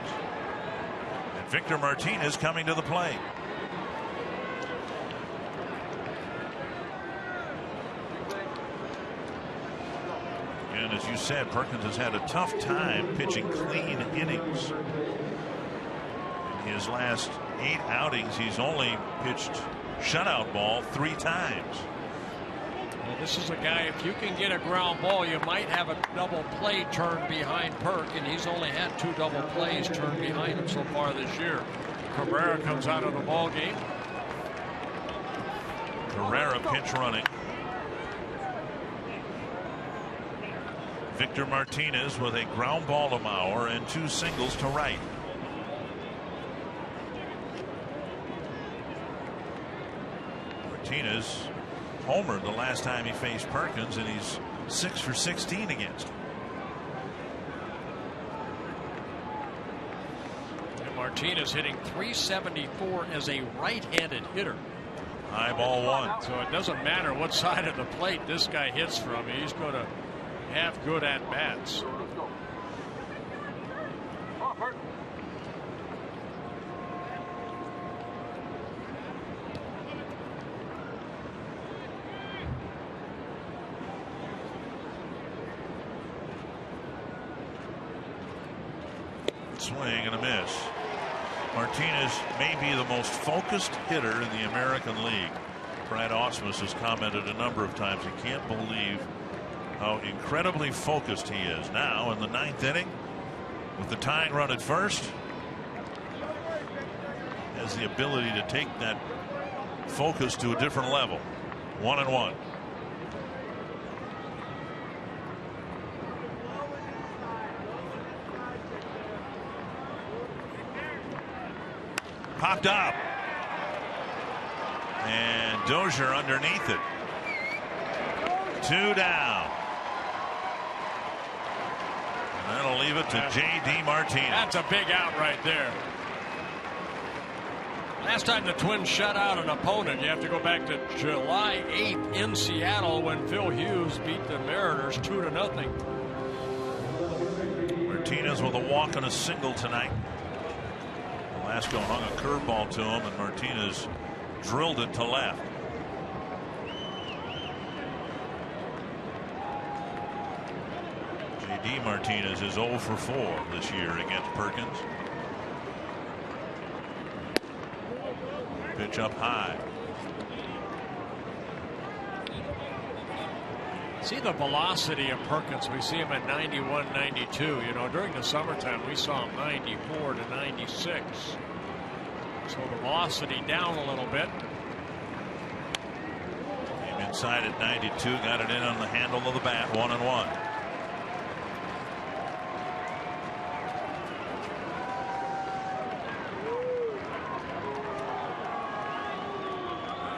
And Victor Martinez coming to the plate. And as you said, Perkins has had a tough time pitching clean innings. In his last 8 outings, he's only pitched shutout ball 3 times. Well, this is a guy, if you can get a ground ball, you might have a double play turned behind Perk, and he's only had 2 double plays turned behind him so far this year. Cabrera comes out of the ball game. Cabrera pinch running. Victor Martinez with a ground ball to Mauer and 2 singles to right. Martinez homered the last time he faced Perkins, and he's 6 for 16 against him. And Martinez hitting .374 as a right-handed hitter. High ball 1. So it doesn't matter what side of the plate this guy hits from. He's going to have good at bats. Swing and a miss. Martinez may be the most focused hitter in the American League. Brad Ausmus has commented a number of times he can't believe how incredibly focused he is. Now in the 9th inning with the tying run at first, has the ability to take that focus to a different level. 1-1. Popped up, and Dozier underneath it. 2 down. And that'll leave it to J.D. Martinez. That's a big out right there. Last time the Twins shut out an opponent, you have to go back to July 8th in Seattle when Phil Hughes beat the Mariners 2-0. Martinez with a walk and a single tonight. Nolasco hung a curveball to him, and Martinez drilled it to left. J.D. Martinez is 0 for 4 this year against Perkins. Pitch up high. See the velocity of Perkins. We see him at 91, 92. You know, during the summertime, we saw him 94 to 96. So the velocity down a little bit. Came inside at 92, got it in on the handle of the bat. 1-1.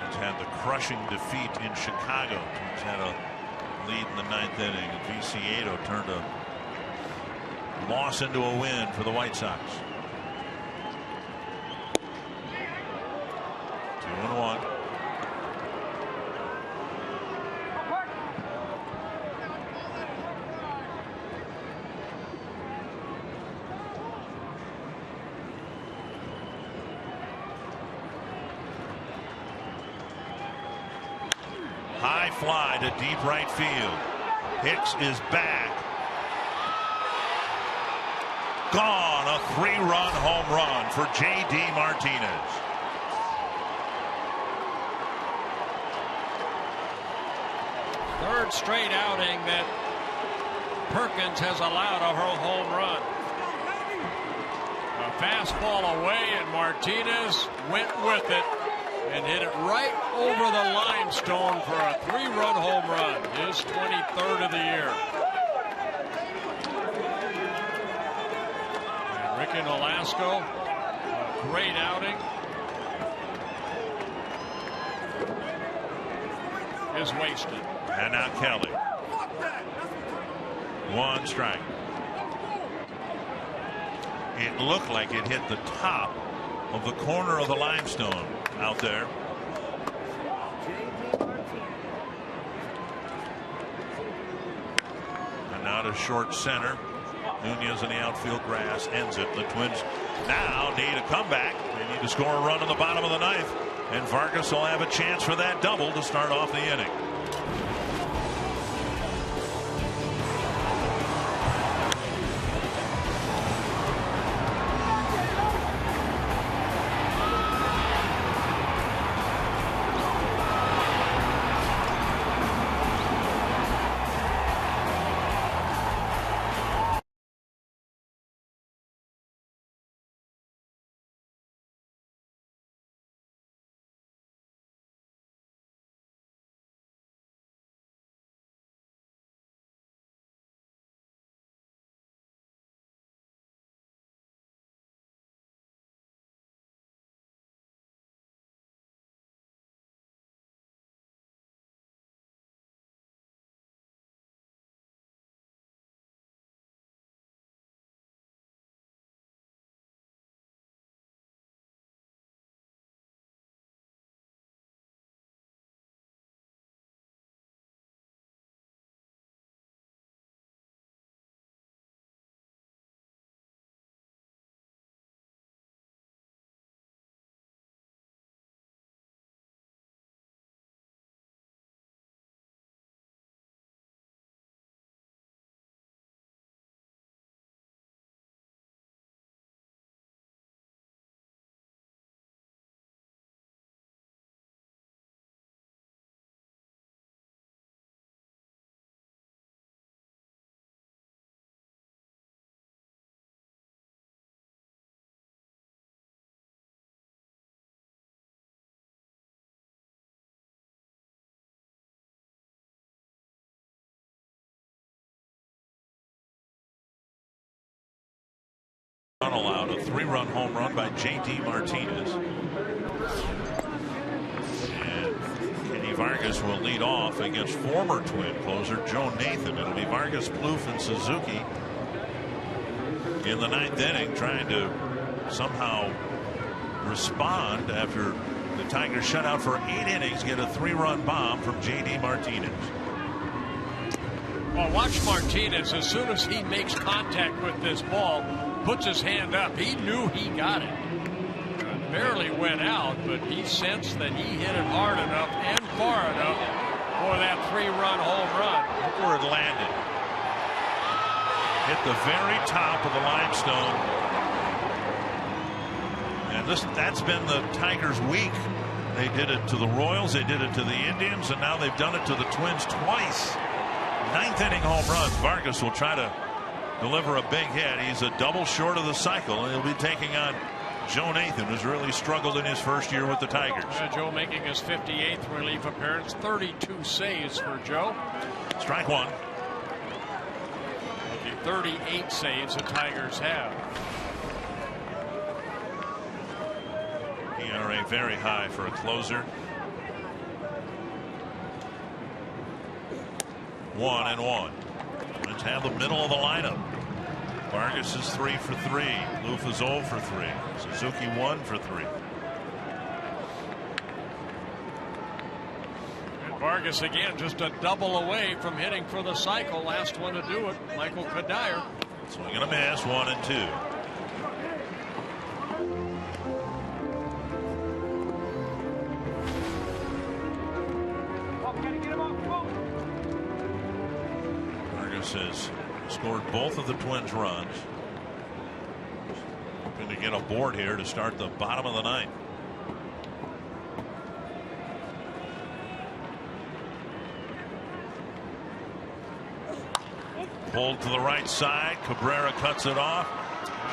He's had the crushing defeat in Chicago. He's had a lead in the 9th inning, and Viciedo turned a loss into a win for the White Sox. 2-1. High fly to deep right field. Hicks is back. Gone a 3-run home run for J.D. Martinez. Third straight outing that Perkins has allowed a home run. A fastball away, and Martinez went with it and hit it right over the limestone for a 3-run home run, his 23rd of the year. And Ricky Nolasco, a great outing. Is wasted. And now Kelly. 1 strike. It looked like it hit the top of the corner of the limestone out there. And now to short center. Nunez in the outfield grass ends it. The Twins now need a comeback. They need to score a run in the bottom of the 9th. And Vargas will have a chance for that double to start off the inning. Allowed a 3-run home run by J.D. Martinez. And Kenny Vargas will lead off against former Twin closer Joe Nathan. It'll be Vargas, Plouffe, and Suzuki in the 9th inning, trying to somehow respond after the Tigers shut out for 8 innings, get a 3-run bomb from J.D. Martinez. Well, watch Martinez. As soon as he makes contact with this ball, puts his hand up, he knew he got it. It barely went out, but he sensed that he hit it hard enough and far enough for that 3-run home run. Look where it landed. Hit the very top of the limestone. And that's been the Tigers' week. They did it to the Royals, they did it to the Indians, and now they've done it to the Twins twice. 9th inning home runs. Vargas will try to deliver a big hit. He's a double short of the cycle, and he'll be taking on Joe Nathan, who's really struggled in his first year with the Tigers. Joe making his 58th relief appearance. 32 saves for Joe. Strike 1. The 38 saves the Tigers have. ERA very high for a closer. 1-1. Twins have the middle of the lineup. Vargas is 3 for 3. Plouffe is 0 for 3. Suzuki 1 for 3. And Vargas again just a double away from hitting for the cycle. Last one to do it, Michael Kadire. Swing and a miss. 1-2. Vargas has scored both of the Twins' runs. Hoping to get a board here to start the bottom of the ninth. Pulled to the right side. Cabrera cuts it off.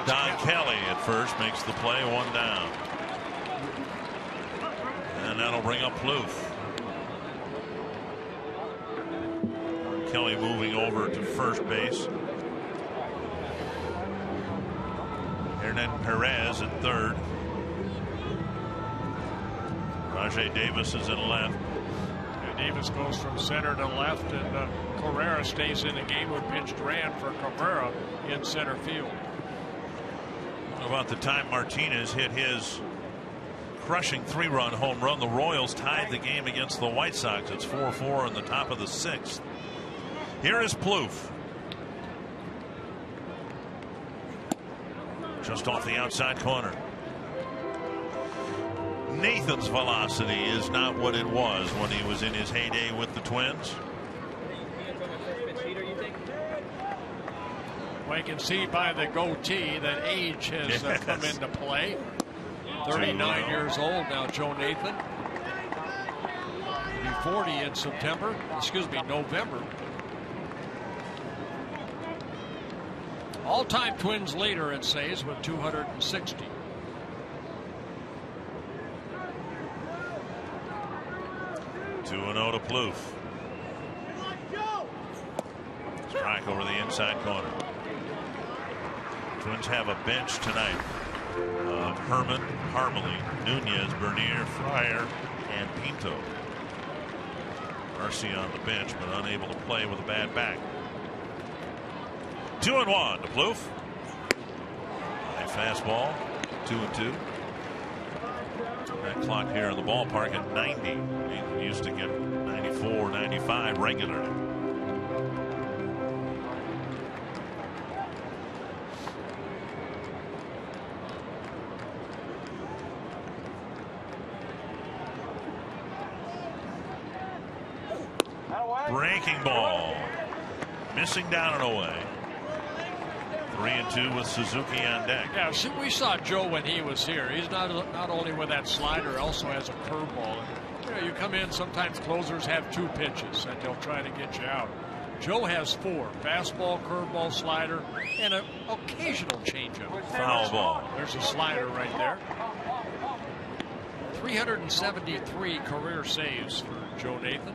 Don Kelly at first makes the play, 1 down. And that'll bring up Plouffe. Kelly moving over to first base. Hernan Perez at third. Rajai Davis is in left. Davis goes from center to left, and Carrera stays in the game. Who pitched ran for Cabrera in center field. About the time Martinez hit his crushing 3-run home run, the Royals tied the game against the White Sox. It's 4-4 in the top of the 6th. Here is Plouffe. Just off the outside corner. Nathan's velocity is not what it was when he was in his heyday with the Twins. Well, you can see by the goatee that age has come into play. 39 years old now, Joe Nathan. He'll be 40 in September. Excuse me, November. All-time Twins leader in saves with 260. Two 2-0 to Plouffe. Strike over the inside corner. Twins have a bench tonight of Herman, Harmely, Nunez, Bernier, Fryer, and Pinto. Mercy on the bench, but unable to play with a bad back. 2-1 to Plouffe. High fastball. 2-2. That clock here in the ballpark at 90. He used to get 94, 95 regularly. Breaking ball. Missing down and away. 3-2 with Suzuki on deck. Yeah, see, we saw Joe when he was here. He's not only with that slider, also has a curveball. You know, you come in, sometimes closers have 2 pitches that they'll try to get you out. Joe has 4. Fastball, curveball, slider, and an occasional changeup. Foul ball. There's a slider right there. 373 career saves for Joe Nathan.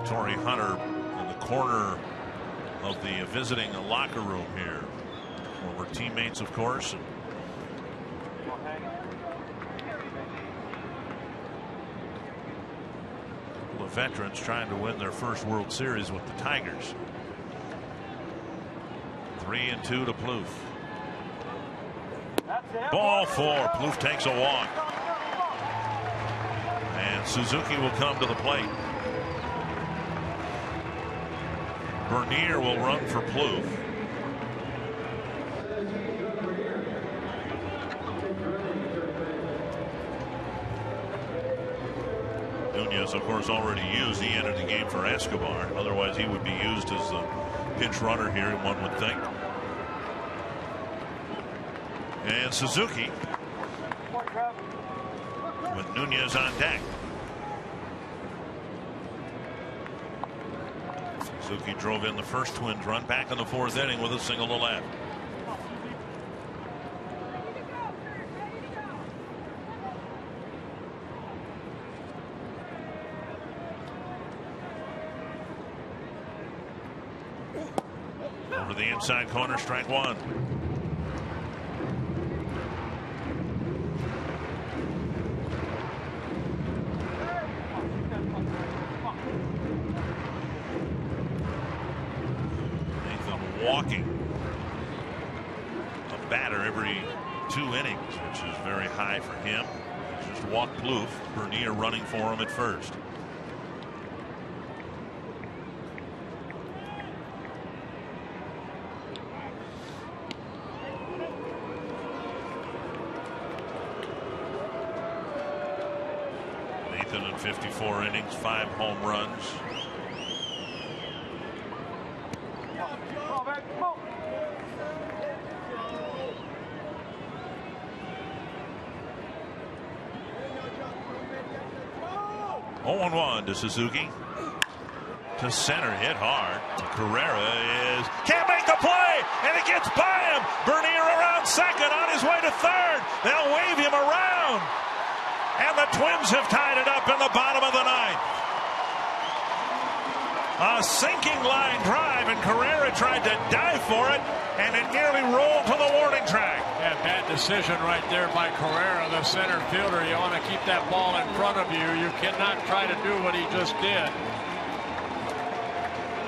Torrey Hunter in the corner of the visiting locker room here. Former teammates, of course. And the veterans trying to win their first World Series with the Tigers. 3-2 to Plouffe. Ball 4. Plouffe takes a walk. And Suzuki will come to the plate. Bernier will run for Plouffe. Nunez, of course, already used. He entered the game for Escobar. Otherwise, he would be used as the pinch runner here, one would think. And Suzuki with Nunez on deck. Suzuki drove in the first Twins run, back in the 4th inning with a single to left. Over the inside corner, strike 1. Walking a batter every 2 innings, which is very high for him. He's just walked Plouffe. Bernier running for him at first. Nathan in 54 innings, 5 home runs. 0-1 to Suzuki. To center, hit hard. Carrera can't make the play, and it gets by him. Bernier around second, on his way to third. They'll wave him around, and the Twins have tied it up in the bottom of the ninth. A sinking line drive, and Carrera tried to dive for it, and it nearly rolled to the warning track. Yeah, bad decision right there by Carrera, the center fielder. You want to keep that ball in front of you. You cannot try to do what he just did.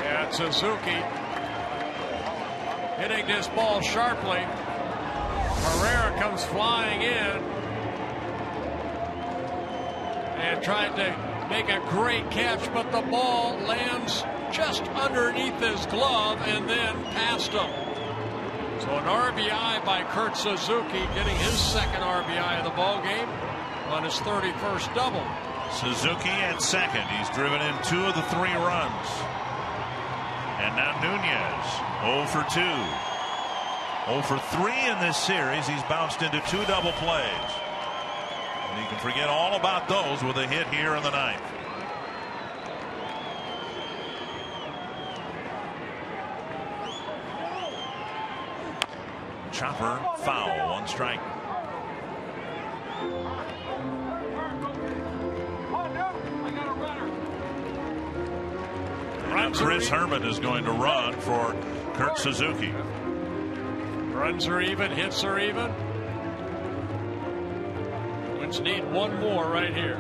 And Suzuki hitting this ball sharply. Carrera comes flying in and tried to make a great catch, but the ball lands just underneath his glove and then past him. So an RBI by Kurt Suzuki, getting his second RBI of the ball game on his 31st double. Suzuki at second. He's driven in 2 of the 3 runs. And now Nunez 0 for 2. 0 for 3 in this series. He's bounced into 2 double plays. And you can forget all about those with a hit here in the ninth. Chopper foul, 1 strike. And Chris Herman is going to run for Kurt Suzuki. Runs are even, hits are even. Twins need 1 more right here.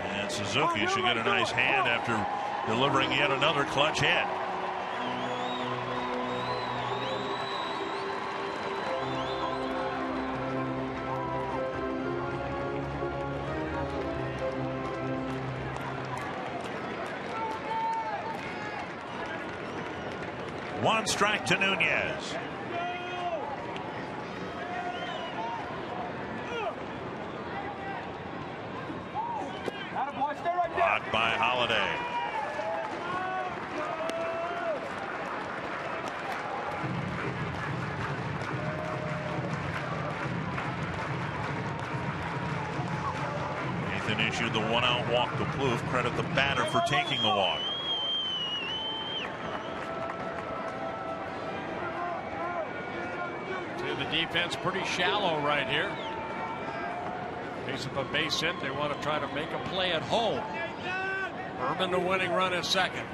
And Suzuki should get a nice hand after delivering yet another clutch hit. One strike to Nunez. Blocked by Holiday. Nathan issued the 1-out walk to Plouffe. Credit the batter for taking the walk. Defense pretty shallow right here. In case of a base hit, they want to try to make a play at home. Herman the winning run at second.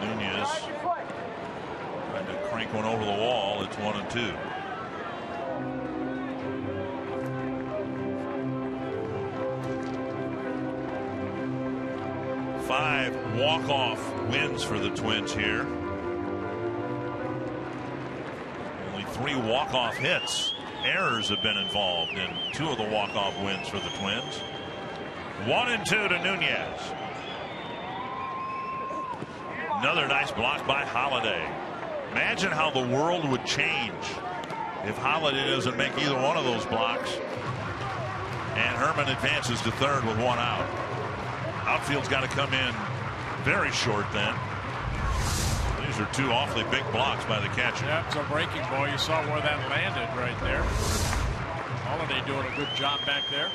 Nunez trying to crank one over the wall. It's 1-2. Five walk-off wins for the Twins here. 3 walk-off hits. Errors have been involved in 2 of the walk-off wins for the Twins. 1-2 to Nunez. Another nice block by Holiday. Imagine how the world would change if Holiday doesn't make either one of those blocks. And Herman advances to third with 1 out. Outfield's got to come in very short then. These are 2 awfully big blocks by the catcher. Yeah, it's a breaking ball. You saw where that landed right there. Holiday doing a good job back there.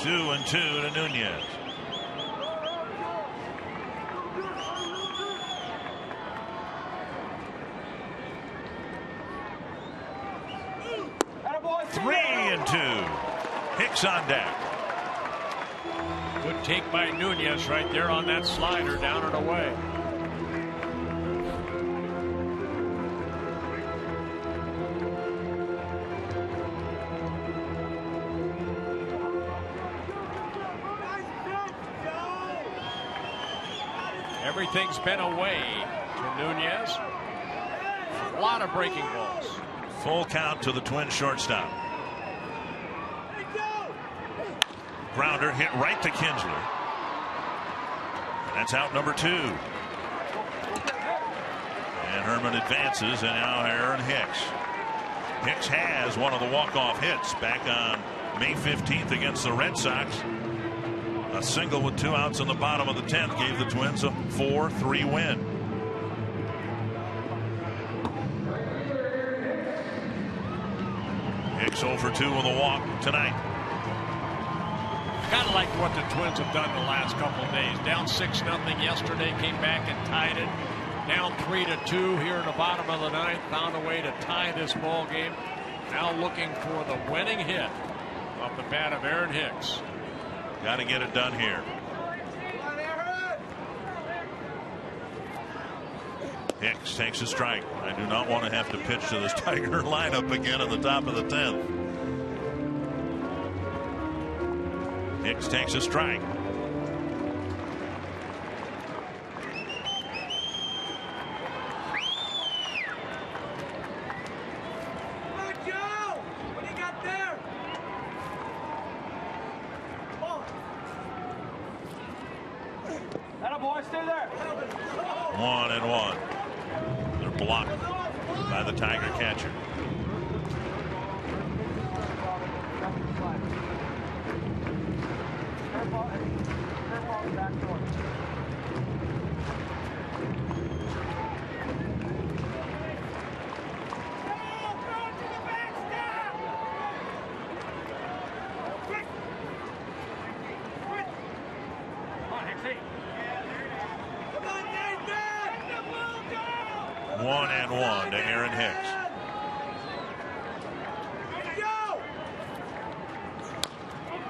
Two and 2 to Nunez. Three and 2. Hicks on deck. Good take by Nunez right there on that slider, down and away. Everything's been away to Nunez. A lot of breaking balls. Full count to the Twins shortstop. Grounder hit right to Kinsler. That's out number 2. And Herman advances, and now Aaron Hicks. Hicks has one of the walk-off hits back on May 15th against the Red Sox. A single with 2 outs in the bottom of the 10th gave the Twins a 4-3 win. Hicks 0 for 2 with a walk tonight. Kind of like what the Twins have done the last couple of days. Down 6-0 yesterday, came back and tied it. Down 3-2 here in the bottom of the ninth. Found a way to tie this ball game. Now looking for the winning hit off the bat of Aaron Hicks. Got to get it done here. Hicks takes a strike. I do not want to have to pitch to this Tiger lineup again at the top of the 10th. Hicks takes a strike. Stay there. 1-1. They're blocked by the Tiger catcher. One to Aaron Hicks.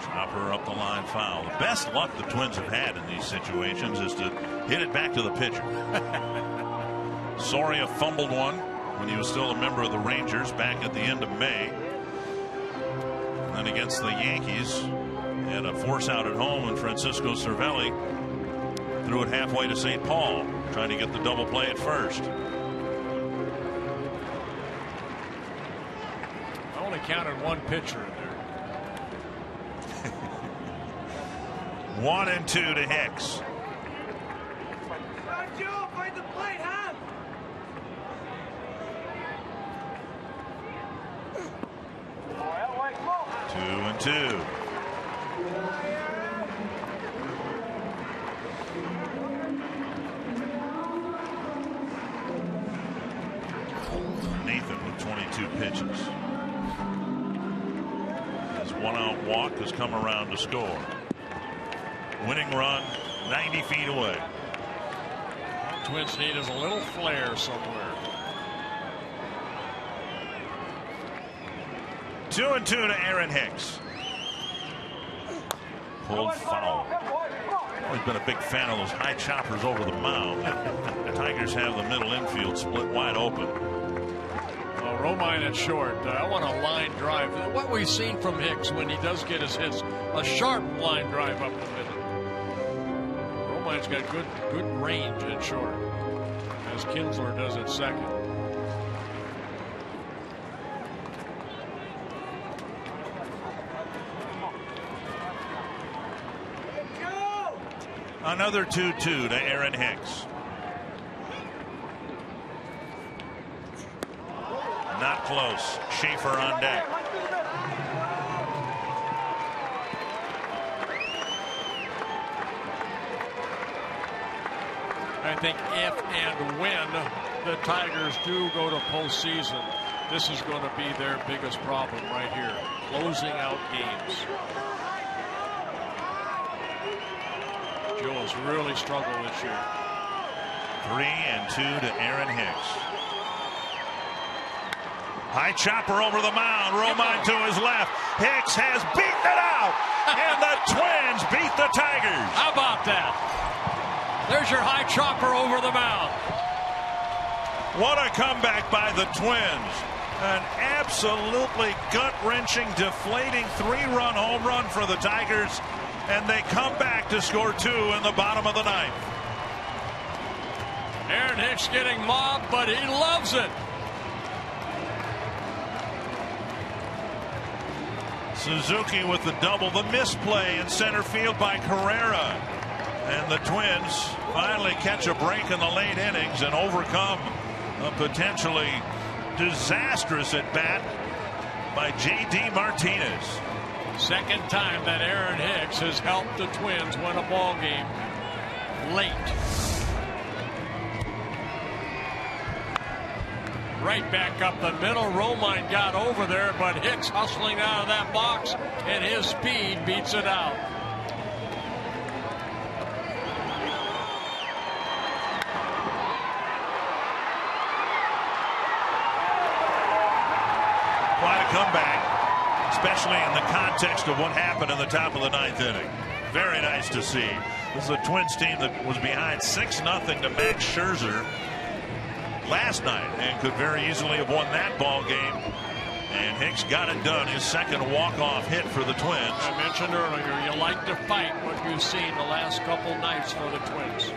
Chopper up the line, foul. The best luck the Twins have had in these situations is to hit it back to the pitcher. Soria fumbled one when he was still a member of the Rangers back at the end of May. And then against the Yankees, had a force out at home, and Francisco Cervelli threw it halfway to St. Paul, trying to get the double play at first. Counted one pitcher in there. 1-2 to Hicks. Find the plate, huh? 2-2. Nathan with 22 pitches. One out walk has come around to score. Winning run 90 feet away. Twins need is a little flare somewhere. 2-2 to Aaron Hicks. Pulled foul. Always been a big fan of those high choppers over the mound. The Tigers have the middle infield split wide open. Romine at short. I want a line drive. What we've seen from Hicks when he does get his hits, a sharp line drive up the middle. Romine's got good range at short, as Kinsler does at second. Another 2-2 to Aaron Hicks. Not close. Schaefer on deck. I think if and when the Tigers do go to postseason, this is going to be their biggest problem right here. Closing out games. Joe has really struggled this year. 3-2 to Aaron Hicks. High chopper over the mound. Romine to his left. Hicks has beaten it out. And the Twins beat the Tigers. How about that? There's your high chopper over the mound. What a comeback by the Twins. An absolutely gut-wrenching, deflating 3-run home run for the Tigers. And they come back to score 2 in the bottom of the ninth. Aaron Hicks getting mobbed, but he loves it. Suzuki with the double. The misplay in center field by Carrera. And the Twins finally catch a break in the late innings and overcome a potentially disastrous at bat by J.D. Martinez. Second time that Aaron Hicks has helped the Twins win a ball game late. right back up the middle. Romine got over there, but Hicks hustling out of that box, and his speed beats it out. Quite a comeback, especially in the context of what happened in the top of the 9th inning. Very nice to see. This is a Twins team that was behind 6-0 to Max Scherzer last night and could very easily have won that ball game. And Hicks got it done, his second walk-off hit for the Twins. I mentioned earlier, you like to fight what you've seen the last couple nights for the Twins.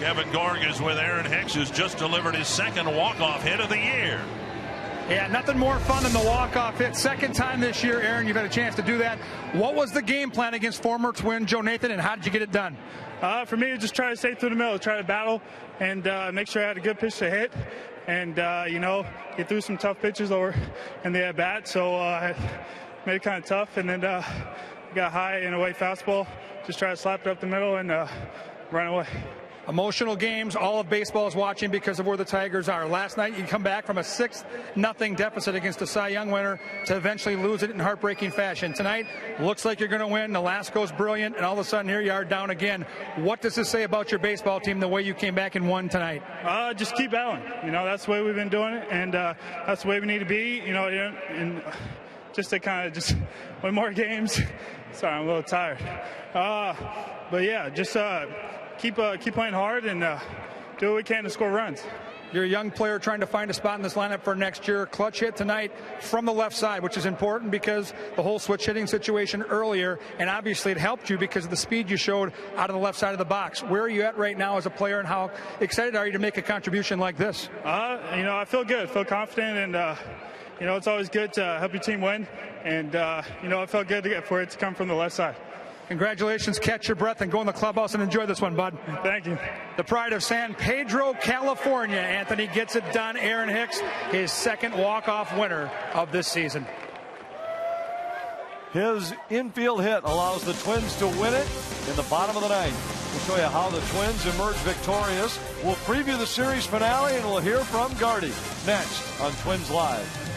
Kevin Vargas with Aaron Hicks, who's just delivered his second walk-off hit of the year. Yeah, nothing more fun than the walk-off hit. Second time this year, Aaron, you've had a chance to do that. What was the game plan against former Twin Joe Nathan, and how did you get it done? For me, just try to stay through the middle, try to battle, and make sure I had a good pitch to hit, and get through some tough pitches over in the at-bat. So I made it kind of tough, and then got high and away fastball. Just try to slap it up the middle and run away. Emotional games, all of baseball is watching because of where the Tigers are. Last night, you come back from a 6-0 deficit against the Cy Young winner to eventually lose it in heartbreaking fashion. Tonight, looks like you're going to win. Nolasco's brilliant, and all of a sudden, here you are down again. What does this say about your baseball team, the way you came back and won tonight? Just keep battling. That's the way we've been doing it, and that's the way we need to be. And just to kind of just win more games. Sorry, I'm a little tired. But yeah, just keep playing hard and do what we can to score runs. You're a young player trying to find a spot in this lineup for next year. Clutch hit tonight from the left side, which is important because the whole switch hitting situation earlier, and obviously it helped you because of the speed you showed out of the left side of the box. Where are you at right now as a player, and how excited are you to make a contribution like this? I feel good, feel confident, and it's always good to help your team win, and it felt good for it to come from the left side. Congratulations, catch your breath and go in the clubhouse and enjoy this one, bud. Thank you. The pride of San Pedro, California. Anthony gets it done. Aaron Hicks, his second walk-off winner of this season. His infield hit allows the Twins to win it in the bottom of the 9th. We'll show you how the Twins emerge victorious. We'll preview the series finale, and we'll hear from Gardy next on Twins Live.